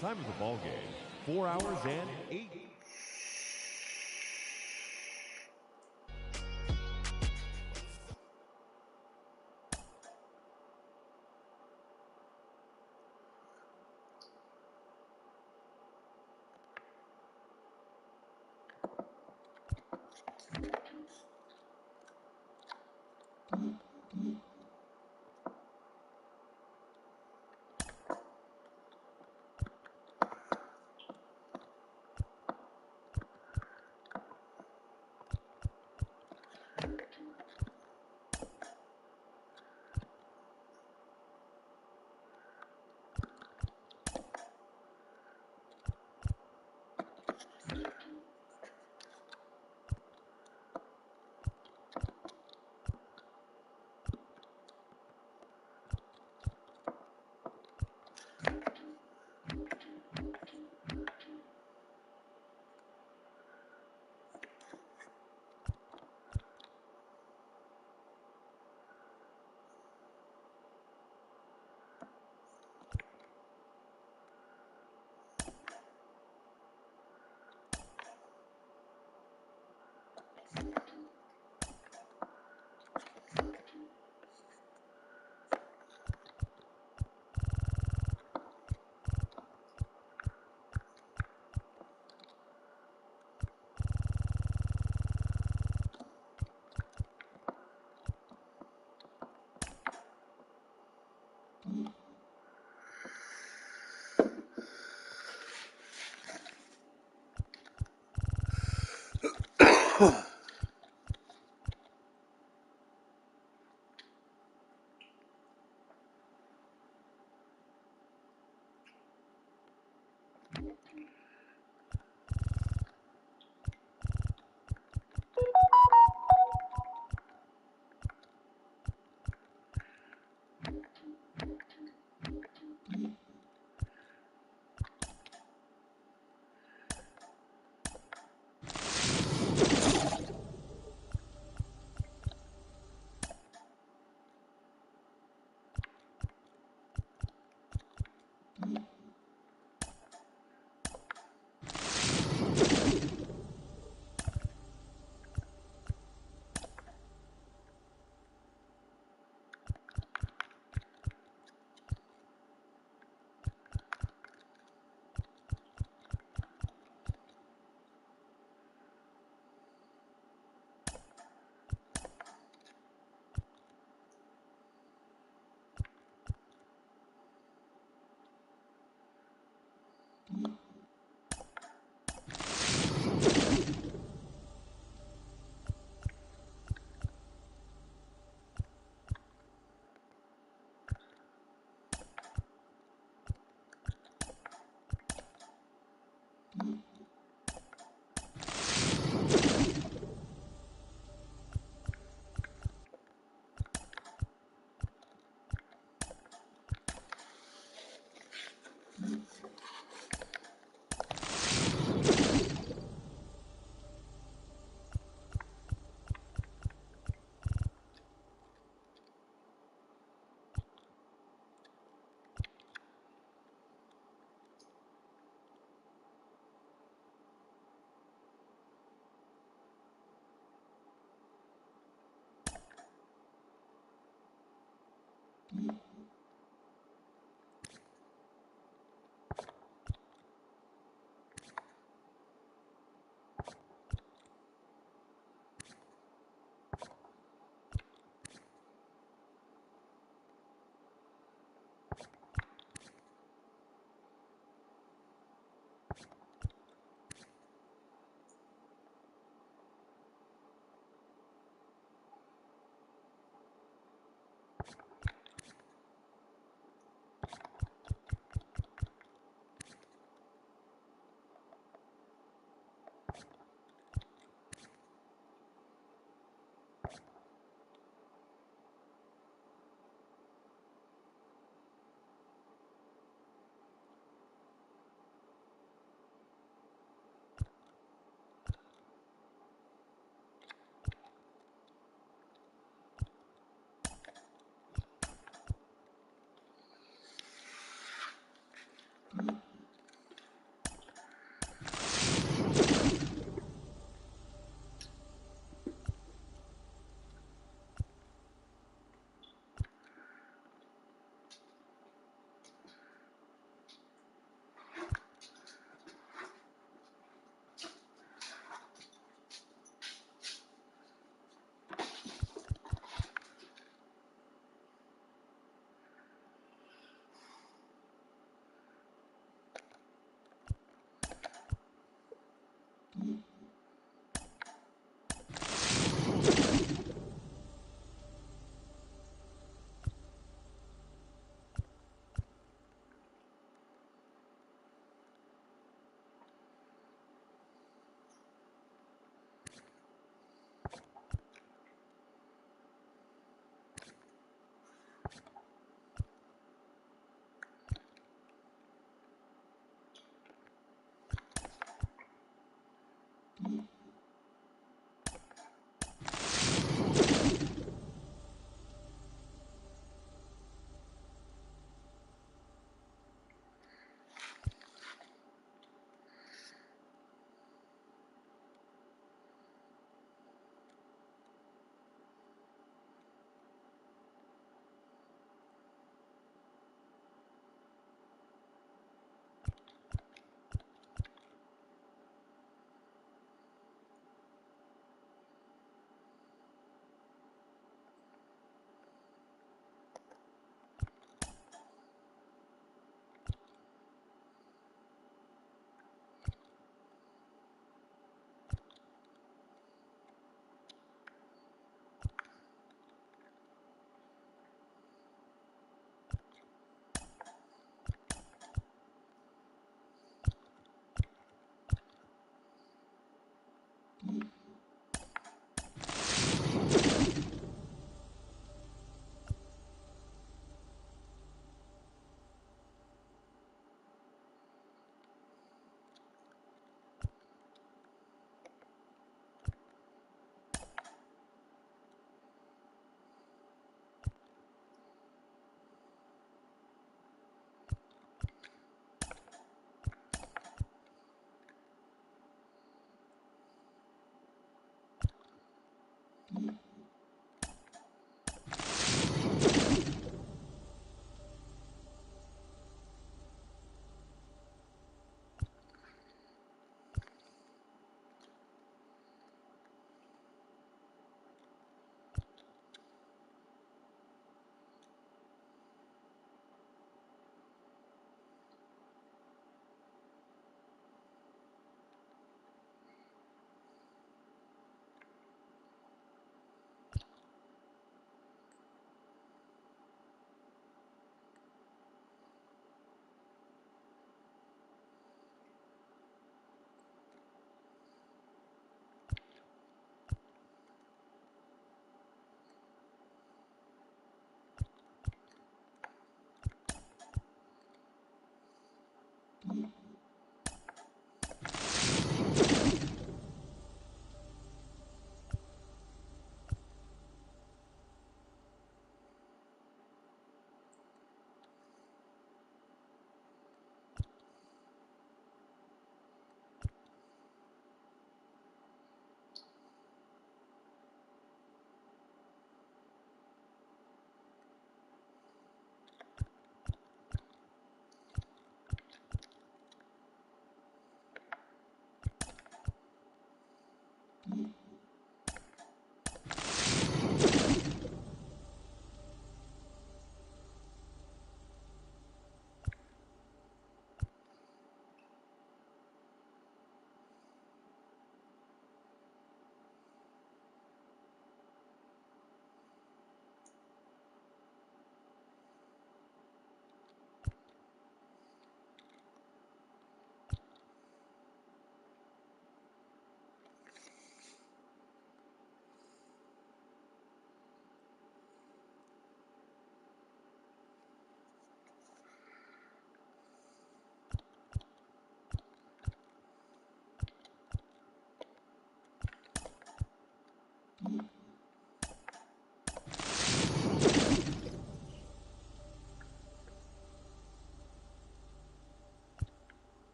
Time of the ball game, 4 hours and 8.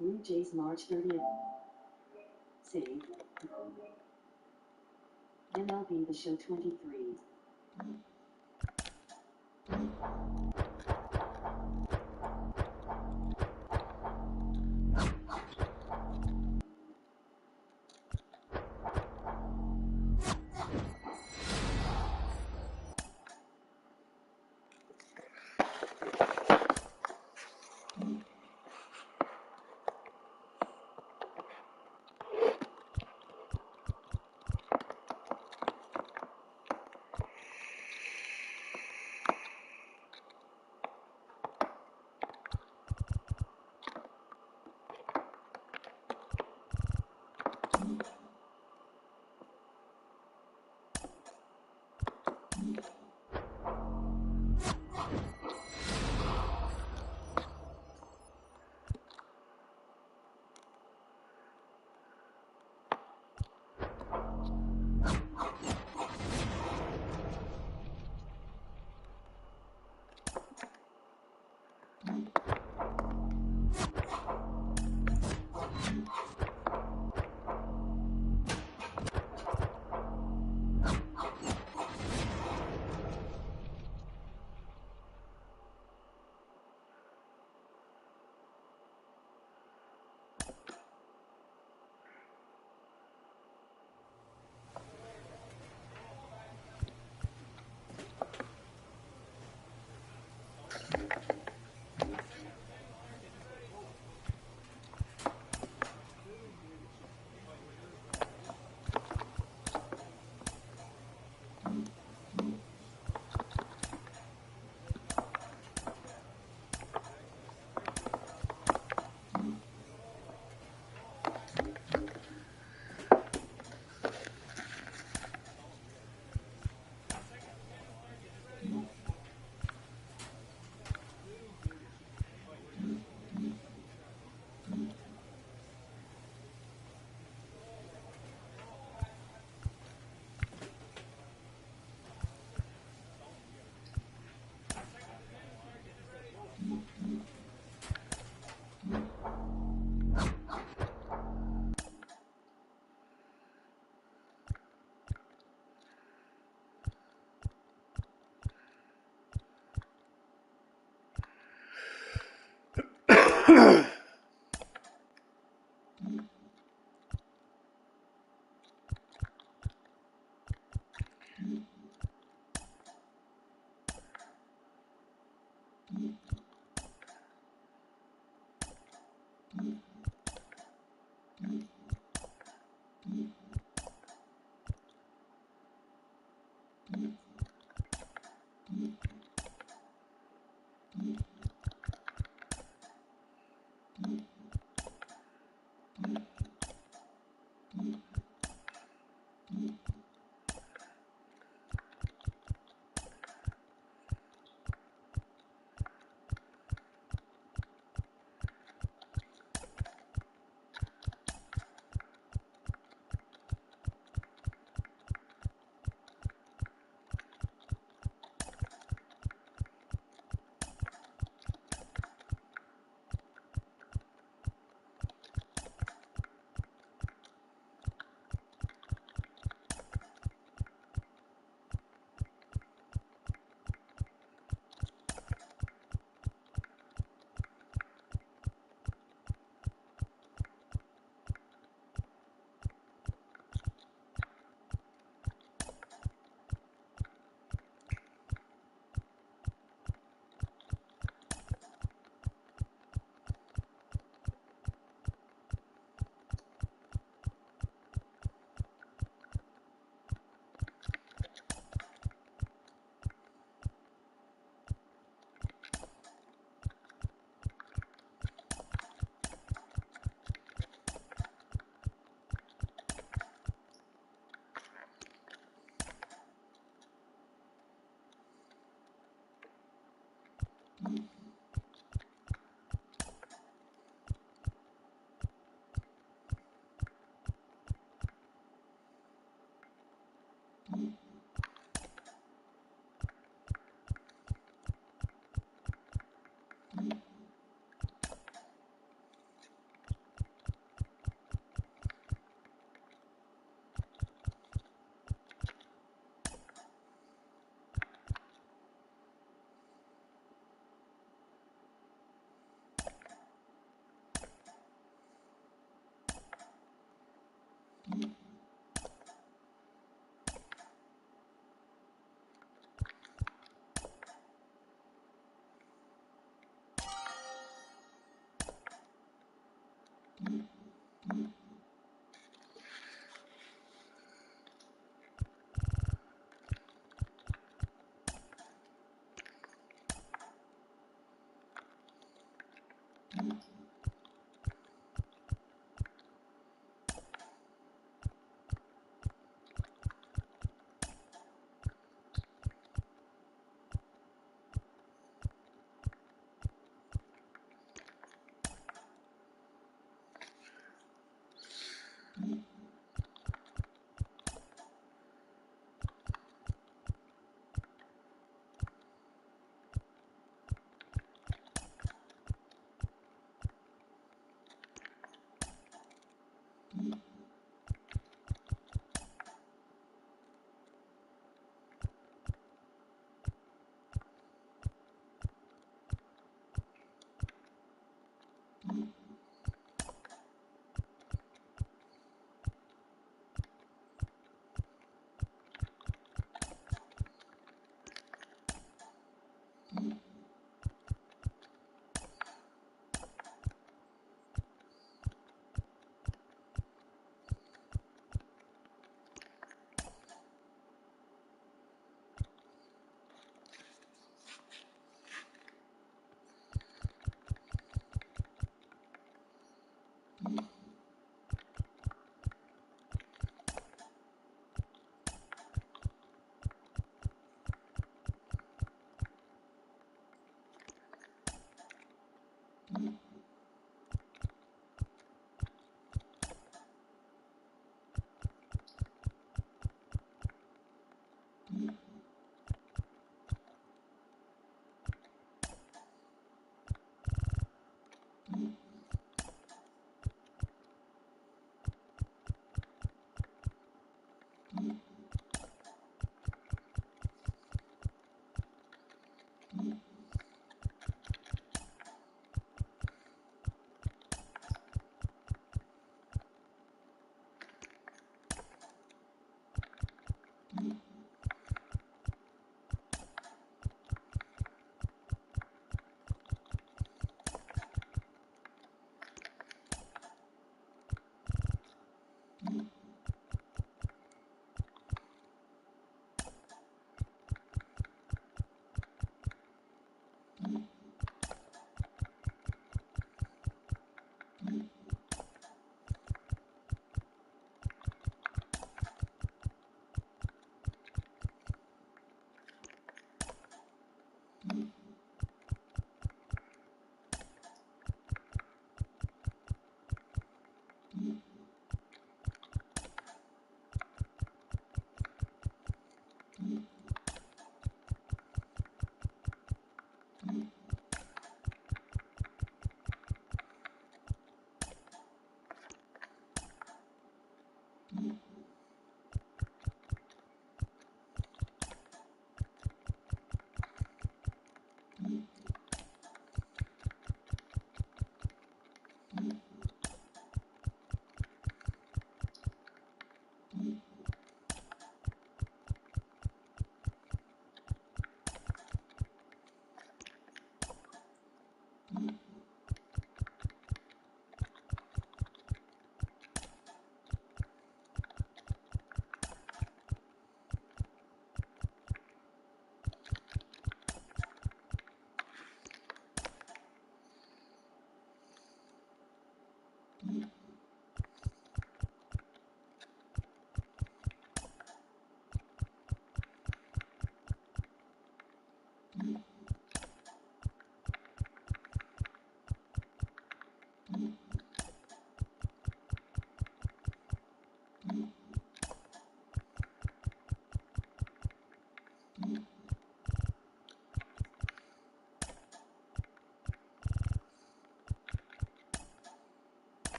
Blue Jays March 30th. Save. MLB The Show 23.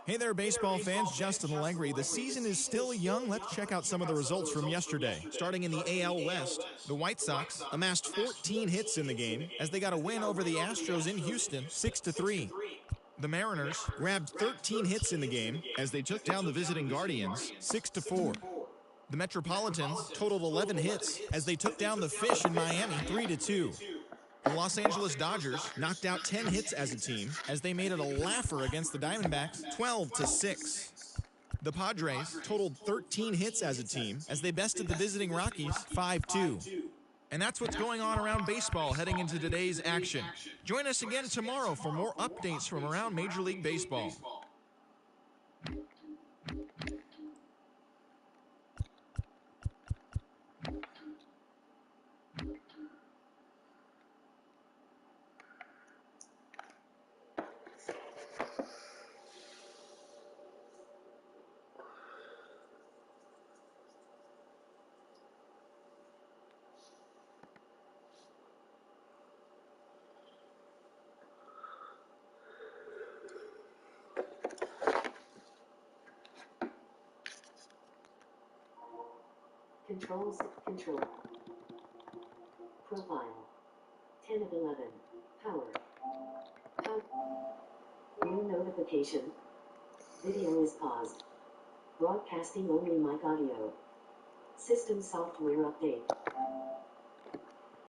Hey there, baseball fans. Justin Allegri. The season is still young. Let's check out some of the results from yesterday. Starting in the AL West, the White Sox amassed 14 hits in the game as they got a win over the Astros in Houston, 6-3. The Mariners grabbed 13 hits in the game as they took down the visiting Guardians, 6-4. The Metropolitans totaled 11 hits as they took down the Fish in Miami, 3-2. The Los Angeles Dodgers knocked out 10 hits as a team as they made it a laugher against the Diamondbacks, 12-6. The Padres totaled 13 hits as a team as they bested the visiting Rockies, 5-2. And that's what's going on around baseball heading into today's action. Join us again tomorrow for more updates from around Major League Baseball. Controls, control. Profile. 10 of 11. Power. New notification. Video is paused. Broadcasting only mic audio. System software update.